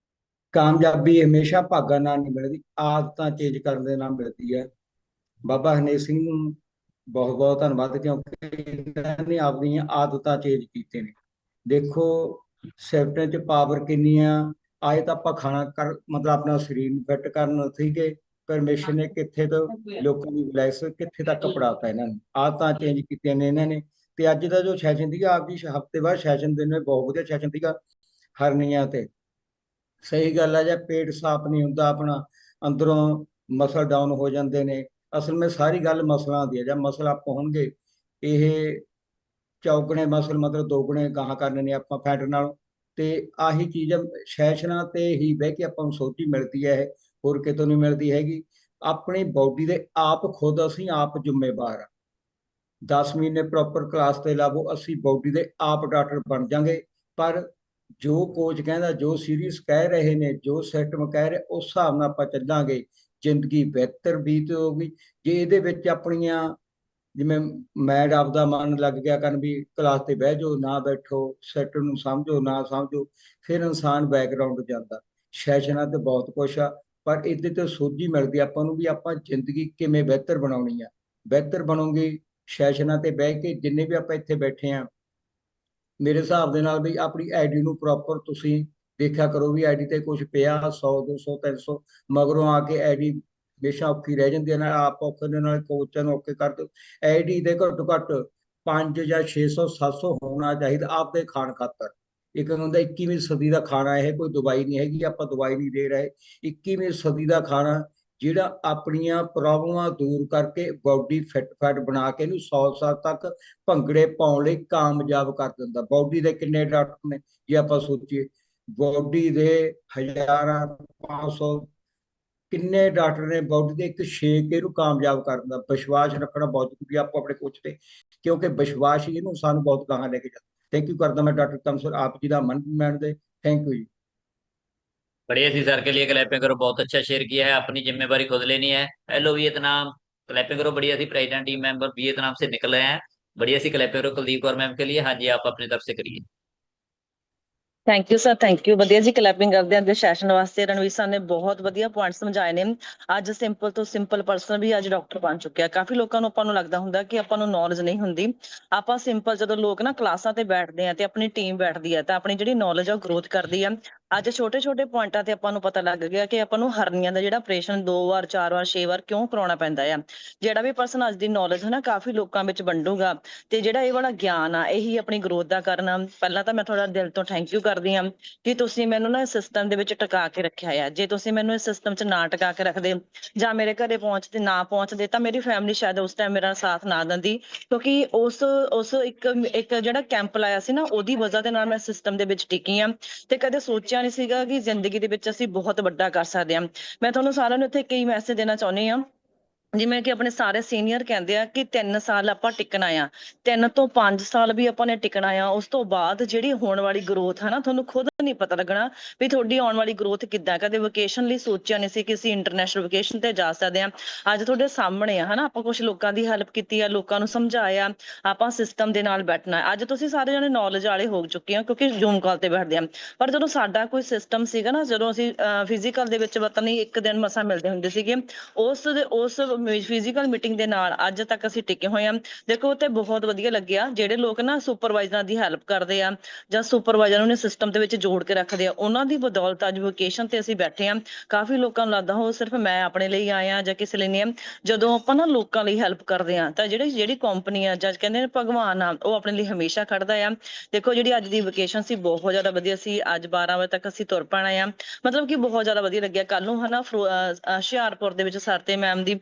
ਕਾਮਯਾਬੀ ਹਮੇਸ਼ਾ ਭਾਗਾਂ ਨਾਲ ਨਹੀਂ ਮਿਲਦੀ, ਆਦਤਾਂ ਚੇਂਜ ਕਰਨ ਦੇ ਨਾਲ ਮਿਲਦੀ ਹੈ। ਬਾਬਾ ਹਰਨੇਕ ਸਿੰਘ ਨੂੰ ਬਹੁਤ ਬਹੁਤ ਧੰਨਵਾਦ ਕਿਉਂਕਿ ਇਹਨਾਂ ਨੇ ਆਪਣੀਆਂ ਆਦਤਾਂ ਚੇਂਜ ਕੀਤੀਆਂ ਨੇ। ਦੇਖੋ ਸੈਕਟਰ 'ਚ ਪਾਵਰ ਕਿੰਨੀ ਆ। ਆਏ ਤਾਂ ਆਪਾਂ ਖਾਣਾ ਕਰ ਮਤਲਬ ਆਪਣਾ ਸਰੀਰ ਨੂੰ ਫਿੱਟ ਕਰਨ ਸੀਗੇ। ਪਰਮੇਸ਼ਰ ਨੇ ਕਿੱਥੇ ਤੋਂ ਲੋਕਾਂ ਦੀ ਬਲੈਸ ਕਿੱਥੇ ਤੱਕ ਪੜਾਤਾ ਇਹਨਾਂ ਨੇ। ਆਦਤਾਂ ਚੇਂਜ ਕੀਤੀਆਂ ਨੇ ਇਹਨਾਂ ਨੇ। ਤੇ ਅੱਜ ਦਾ ਜੋ ਸੈਸ਼ਨ ਸੀਗਾ ਆਪਦੀ ਹਫ਼ਤੇ ਬਾਅਦ ਸੈਸ਼ਨ ਦੇ ਨੇ ਬਹੁਤ ਵਧੀਆ ਸੈਸ਼ਨ ਸੀਗਾ ਹਰਨੀਆਂ ਤੇ। ਸਹੀ ਗੱਲ ਹੈ, ਜੇ ਪੇਟ ਸਾਫ਼ ਨਹੀਂ ਹੁੰਦਾ ਆਪਣਾ ਅੰਦਰੋਂ ਮਸਲ ਡਾਊਨ ਹੋ ਜਾਂਦੇ ਨੇ। ਅਸਲ ਵਿੱਚ ਸਾਰੀ ਗੱਲ ਮਸਲਾਂ ਦੀ ਹੈ। ਜਦ ਮਸਲ ਅਪ ਹੋਣਗੇ ਇਹ ਚੌਗਣੇ ਮਸਲ ਮਤਲਬ ਦੋਗਣੇ ਗਾਹਾਂ ਕਰਨੇ ਨੇ ਆਪਾਂ ਫੈਟ ਨਾਲ। ਤੇ ਆਹੀ ਚੀਜ਼ ਸੈਸ਼ਨਾਂ ਤੇ ਹੀ ਬਹਿ ਕੇ ਆਪਾਂ ਨੂੰ ਸੋਝੀ ਮਿਲਦੀ ਹੈ। ਇਹ ਹੋਰ ਕਿਤੋਂ ਨਹੀਂ ਮਿਲਦੀ ਹੈਗੀ। ਆਪਣੀ ਬਾਡੀ ਦੇ ਆਪ ਖੁਦ ਅਸੀਂ ਆਪ ਜ਼ਿੰਮੇਵਾਰ ਆ। 10 ਮਹੀਨੇ ਪ੍ਰੋਪਰ ਕਲਾਸ ਤੇ ਲਾਵੋ, ਅਸੀਂ ਬਾਡੀ ਦੇ ਆਪ ਡਾਕਟਰ ਬਣ ਜਾਾਂਗੇ। ਪਰ ਜੋ ਕੋਚ ਕਹਿੰਦਾ, ਜੋ ਸੀਰੀਅਸ ਕਹਿ ਰਹੇ ਨੇ, ਜੋ ਸਿਸਟਮ ਕਹਿ ਰਹੇ, ਉਸ ਹਿਸਾਬ ਨਾਲ ਆਪਾਂ ਚੱਲਾਂਗੇ। ਜ਼ਿੰਦਗੀ ਬਿਹਤਰ ਬੀਤ ਹੋਊਗੀ ਜੇ ਇਹਦੇ ਵਿੱਚ ਆਪਣੀਆਂ ਜਿਵੇਂ ਮੈਡ ਆਪਦਾ ਮਨ ਲੱਗ ਗਿਆ ਕਰਨ ਵੀ ਕਲਾਸ ਤੇ ਬਹਿ ਜਾਓ ਨਾ ਬੈਠੋ, ਸੈਟ ਨੂੰ ਸਮਝੋ ਨਾ ਸਮਝੋ, ਫਿਰ ਇਨਸਾਨ ਬੈਕਗਰਾਊਂਡ ਜਾਂਦਾ। ਸੈਸ਼ਨਾਂ ਤੇ ਬਹੁਤ ਕੁਛ ਆ ਪਰ ਇਹਦੇ ਤੇ ਸੋਝੀ ਮਿਲਦੀ ਆਪਾਂ ਨੂੰ ਵੀ ਆਪਾਂ ਜ਼ਿੰਦਗੀ ਕਿਵੇਂ ਬਿਹਤਰ ਬਣਾਉਣੀ ਆ। ਬਿਹਤਰ ਬਣੋਗੇ ਸੈਸ਼ਨਾਂ ਤੇ ਬਹਿ ਕੇ। ਜਿੰਨੇ ਵੀ ਆਪਾਂ ਇੱਥੇ ਬੈਠੇ ਆ ਮੇਰੇ ਹਿਸਾਬ ਦੇ ਨਾਲ ਵੀ ਆਪਣੀ ਆਈਡੀ ਨੂੰ ਪ੍ਰੋਪਰ ਤੁਸੀਂ ਦੇਖਿਆ ਕਰੋ ਵੀ ਆਈਡੀ ਤੇ ਕੁਝ ਪਿਆ 100 200 300 ਮਗਰੋਂ ਆ ਕੇ ਆਈਡੀ ਹਮੇਸ਼ਾ ਔਖੀ ਰਹਿ ਜਾਂਦੀ ਹੈ। ਨਾਲ ਆਪ ਔਖੇ ਦੇ ਨਾਲ ਕੋਚਾਂ ਨੂੰ ਔਖੇ ਕਰ ਦਿਓ। ਆਈਡੀ ਦੇ ਘੱਟੋ ਘੱਟ 5 ਜਾਂ 600 700 ਹੋਣਾ ਚਾਹੀਦਾ ਆਪਦੇ ਖਾਣ ਖਾਤਰ। ਇੱਕ ਹੁੰਦਾ 21ਵੀਂ ਸਦੀ ਦਾ ਖਾਣਾ, ਇਹ ਕੋਈ ਦਵਾਈ ਨਹੀਂ ਹੈਗੀ, ਆਪਾਂ ਦਵਾਈ ਨਹੀਂ ਦੇ ਰਹੇ। 21ਵੀਂ ਸਦੀ ਦਾ ਖਾਣਾ ਜਿਹੜਾ ਆਪਣੀਆਂ ਪ੍ਰੋਬਲਮਾਂ ਦੂਰ ਕਰਕੇ ਬਾਡੀ ਫਿੱਟ ਫੈਟ ਬਣਾ ਕੇ ਇਹਨੂੰ 100 ਸਾਲ ਤੱਕ ਭੰਗੜੇ ਪਾਉਣ ਲਈ ਕਾਮਯਾਬ ਕਰ ਦਿੰਦਾ। ਬਾਡੀ ਦੇ ਕਿੰਨੇ ਡਾਕਟਰ ਨੇ ਜੇ ਆਪਾਂ ਸੋਚੀਏ, ਬਾਡੀ ਦੇ ਹਜ਼ਾਰਾਂ 500 ਕਿੰਨੇ ਡਾਕਟਰ ਨੇ ਬਾਡੀ ਦੇ ਇੱਕ ਸ਼ੇਕ ਇਹਨੂੰ ਕਾਮਯਾਬ ਕਰ ਦਿੰਦਾ। ਵਿਸ਼ਵਾਸ ਰੱਖਣਾ ਬਹੁਤ ਜ਼ਰੂਰੀ ਆਪੋ ਆਪਣੇ ਕੋਚ ਤੇ ਕਿਉਂਕਿ ਵਿਸ਼ਵਾਸ ਹੀ ਇਹਨੂੰ ਸਾਨੂੰ ਬਹੁਤ ਗਾਹਾਂ ਲੈ ਕੇ ਜਾਂਦਾ। ਥੈਂਕ ਯੂ ਕਰਦਾ ਮੈਂ ਡਾਕਟਰ ਕਮਸਰ ਆਪ ਜੀ ਦਾ ਮਨ ਦੇ। थैंक यू जी। बढ़िया सी सर के लिए क्लैपिंग करो। बहुत अच्छा शेयर किया है। अपनी जिम्मेवारी खुद लेनी है। हेलो वियतनाम, क्लैपिंग करो। बढ़िया सी प्रेसिडेंट टीम मेंबर वियतनाम से निकले हैं। बढ़िया सी क्लैपिंग करो कुलदीप कौर मैम के लिए। हाँ जी आप अपनी तरफ से करिए। Thank you sir, thank you. ਵਧੀਆ ਜੀ ਕਲੈਪਿੰਗ ਕਰਦੇ ਆਂ ਅੱਜ ਸੈਸ਼ਨ ਵਾਸਤੇ। ਰਣਵੀਰ ਸਰ ਨੇ ਬਹੁਤ ਵਧੀਆ ਪੁਆਇੰਟ ਸਮਝਾਏ ਨੇ। ਅੱਜ ਸਿੰਪਲ ਤੋਂ ਸਿੰਪਲ ਪਰਸਨ ਵੀ ਅੱਜ ਡਾਕਟਰ ਬਣ ਚੁੱਕਿਆ। ਕਾਫੀ ਲੋਕਾਂ ਨੂੰ ਆਪਾਂ ਨੂੰ ਲੱਗਦਾ ਹੁੰਦਾ ਕਿ ਆਪਾਂ ਨੂੰ ਨੌਲੇਜ ਨਹੀਂ ਹੁੰਦੀ। ਆਪਾਂ ਸਿੰਪਲ ਜਦੋਂ ਲੋਕ ਨਾ ਕਲਾਸਾਂ ਤੇ ਬੈਠਦੇ ਆ ਤੇ ਆਪਣੀ ਟੀਮ ਬੈਠਦੀ ਆ ਤਾਂ ਆਪਣੀ ਜਿਹੜੀ ਨੌਲੇਜ ਆ ਉਹ ਗਰੋਥ ਕਰਦੀ ਆ। ਅੱਜ ਛੋਟੇ ਛੋਟੇ ਪੁਆਇੰਟਾਂ ਤੇ ਆਪਾਂ ਨੂੰ ਪਤਾ ਲੱਗ ਗਿਆ ਕਿ ਆਪਾਂ ਨੂੰ ਹਰਨੀਆਂ ਦਾ ਜਿਹੜਾ ਆਪਰੇਸ਼ਨ 2 ਵਾਰ 4 ਵਾਰ 6 ਵਾਰ ਕਿਉਂ ਕਰਾਉਣਾ ਪੈਂਦਾ ਆ। ਜਿਹੜਾ ਵੀ ਪਰਸਨ ਅੱਜ ਦੀ ਨੌਲੇਜ ਹੈ ਨਾ ਕਾਫੀ ਲੋਕਾਂ ਵਿੱਚ ਵੰਡੂਗਾ ਤੇ ਜਿਹੜਾ ਇਹ ਵਾਲਾ ਗਿਆਨ ਆ ਇਹੀ ਆਪਣੀ ਗਰੋਥ ਦਾ ਕਰਨਾ। ਪਹਿਲਾਂ ਤਾਂ ਮੈਂ ਤੁਹਾਡਾ ਦਿਲ ਤੋਂ ਥੈਂਕ ਯੂ ਕਰਦੀ ਹਾਂ ਕਿ ਤੁਸੀਂ ਮੈਨੂੰ ਨਾ ਸਿਸਟਮ ਦੇ ਵਿੱਚ ਟਿਕਾ ਕੇ ਰੱਖਿਆ ਆ। ਜੇ ਤੁਸੀਂ ਮੈਨੂੰ ਇਸ ਸਿਸਟਮ 'ਚ ਨਾ ਟਿਕਾ ਕੇ ਰੱਖਦੇ ਜਾਂ ਮੇਰੇ ਘਰੇ ਨਾ ਪਹੁੰਚਦੇ ਤਾਂ ਮੇਰੀ ਫੈਮਿਲੀ ਸ਼ਾਇਦ ਉਸ ਟਾਈਮ ਮੇਰਾ ਸਾਥ ਨਾ ਦਿੰਦੀ ਕਿਉਂਕਿ ਉਸ ਇੱਕ ਜਿਹੜਾ ਕੈਂਪ ਲਾਇਆ ਸੀ ਨਾ ਉਹਦੀ ਵਜ੍ਹਾ ਦੇ ਨਾਲ ਮੈਂ ਸਿਸਟਮ ਦੇ ਵਿੱਚ ਟਿਕੀ ਹਾਂ ਤੇ ਕਦੇ ਸੋਚਿਆ ਨਹੀਂ ਸੀਗਾ ਕਿ ਜ਼ਿੰਦਗੀ ਦੇ ਵਿੱਚ ਅਸੀਂ ਬਹੁਤ ਵੱਡਾ ਕਰ ਸਕਦੇ ਹਾਂ। ਮੈਂ ਤੁਹਾਨੂੰ ਸਾਰਿਆਂ ਨੂੰ ਇੱਥੇ ਕਈ ਮੈਸੇਜ ਦੇਣਾ ਚਾਹੁੰਦੀ ਹਾਂ ਜਿਵੇਂ ਕਿ ਆਪਣੇ ਸਾਰੇ ਸੀਨੀਅਰ ਕਹਿੰਦੇ ਆ ਕਿ 3 ਸਾਲ ਆਪਾਂ ਟਿਕਣਾ ਆ, 3 ਤੋਂ 5 ਸਾਲ ਵੀ ਆਪਾਂ ਨੇ ਟਿਕਣਾ ਆ। ਉਸ ਤੋਂ ਬਾਅਦ ਜਿਹੜੀ ਹੋਣ ਵਾਲੀ ਗਰੋਥ ਹੈ ਨਾ, ਤੁਹਾਨੂੰ ਖੁਦ ਨਹੀਂ ਪਤਾ ਲੱਗਣਾ ਵੀ ਤੁਹਾਡੀ ਆਉਣ ਵਾਲੀ ਗਰੋਥ ਕਿੱਦਾਂ। ਕਦੇ ਵੋਕੇਸ਼ਨ ਲਈ ਸੋਚਿਆ ਨਹੀਂ ਸੀ ਕਿ ਅਸੀਂ ਇੰਟਰਨੈਸ਼ਨਲ ਵੋਕੇਸ਼ਨ ਤੇ ਜਾ ਸਕਦੇ ਹਾਂ। ਅੱਜ ਤੁਹਾਡੇ ਸਾਹਮਣੇ ਆ ਹਨਾ, ਆਪਾਂ ਕੁਝ ਲੋਕਾਂ ਦੀ ਹੈਲਪ ਕੀਤੀ ਆ, ਲੋਕਾਂ ਨੂੰ ਸਮਝਾਇਆ, ਆਪਾਂ ਸਿਸਟਮ ਦੇ ਨਾਲ ਬੈਠਣਾ। ਅੱਜ ਤੁਸੀਂ ਸਾਰੇ ਜਣੇ ਨੌਲੇਜ ਵਾਲੇ ਹੋ ਚੁੱਕੇ ਹੋ ਕਿਉਂਕਿ ਜ਼ੂਮ ਕਾਲ ਤੇ ਬੈਠਦੇ ਆ। ਪਰ ਜਦੋਂ ਸਾਡਾ ਕੋਈ ਸਿਸਟਮ ਸੀਗਾ ਨਾ, ਜਦੋਂ ਅਸੀਂ ਫਿਜ਼ੀਕਲ ਦੇ ਵਿੱਚ ਪਤਾ ਨਹੀਂ ਇੱਕ ਦਿਨ ਮਸਾਂ ਮਿਲਦੇ ਹੁੰਦੇ ਸੀਗੇ, ਉਸ ਫਿਜ਼ੀਕਲ ਮੀਟਿੰਗ ਦੇ ਨਾਲ ਅੱਜ ਤੱਕ ਅਸੀਂ ਟਿਕੇ ਹੋਏ ਆ। ਦੇਖੋ ਤੇ ਬਹੁਤ ਵਧੀਆ ਲੱਗਿਆ। ਜਿਹੜੇ ਲੋਕ ਨਾ ਸੁਪਰਵਾਈਜ਼ਰਾਂ ਦੀ ਹੈਲਪ ਕਰਦੇ ਆ ਜਾਂ ਸੁਪਰਵਾਈਜ਼ਰ ਨੂੰ ਸਿਸਟਮ ਦੇ ਵਿੱਚ ਜੋੜ ਕੇ ਰੱਖਦੇ ਆ, ਉਹਨਾਂ ਦੀ ਬਦੌਲਤ ਅੱਜ ਵੋਕੇਸ਼ਨ ਤੇ ਅਸੀਂ ਬੈਠੇ ਆ। ਕਾਫੀ ਲੋਕਾਂ ਨੂੰ ਲੱਗਦਾ ਹੋ ਸਿਰਫ ਮੈਂ ਆਪਣੇ ਲਈ ਆਇਆ ਜਾਂ ਕਿਸੇ ਲਈ ਨਹੀਂ। ਜਦੋਂ ਆਪਾਂ ਨਾ ਲੋਕਾਂ ਲਈ ਹੈਲਪ ਕਰਦੇ ਆ ਤਾਂ ਜਿਹੜੀ ਕੰਪਨੀ ਆ ਜਾਂ ਕਹਿੰਦੇ ਨੇ ਭਗਵਾਨ ਆ, ਉਹ ਆਪਣੇ ਲਈ ਹਮੇਸ਼ਾ ਖੜਦਾ ਆ। ਦੇਖੋ ਜਿਹੜੀ ਅੱਜ ਦੀ ਵੋਕੇਸ਼ਨ ਸੀ ਬਹੁਤ ਜ਼ਿਆਦਾ ਵਧੀਆ ਸੀ। ਅੱਜ 12 ਵਜੇ ਤੱਕ ਅਸੀਂ ਤੁਰ ਪੈਣਾ ਆ, ਮਤਲਬ ਕਿ ਬਹੁਤ ਜ਼ਿਆਦਾ ਵਧੀਆ ਲੱਗਿਆ। ਕੱਲ ਨੂੰ ਹਨਾ ਹੁਸ਼ਿਆਰਪੁਰ ਦੇ ਵਿੱਚ ਸਰ ਤੇ ਮੈਮ ਦੀ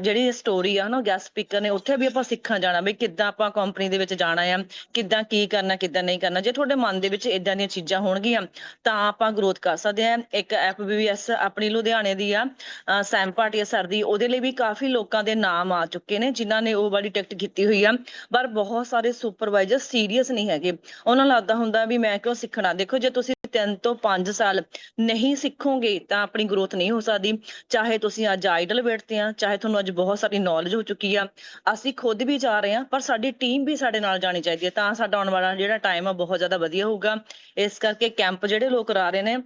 ਜਿਹੜੀ ਸਟੋਰੀ ਆ ਨਾ, ਗੈਸਟ ਸਪੀਕਰ ਨੇ, ਉੱਥੇ ਵੀ ਆਪਾਂ ਸਿੱਖਣ ਜਾਣਾ ਵੀ ਕਿੱਦਾਂ ਆਪਾਂ ਕੰਪਨੀ ਦੇ ਵਿੱਚ ਜਾਣਾ ਆ, ਕਿੱਦਾਂ ਕੀ ਕਰਨਾ ਕਿੱਦਾਂ ਨਹੀਂ ਕਰਨਾ। ਜੇ ਤੁਹਾਡੇ ਮਨ ਦੇ ਵਿੱਚ ਇਦਾਂ ਦੀਆਂ ਚੀਜ਼ਾਂ ਹੋਣਗੀਆਂ ਤਾਂ ਆਪਾਂ ਗਰੋਥ ਕਰ ਸਕਦੇ ਆ। ਇੱਕ FBBS ਆਪਣੀ ਲੁਧਿਆਣੇ ਦੀ ਆ, ਸੈਮ ਭਾਟੀਆ ਸਰ ਦੀ, ਉਹਦੇ ਲਈ ਵੀ ਕਾਫੀ ਲੋਕਾਂ ਦੇ ਨਾਮ ਆ ਚੁੱਕੇ ਨੇ ਜਿਨ੍ਹਾਂ ਨੇ ਉਹ ਵਾਲੀ ਟਿਕਟ ਕੀਤੀ ਹੋਈ ਆ। ਪਰ ਬਹੁਤ ਸਾਰੇ ਸੁਪਰਵਾਈਜ਼ਰ ਸੀਰੀਅਸ ਨਹੀਂ ਹੈਗੇ, ਉਹਨਾਂ ਨੂੰ ਲੱਗਦਾ ਹੁੰਦਾ ਵੀ ਮੈਂ ਕਿਉਂ ਸਿੱਖਣਾ। ਦੇਖੋ ਜੇ ਤੁਸੀਂ 3 ਤੋਂ 5 ਸਾਲ ਨਹੀਂ ਸਿੱਖੋਗੇ ਤਾਂ ਆਪਣੀ ਗਰੋਥ ਨਹੀਂ ਹੋ ਸਕਦੀ। ਚਾਹੇ ਤੁਸੀਂ ਅੱਜ ਆਈਡਲ ਵੇਟ ਤੇ ਆ, ਚਾਹੇ ਤੁਹਾਨੂੰ ਅੱਜ ਬਹੁਤ ਸਾਰੀ ਨੌਲੇਜ ਹੋ ਚੁੱਕੀ ਆ, ਅਸੀਂ ਖੁਦ ਵੀ ਜਾ ਰਹੇ ਆ, ਪਰ ਸਾਡੀ ਟੀਮ ਵੀ ਸਾਡੇ ਨਾਲ ਜਾਣੀ ਚਾਹੀਦੀ ਹੈ, ਤਾਂ ਸਾਡਾ ਆਉਣ ਵਾਲਾ ਜਿਹੜਾ ਟਾਈਮ ਆ ਬਹੁਤ ਜ਼ਿਆਦਾ ਵਧੀਆ ਹੋਊਗਾ। ਇਸ ਕਰਕੇ ਕੈਂਪ ਜਿਹੜੇ ਲੋਕ ਕਰਾ ਰਹੇ ਨੇ,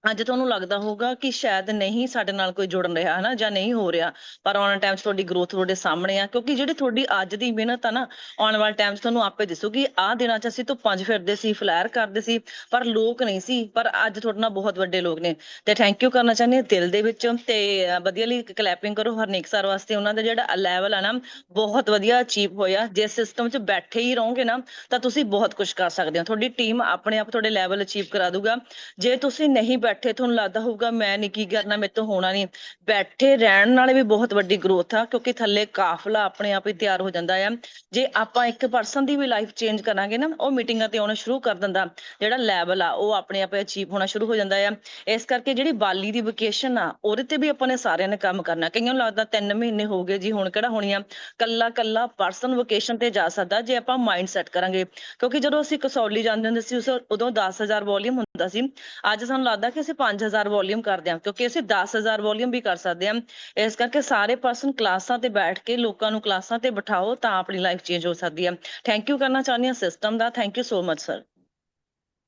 ਅੱਜ ਤੁਹਾਨੂੰ ਲੱਗਦਾ ਹੋਊਗਾ ਕਿ ਸ਼ਾਇਦ ਨਹੀਂ ਸਾਡੇ ਨਾਲ ਕੋਈ ਜੁੜਨ ਰਿਹਾ ਹਨਾ ਜਾਂ ਨਹੀਂ ਹੋ ਰਿਹਾ, ਪਰ ਆਉਣ ਟਾਈਮ 'ਚ ਤੁਹਾਡੀ ਗਰੋਥ ਤੁਹਾਡੇ ਸਾਹਮਣੇ ਆ। ਕਿਉਂਕਿ ਜਿਹੜੀ ਤੁਹਾਡੀ ਅੱਜ ਦੀ ਮਿਹਨਤ ਆ ਨਾ, ਆਉਣ ਵਾਲੇ ਟਾਈਮ 'ਚ ਤੁਹਾਨੂੰ ਆਪੇ ਦਿਸੂਗੀ। ਆਹ ਦਿਨਾਂ 'ਚ ਅਸੀਂ ਧੁੱਪਾਂ 'ਚ ਫਿਰਦੇ ਸੀ, ਫਲੈਰ ਕਰਦੇ ਸੀ, ਪਰ ਲੋਕ ਨਹੀਂ ਸੀ, ਪਰ ਅੱਜ ਤੁਹਾਡੇ ਨਾਲ ਬਹੁਤ ਵੱਡੇ ਲੋਕ ਨੇ। ਤੇ ਥੈਂਕ ਯੂ ਕਰਨਾ ਚਾਹੁੰਦੇ ਹਾਂ ਦਿਲ ਦੇ ਵਿੱਚ। ਤੇ ਵਧੀਆ ਲਈ ਕਲੈਪਿੰਗ ਕਰੋ ਹਰਨੇਕ ਸਰ ਵਾਸਤੇ। ਉਹਨਾਂ ਦਾ ਜਿਹੜਾ ਲੈਵਲ ਆ ਨਾ ਬਹੁਤ ਵਧੀਆ ਅਚੀਵ ਹੋਇਆ। ਜੇ ਸਿਸਟਮ 'ਚ ਬੈਠੇ ਹੀ ਰਹੋਗੇ ਨਾ ਤਾਂ ਤੁਸੀਂ ਬਹੁਤ ਕੁਝ ਕਰ ਸਕਦੇ ਹੋ। ਤੁਹਾਡੀ ਟੀਮ ਆਪਣੇ ਆਪ ਤੁਹਾਡੇ ਲੈਵਲ ਅਚੀਵ ਕਰਾ ਦੂਗਾ। ਜੇ ਤੁਸੀਂ ਨਹੀਂ ਬੈਠੇ, ਤੁਹਾਨੂੰ ਲੱਗਦਾ ਹੋਊਗਾ ਮੈਂ ਨਹੀਂ ਕੀ ਕਰਨਾ, ਮੇਰੇ ਤੋਂ ਹੋਣਾ ਨਹੀਂ, ਬੈਠੇ ਰਹਿਣ ਨਾਲ ਵੀ ਬਹੁਤ ਵੱਡੀ ਗਰੋਥ ਆ, ਕਿਉਂਕਿ ਥੱਲੇ ਕਾਫਲਾ ਆਪਣੇ ਆਪ ਹੀ ਤਿਆਰ ਹੋ ਜਾਂਦਾ ਆ। ਜੇ ਆਪਾਂ ਇੱਕ ਪਰਸਨ ਦੀ ਵੀ ਲਾਈਫ ਚੇਂਜ ਕਰਾਂਗੇ ਨਾ, ਉਹ ਮੀਟਿੰਗਾਂ ਤੇ ਆਉਣਾ ਸ਼ੁਰੂ ਕਰ ਦਿੰਦਾ, ਜਿਹੜਾ ਲੈਵਲ ਆ ਉਹ ਆਪਣੇ ਆਪ ਅਚੀਵ ਹੋਣਾ ਸ਼ੁਰੂ ਹੋ ਜਾਂਦਾ ਆ। ਇਸ ਕਰਕੇ ਜਿਹੜੀ ਬਾਲੀ ਦੀ ਵੋਕੇਸ਼ਨ ਆ, ਉਹਦੇ ਤੇ ਵੀ ਆਪਾਂ ਨੇ ਸਾਰਿਆਂ ਨੇ ਕੰਮ ਕਰਨਾ। ਕਈਆਂ ਨੂੰ ਲੱਗਦਾ 3 ਮਹੀਨੇ ਹੋ ਗਏ ਜੀ, ਹੁਣ ਕਿਹੜਾ ਹੋਣੀ ਆ। ਕੱਲਾ ਪਰਸਨ ਵੋਕੇਸ਼ਨ ਤੇ ਜਾ ਸਕਦਾ ਜੇ ਆਪਾਂ ਮਾਈਂਡ ਸੈਟ ਕਰਾਂਗੇ। ਕਿਉਂਕਿ ਜਦੋਂ ਅਸੀਂ ਕਸੌਲੀ ਜਾਂਦੇ ਹੁੰਦੇ ਸੀ ਉਦੋਂ 10,000 ਵੋਲੀਅਮ ਹੁੰਦਾ ਸੀ, ਅੱਜ ਸਾਨੂੰ ਲੱਗਦਾ ਕਿ ਅਸੀਂ 5,000 ਵੋਲੀਅਮ ਕਰਦੇ ਹਾਂ, ਕਿਉਂਕਿ ਅਸੀਂ 10,000 ਵੋਲੀਅਮ ਵੀ ਕਰ ਸਕਦੇ ਹਾਂ। ਇਸ ਕਰਕੇ ਸਾਰੇ ਪਰਸਨ ਕਲਾਸਾਂ ਤੇ ਬੈਠ ਕੇ ਲੋਕਾਂ ਨੂੰ ਕਲਾਸਾਂ ਤੇ ਬਿਠਾਓ ਤਾਂ ਆਪਣੀ ਲਾਈਫ ਚੇਂਜ ਹੋ ਸਕਦੀ ਹੈ। थैंक यू करना चाहती हूँ सिस्टम का। Thank you so much sir.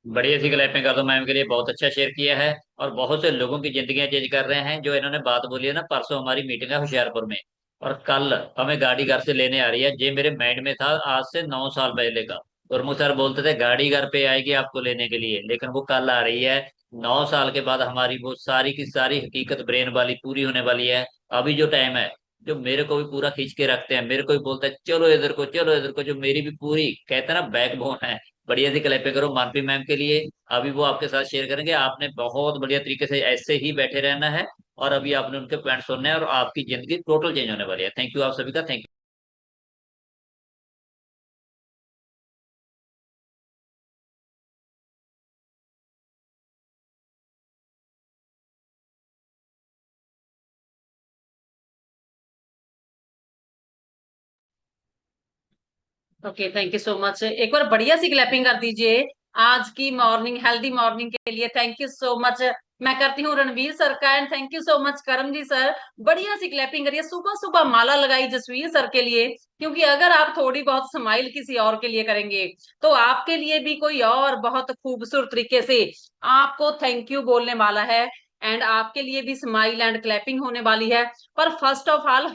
बढ़िया सी क्लैपिंग कर दो मैम के लिए, बहुत अच्छा शेयर किया है और बहुत से लोगों की जिंदगियां चेंज कर रहे हैं। जो इन्होंने बात बोली है ना, परसों हमारी मीटिंग है होशियारपुर में और कल हमें गाड़ी घर से लेने आ रही है। ये मेरे माइंड में था आज से 9 साल पहले का। गुरमुख सर बोलते थे गाड़ी घर पे आएगी आपको लेने के लिए, लेकिन वो कल आ रही है। 9 साल के बाद हमारी वो सारी की सारी हकीकत ब्रेन वाली पूरी होने वाली है। अभी जो टाइम है, जो मेरे को भी पूरा खींच के रखते हैं, मेरे को भी बोलते हैं चलो इधर को चलो इधर को, जो मेरी भी पूरी कहते हैं ना बैकबोन है। बढ़िया सी क्लैपिंग करो मानपी मैम के लिए। अभी वो आपके साथ शेयर करेंगे। आपने बहुत बढ़िया तरीके से ऐसे ही बैठे रहना है और अभी आपने उनके पॉइंट सुनने हैं और आपकी जिंदगी टोटल चेंज होने वाली है। थैंक यू आप सभी का, thank you. Okay, thank you so much. एक बार बढ़िया सी क्लैपिंग कर दीजिए आज की मॉर्निंग, हेल्दी मॉर्निंग के लिए। Thank you so much. मैं करती हूँ रणवीर सर का and thank you so much Karamjit sir. बढ़िया सी क्लैपिंग करिए, सुबह सुबह माला लगाई जसवीर सर के लिए, क्योंकि अगर आप थोड़ी बहुत स्माइल किसी और के लिए करेंगे तो आपके लिए भी कोई और बहुत खूबसूरत तरीके से आपको थैंक यू बोलने वाला है एंड आपके लिए भी स्माइल एंड क्लैपिंग होने वाली है। पर फर्स्ट ऑफ ऑल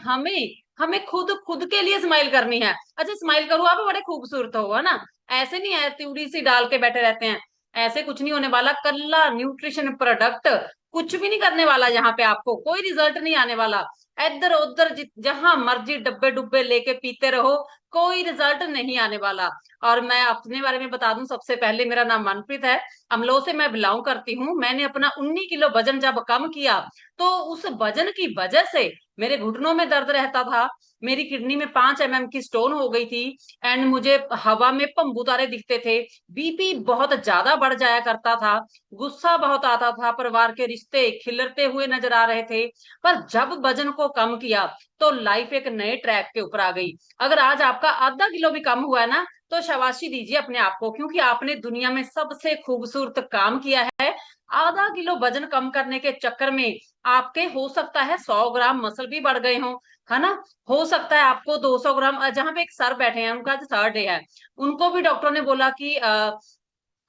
हमें खुद खुद के लिए स्माइल करनी है। अच्छा स्माइल करो, आप बड़े खूबसूरत हो, है ना। ऐसे नहीं है त्यूड़ी सी डाल के बैठे रहते हैं, ऐसे कुछ नहीं होने वाला। कल्ला न्यूट्रिशन प्रोडक्ट कुछ भी नहीं करने वाला, यहाँ पे आपको कोई रिजल्ट नहीं आने वाला। इधर उधर जहां मर्जी डब्बे डुब्बे लेके पीते रहो, कोई रिजल्ट नहीं आने वाला। और मैं अपने बारे में बता दूं, सबसे पहले मेरा नाम मनप्रीत है, अमलो से मैं बिलोंग करती हूँ। मैंने अपना 19 किलो वजन जब कम किया तो उस वजन की वजह से मेरे घुटनों में दर्द रहता था, मेरी किडनी में 5 mm की स्टोन हो गई थी एंड मुझे हवा में भंबू तारे दिखते थे, बीपी बहुत ज्यादा बढ़ जाया करता था, गुस्सा बहुत आता था, परिवार के रिश्ते खिलरते हुए नजर आ रहे थे। पर जब वजन को को कम किया तो लाइफ एक नए ट्रैक के ऊपर आ गई। अगर आज आपका आधा किलो भी कम हुआ है ना, तो शाबाशी दीजिए अपने आप को, क्योंकि आपने दुनिया में सबसे खूबसूरत काम किया है। आधा किलो वजन कम करने के चक्कर में आपके हो सकता है 100 ग्राम मसल भी बढ़ गए हों, है ना। हो सकता है आपको 200 ग्राम, जहां पे एक सर बैठे हैं उनका आज थर्ड डे है, उनको भी डॉक्टर ने बोला कि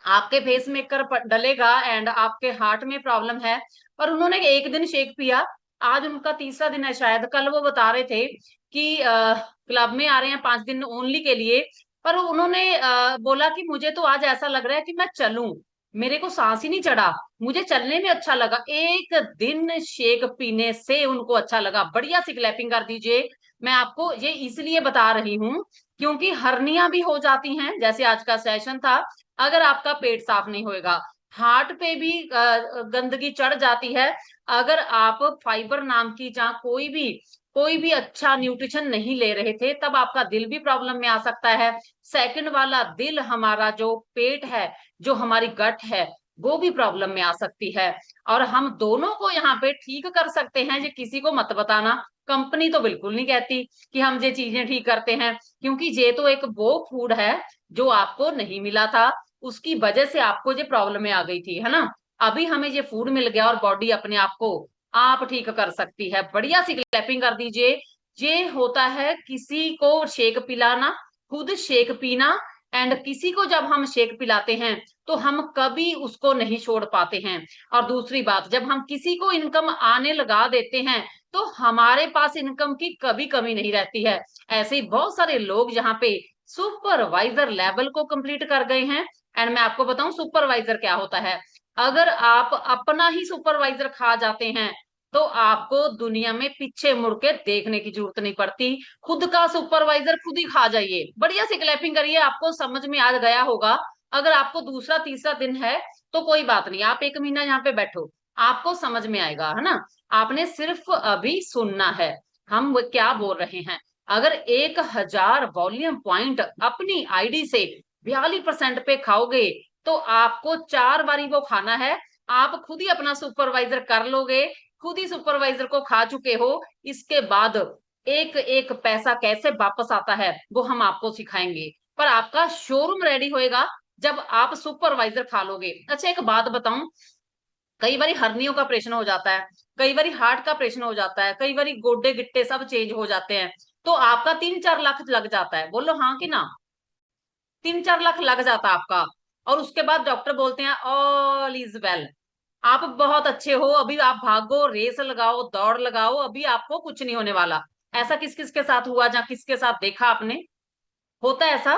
आपके फेस मेकर डलेगा एंड आपके हार्ट में प्रॉब्लम है, पर उन्होंने एक दिन शेक पिया। आज उनका तीसरा दिन है शायद। कल वो बता रहे थे कि क्लब में आ रहे हैं 5 दिन ओनली के लिए, पर उन्होंने बोला कि मुझे तो आज ऐसा लग रहा है कि मैं चलूं, मेरे को सांस ही नहीं चढ़ा, मुझे चलने में अच्छा लगा। एक दिन शेक पीने से उनको अच्छा लगा। बढ़िया सी क्लैपिंग कर दीजिए। मैं आपको ये इसलिए बता रही हूँ क्योंकि हर्नियां भी हो जाती हैं, जैसे आज का सेशन था। अगर आपका पेट साफ नहीं होएगा, हार्ट पे भी गंदगी चढ़ जाती है। अगर आप फाइबर नाम की जहाँ कोई भी अच्छा न्यूट्रिशन नहीं ले रहे थे, तब आपका दिल भी प्रॉब्लम में आ सकता है। सेकंड वाला दिल, हमारा जो पेट है, जो हमारी गट है, वो भी प्रॉब्लम में आ सकती है। और हम दोनों को यहाँ पे ठीक कर सकते हैं। ये किसी को मत बताना, कंपनी तो बिल्कुल नहीं कहती कि हम ये चीजें ठीक करते हैं, क्योंकि ये तो एक वो फूड है जो आपको नहीं मिला था, उसकी वजह से आपको ये प्रॉब्लम में आ गई थी, है ना। अभी हमें ये फूड मिल गया और बॉडी अपने आप को आप ठीक कर सकती है। बढ़िया सी क्लैपिंग कर दीजिए। ये होता है किसी को शेक पिलाना, खुद शेक पीना, एंड किसी को जब हम शेक पिलाते हैं तो हम कभी उसको नहीं छोड़ पाते हैं। और दूसरी बात, जब हम किसी को इनकम आने लगा देते हैं तो हमारे पास इनकम की कभी कमी नहीं रहती है। ऐसे ही बहुत सारे लोग यहाँ पे सुपरवाइजर लेवल को कंप्लीट कर गए हैं। एंड मैं आपको बताऊं सुपरवाइजर क्या होता है। अगर आप अपना ही सुपरवाइजर खा जाते हैं तो आपको दुनिया में पीछे मुड़ के देखने की जरूरत नहीं पड़ती। खुद का सुपरवाइजर खुद ही खा जाइए। बढ़िया सी क्लैपिंग करिए। आपको समझ में आ गया होगा। अगर आपको दूसरा तीसरा दिन है तो कोई बात नहीं, आप 1 महीना यहाँ पे बैठो, आपको समझ में आएगा, है ना। आपने सिर्फ अभी सुनना है हम वो क्या बोल रहे हैं। अगर 1000 वॉल्यूम पॉइंट अपनी आईडी से 42% पे खाओगे तो आपको 4 बारी वो खाना है। आप खुद ही अपना सुपरवाइजर कर लोगे, खुद ही सुपरवाइजर को खा चुके हो। इसके बाद एक एक पैसा कैसे वापस आता है वो हम आपको सिखाएंगे। पर आपका शोरूम रेडी होएगा जब आप सुपरवाइजर खा लोगे। अच्छा एक बात बताऊं, कई बार हर्नियों का ऑपरेशन हो जाता है, कई बार हार्ट का ऑपरेशन हो जाता है, कई बार गोडे गिट्टे सब चेंज हो जाते हैं, तो आपका 3-4 लाख लग जाता है। बोलो हाँ कि ना। 3-4 लाख लग जाता है आपका। और उसके बाद डॉक्टर बोलते हैं ऑल इज वेल, आप बहुत अच्छे हो, अभी आप भागो, रेस लगाओ, दौड़ लगाओ, अभी आपको कुछ नहीं होने वाला। ऐसा किस किस के साथ हुआ, जहाँ किसके साथ देखा आपने होता है ऐसा?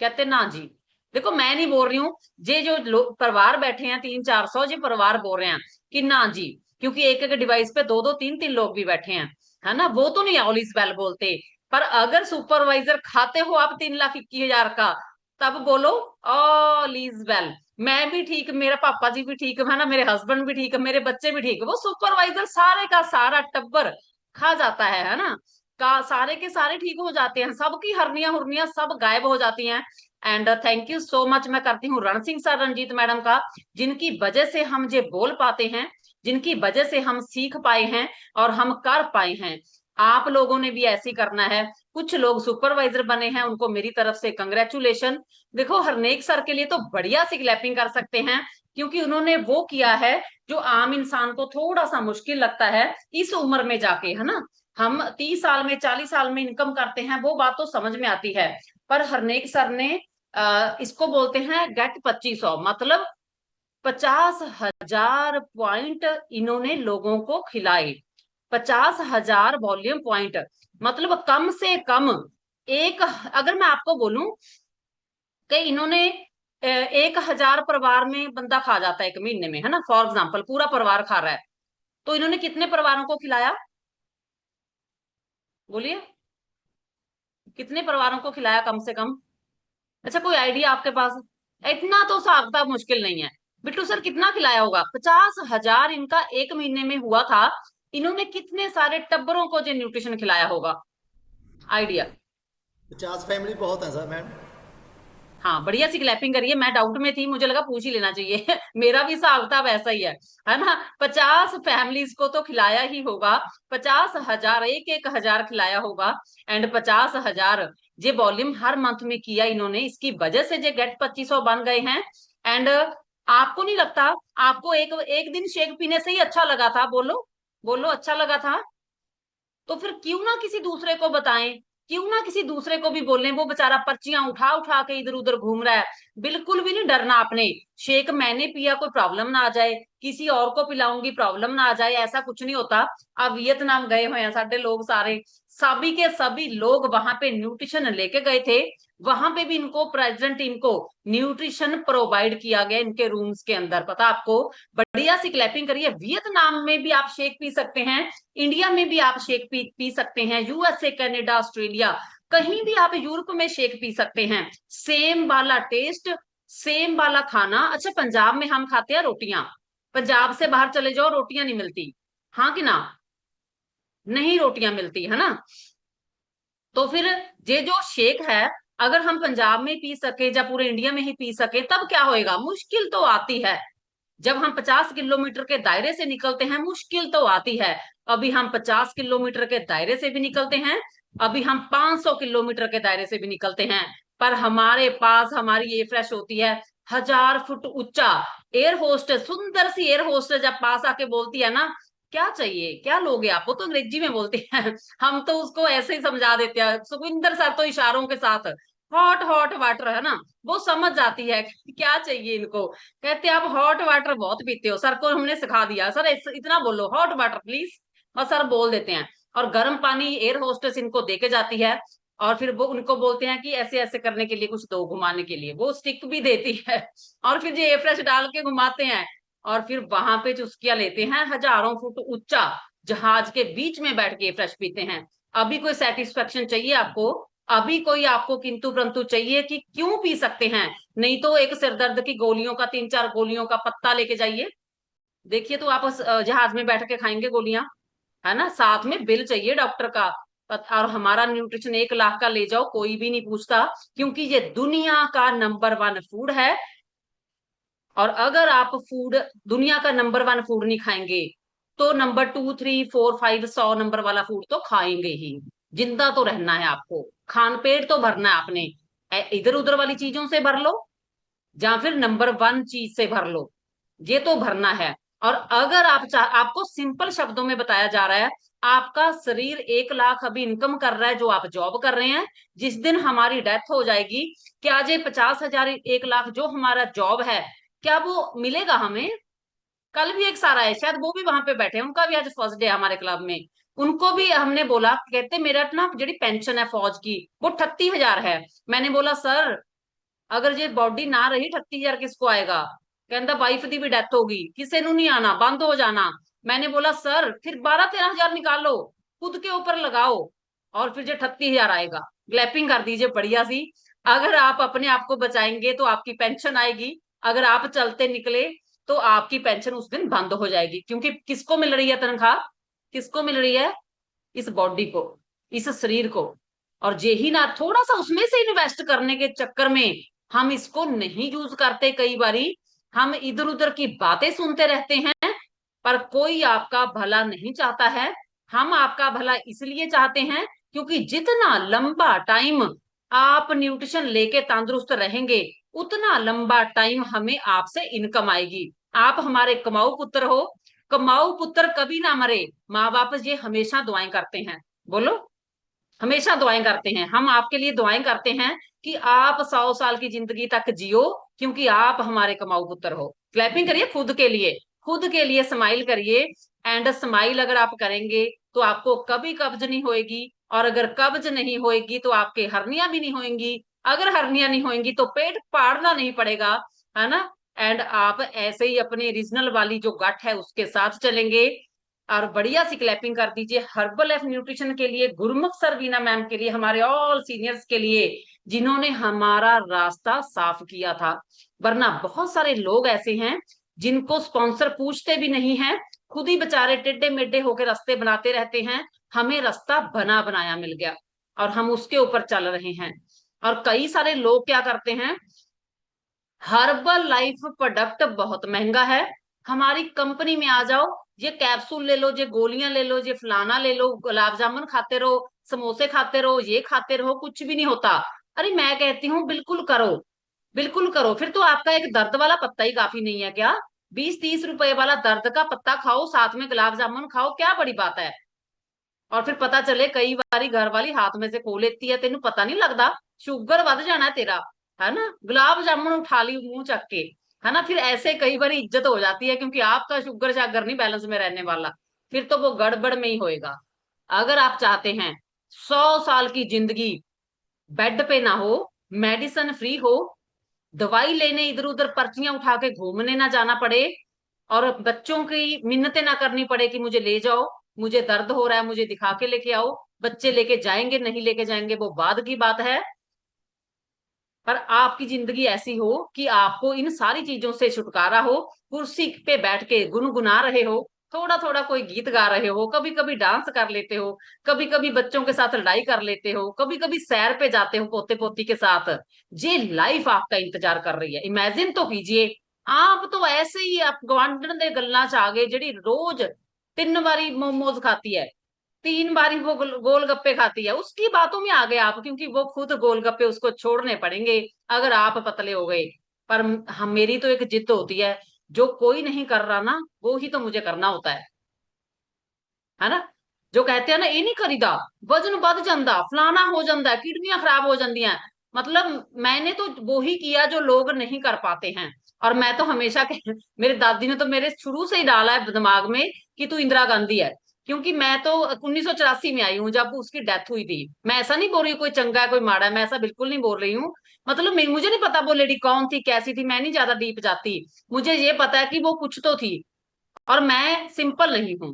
कहते ना जी। देखो मैं नहीं बोल रही हूँ, ये जो लोग परिवार बैठे हैं 300-400, ये परिवार बोल रहे हैं कि ना जी, क्योंकि एक एक डिवाइस पे 2-2 3-3 लोग भी बैठे हैं, है ना। वो तो नहीं ऑल इज वेल बोलते। पर अगर सुपरवाइजर खाते हो आप 3,21,000 का, तब बोलो ऑल इज वेल। मैं भी ठीक, मेरा पापा जी भी ठीक है ना, मेरे हस्बैंड भी ठीक है, मेरे बच्चे भी ठीक है। वो सुपरवाइजर सारे का सारा टब्बर खा जाता है ना, का सारे के सारे ठीक हो जाते हैं, सबकी हर्नियां हुर्नियां सब गायब हो जाती हैं। And thank you so much मैं करती हूँ रण सिंह सर, रंजीत मैडम का, जिनकी वजह से हम ये बोल पाते हैं, जिनकी वजह से हम सीख पाए हैं और हम कर पाए हैं। आप लोगों ने भी ऐसे ही करना है। कुछ लोग सुपरवाइजर बने हैं, उनको मेरी तरफ से कंग्रेचुलेशन। देखो हरनेक सर के लिए तो बढ़िया सी क्लैपिंग कर सकते हैं, क्योंकि उन्होंने वो किया है जो आम इंसान को थोड़ा सा मुश्किल लगता है इस उम्र में जाके, है ना। हम 30 साल में 40 साल में इनकम करते हैं, वो बात तो समझ में आती है। पर हरनेक सर ने इसको बोलते हैं गेट 2500, मतलब 50,000 पॉइंट इन्होंने लोगों को खिलाए। 50,000 वॉल्यूम पॉइंट, मतलब कम से कम एक, अगर मैं आपको बोलूं कि इन्होंने 1,000 परिवार में बंदा खा जाता है 1 महीने में, है ना, फॉर एग्जाम्पल पूरा परिवार खा रहा है, तो इन्होंने कितने परिवारों को खिलाया? बोलिए कितने परिवारों को खिलाया कम से कम? अच्छा कोई आइडिया आपके पास? इतना तो हिसाब किताब मुश्किल नहीं है। बिट्टू सर कितना खिलाया होगा? 50,000 इनका 1 महीने में हुआ था। इन्होंने कितने सारे टब्बरों को जो न्यूट्रिशन खिलाया होगा? आइडिया? 50 फैमिली बहुत है सर मैम। हाँ, बढ़िया सी क्लैपिंग करिए। मैं डाउट में थी, मुझे लगा पूछ ही लेना चाहिए। मेरा भी हिसाब किताब ऐसा ही है ना। 50 फैमिलीज को तो खिलाया ही होगा, 50,000, एक हजार खिलाया होगा, एंड 50,000 ये वॉल्यूम हर मंथ में किया इन्होंने, इसकी वजह से ये गेट 2500 बन गए हैं। एंड आपको नहीं लगता, आपको एक एक दिन शेक पीने से ही अच्छा लगा था? बोलो बोलो, अच्छा लगा था? तो फिर क्यों ना किसी दूसरे को बताएं, क्यों ना किसी दूसरे को भी बोलें। वो बेचारा पर्चियां उठा उठा के इधर उधर घूम रहा है। बिल्कुल भी नहीं डरना आपने। शेक मैंने पिया, कोई प्रॉब्लम ना आ जाए, किसी और को पिलाऊंगी प्रॉब्लम ना आ जाए, ऐसा कुछ नहीं होता। अब वियतनाम गए हुए हैं साढ़े लोग सारे, सभी के सभी लोग वहां पे न्यूट्रिशन लेके गए थे। वहां पे भी इनको, प्रेसिडेंट टीम को न्यूट्रिशन प्रोवाइड किया गया इनके रूम्स के अंदर, पता आपको। बढ़िया सी क्लैपिंग करिए। वियतनाम में भी आप शेक पी सकते हैं, इंडिया में भी आप शेक पी सकते हैं, यूएसए, कनाडा, ऑस्ट्रेलिया, कहीं भी आप यूरोप में शेक पी सकते हैं। सेम वाला टेस्ट, सेम वाला खाना। अच्छा, पंजाब में हम खाते हैं रोटियां, पंजाब से बाहर चले जाओ रोटियां नहीं मिलती, हाँ कि ना? नहीं रोटियां मिलती, है ना। तो फिर ये जो शेक है, अगर हम पंजाब में पी सके या पूरे इंडिया में ही पी सके, तब क्या होएगा? मुश्किल तो आती है। जब हम 50 किलोमीटर के दायरे से निकलते हैं, मुश्किल तो आती है। अभी हम 50 किलोमीटर के दायरे से भी निकलते हैं, अभी हम 500 किलोमीटर के दायरे से भी निकलते हैं, पर हमारे पास हमारी ये फ्रेश होती है 1000 फुट ऊंचा। एयर होस्टेस, सुंदर सी एयर होस्टेस जब पास आके बोलती है ना, क्या चाहिए, क्या लोगे आप, वो तो अंग्रेजी में बोलते हैं। हम तो उसको ऐसे ही समझा देते हैं। सुखविंदर सर तो इशारों के साथ हॉट हॉट वाटर, है ना, वो समझ जाती है कि क्या चाहिए इनको। कहते हैं आप हॉट वाटर बहुत पीते हो। सर को हमने सिखा दिया, सर इतना बोलो हॉट वाटर प्लीज, और सर बोल देते हैं। और गर्म पानी एयर होस्टेस इनको देके जाती है, और फिर वो उनको बोलते हैं कि ऐसे ऐसे करने के लिए कुछ दो, घुमाने के लिए वो स्टिक भी देती है। और फिर ये एयर फ्रेश डाल के घुमाते हैं, और फिर वहां पे चुस्कियां लेते हैं। 1000 फुट ऊंचा जहाज के बीच में बैठ के फ्रेश पीते हैं। अभी कोई सेटिस्फेक्शन चाहिए आपको? अभी कोई आपको किंतु परंतु चाहिए कि क्यों पी सकते हैं? नहीं तो एक सिरदर्द की गोलियों का, 3-4 गोलियों का पत्ता लेके जाइए, देखिए तो आप उस जहाज में बैठ के खाएंगे गोलियां, है ना। साथ में बिल चाहिए डॉक्टर का। और हमारा न्यूट्रिशन 1 लाख का ले जाओ, कोई भी नहीं पूछता, क्योंकि ये दुनिया का नंबर 1 फूड है। और अगर आप फूड, दुनिया का नंबर 1 फूड नहीं खाएंगे, तो नंबर 2, 3, 4, 5, 100 नंबर वाला फूड तो खाएंगे ही। जिंदा तो रहना है आपको, खान पेट तो भरना है आपने। इधर उधर वाली चीजों से भर लो, या फिर नंबर 1 चीज से भर लो, ये तो भरना है। और अगर आपको सिंपल शब्दों में बताया जा रहा है, आपका शरीर 1 लाख अभी इनकम कर रहा है जो आप जॉब कर रहे हैं। जिस दिन हमारी डेथ हो जाएगी, क्या ये 50,000, 1 लाख जो हमारा जॉब है, क्या वो मिलेगा हमें? कल भी एक सारा है, शायद वो भी वहां पे बैठे हैं, उनका भी आज फर्स्ट डे है हमारे क्लब में। उनको भी हमने बोला, कहते मेरा ना जी पेंशन है फौज की, वो 38,000 है। मैंने बोला सर, अगर ये बॉडी ना रही 38,000 किसको आएगा? कहता वाइफ दी भी डेथ होगी, किसी ਨੂੰ नहीं आना, बंद हो जाना। मैंने बोला सर फिर 12-13,000 निकालो, खुद के ऊपर लगाओ, और फिर जो 38,000 आएगा। क्लैपिंग कर दीजिए बढ़िया सी। अगर आप अपने आप को बचाएंगे तो आपकी पेंशन आएगी, अगर आप चलते निकले तो आपकी पेंशन उस दिन बंद हो जाएगी। क्योंकि किसको मिल रही है तनख्वाह? किसको मिल रही है? इस बॉडी को, इस शरीर को। और यही ना, थोड़ा सा उसमें से इन्वेस्ट करने के चक्कर में हम इसको नहीं यूज करते। कई बारी हम इधर उधर की बातें सुनते रहते हैं, पर कोई आपका भला नहीं चाहता है। हम आपका भला इसलिए चाहते हैं क्योंकि जितना लंबा टाइम आप न्यूट्रिशन लेके तंदुरुस्त रहेंगे, उतना लंबा टाइम हमें आपसे इनकम आएगी। आप हमारे कमाऊ पुत्र हो, कमाऊ पुत्र कभी ना मरे। माँ बाप ये हमेशा दुआएं करते हैं, बोलो, हमेशा दुआएं करते हैं। हम आपके लिए दुआएं करते हैं कि आप 100 साल की जिंदगी तक जियो, क्योंकि आप हमारे कमाऊ पुत्र हो। क्लैपिंग करिए खुद के लिए, खुद के लिए स्माइल करिए। एंड स्माइल अगर आप करेंगे तो आपको कभी कब्ज नहीं होएगी, और अगर कब्ज नहीं होएगी तो आपके हर्निया भी नहीं होंगी, अगर हर्निया नहीं होंगी तो पेट फाड़ना नहीं पड़ेगा, है ना। एंड आप ऐसे ही अपने रीजनल वाली जो गट है उसके साथ चलेंगे। और बढ़िया सी क्लैपिंग कर दीजिए हर्बल लाइफ न्यूट्रिशन के लिए, गुरमुख सर, वीना मैम के लिए, हमारे ऑल सीनियर्स के लिए, जिन्होंने हमारा रास्ता साफ किया था। वरना बहुत सारे लोग ऐसे हैं जिनको स्पॉन्सर पूछते भी नहीं है, खुद ही बेचारे टेढ़े मेढ़े होकर रास्ते बनाते रहते हैं। हमें रास्ता बना बनाया मिल गया और हम उसके ऊपर चल रहे हैं। और कई सारे लोग क्या करते हैं, हर्बल लाइफ प्रोडक्ट बहुत महंगा है, हमारी कंपनी में आ जाओ, ये कैप्सूल ले लो, ये गोलियां ले लो, ये फलाना ले लो, गुलाब जामुन खाते रहो, समोसे खाते रहो, ये खाते रहो, कुछ भी नहीं होता। अरे मैं कहती हूँ बिल्कुल करो, बिल्कुल करो। फिर तो आपका एक दर्द वाला पत्ता ही काफी नहीं है क्या? 20-30 रुपए वाला दर्द का पत्ता खाओ, साथ में गुलाब जामुन खाओ, क्या बड़ी बात है? और फिर पता चले कई बारी घर वाली हाथ में से खो लेती है, तेन पता नहीं लगता, शुगर बढ़ जाना है तेरा, है ना, गुलाब जामुन उठा ली मुंह चक के, है ना, फिर ऐसे कई बारी इज्जत हो जाती है, क्योंकि आपका शुगर शागर नहीं बैलेंस में रहने वाला, फिर तो वो गड़बड़ में ही होएगा। अगर आप चाहते हैं 100 साल की जिंदगी बेड पे ना हो, मेडिसिन फ्री हो, दवाई लेने इधर उधर पर्चियां उठा के घूमने ना जाना पड़े, और बच्चों की मिन्नतें ना करनी पड़े कि मुझे ले जाओ, मुझे दर्द हो रहा है, मुझे दिखा के लेके आओ, बच्चे लेके जाएंगे नहीं लेके जाएंगे वो बाद की बात है, पर आपकी जिंदगी ऐसी हो कि आपको इन सारी चीजों से छुटकारा हो, कुर्सी पे बैठ के गुनगुना रहे हो, थोड़ा थोड़ा कोई गीत गा रहे हो, कभी कभी डांस कर लेते हो, कभी कभी बच्चों के साथ लड़ाई कर लेते हो, कभी कभी सैर पे जाते हो पोते पोती के साथ, ये लाइफ आपका इंतजार कर रही है। इमेजिन तो कीजिए, आप तो ऐसे ही आप गवांढण दे गल्ला च आ गए, जेडी रोज 3 बारी मोमोज खाती है, 3 बारी वो गोलगप्पे खाती है, उसकी बातों में आ गए आप, क्योंकि वो खुद गोलगप्पे उसको छोड़ने पड़ेंगे अगर आप पतले हो गए। पर हम मेरी तो एक जिद होती है, जो कोई नहीं कर रहा ना वो ही तो मुझे करना होता है ना। जो कहते हैं ना ये नहीं करीदा, वजन बढ़ जाता, फलाना हो जाता है, किडनियां खराब हो जाती हैं, मतलब मैंने तो वो ही किया जो लोग नहीं कर पाते हैं। और मैं तो हमेशा मेरे दादी ने तो मेरे शुरू से ही डाला है दिमाग में कि तू इंदिरा गांधी है, क्योंकि मैं तो 1984 में आई हूँ जब उसकी डेथ हुई थी। मैं ऐसा नहीं बोल रही हूँ कोई चंगा है कोई माड़ा है, मैं ऐसा बिल्कुल नहीं बोल रही हूँ, मतलब मुझे नहीं पता वो लेडी कौन थी कैसी थी, मैं नहीं ज्यादा डीप जाती, मुझे ये पता है कि वो कुछ तो थी, और मैं सिंपल नहीं हूँ,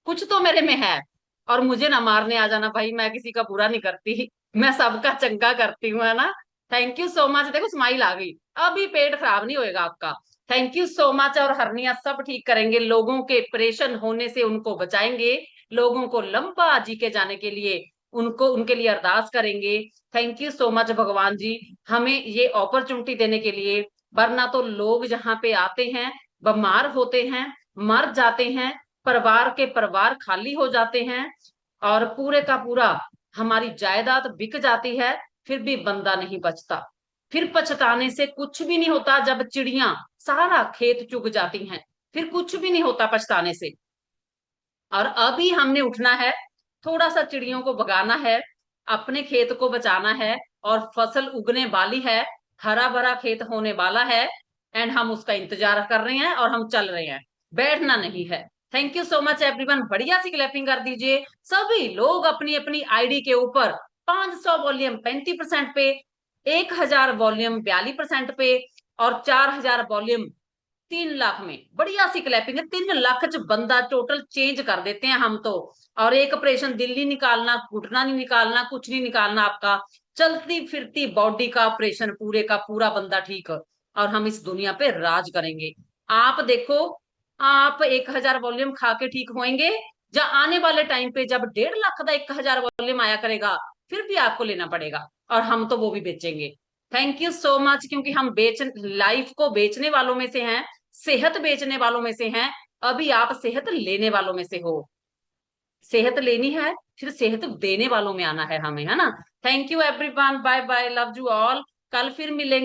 कुछ तो मेरे में है। और मुझे ना मारने आ जाना भाई, मैं किसी का बुरा नहीं करती, मैं सबका चंगा करती हूँ, है ना। थैंक यू सो मच, देखो स्माइल आ गई, अभी पेट खराब नहीं होएगा आपका। Thank you so much. और हरनिया सब ठीक करेंगे, लोगों के ऑपरेशन होने से उनको बचाएंगे, लोगों को लंबा जी के जाने के लिए उनको उनके लिए अरदास करेंगे। थैंक यू सो मच भगवान जी, हमें ये अपॉर्चुनिटी देने के लिए, वरना तो लोग जहाँ पे आते हैं बीमार होते हैं, मर जाते हैं, परिवार के परिवार खाली हो जाते हैं, और पूरे का पूरा हमारी जायदाद बिक जाती है, फिर भी बंदा नहीं बचता। फिर पछताने से कुछ भी नहीं होता, जब चिड़िया सारा खेत चुग जाती हैं, फिर कुछ भी नहीं होता पछताने से। और अभी हमने उठना है, थोड़ा सा चिड़ियों को भगाना है, अपने खेत को बचाना है, और फसल उगने वाली है, हरा भरा खेत होने वाला है, एंड हम उसका इंतजार कर रहे हैं और हम चल रहे हैं, बैठना नहीं है। Thank you so much everyone, बढ़िया सी क्लैपिंग कर दीजिए सभी लोग अपनी अपनी आईडी के ऊपर। 500 वॉल्यूम 35% पे, 1000 वॉल्यूम 42% पे, और 4000 वॉल्यूम 3 लाख में। बढ़िया सी क्लैपिंग है, 3 लाख च बंदा टोटल चेंज कर देते हैं हम तो। और एक ऑपरेशन दिल नहीं निकालना, घुटना नहीं निकालना, कुछ नहीं निकालना, आपका चलती फिरती बॉडी का ऑपरेशन, पूरे का पूरा बंदा ठीक, और हम इस दुनिया पे राज करेंगे। आप देखो, आप 1000 वॉल्यूम खा के ठीक होंगे, या आने वाले टाइम पे जब 1.5 लाख का 1000 वॉल्यूम आया करेगा, फिर भी आपको लेना पड़ेगा, और हम तो वो भी बेचेंगे। थैंक यू सो मच, क्योंकि हम लाइफ को बेचने वालों में से हैं, सेहत बेचने वालों में से हैं, अभी आप सेहत लेने वालों में से हो। सेहत लेनी है, फिर सेहत देने वालों में आना है हमें, है ना। Thank you everyone, bye bye, love you all, कल फिर मिलेंगे।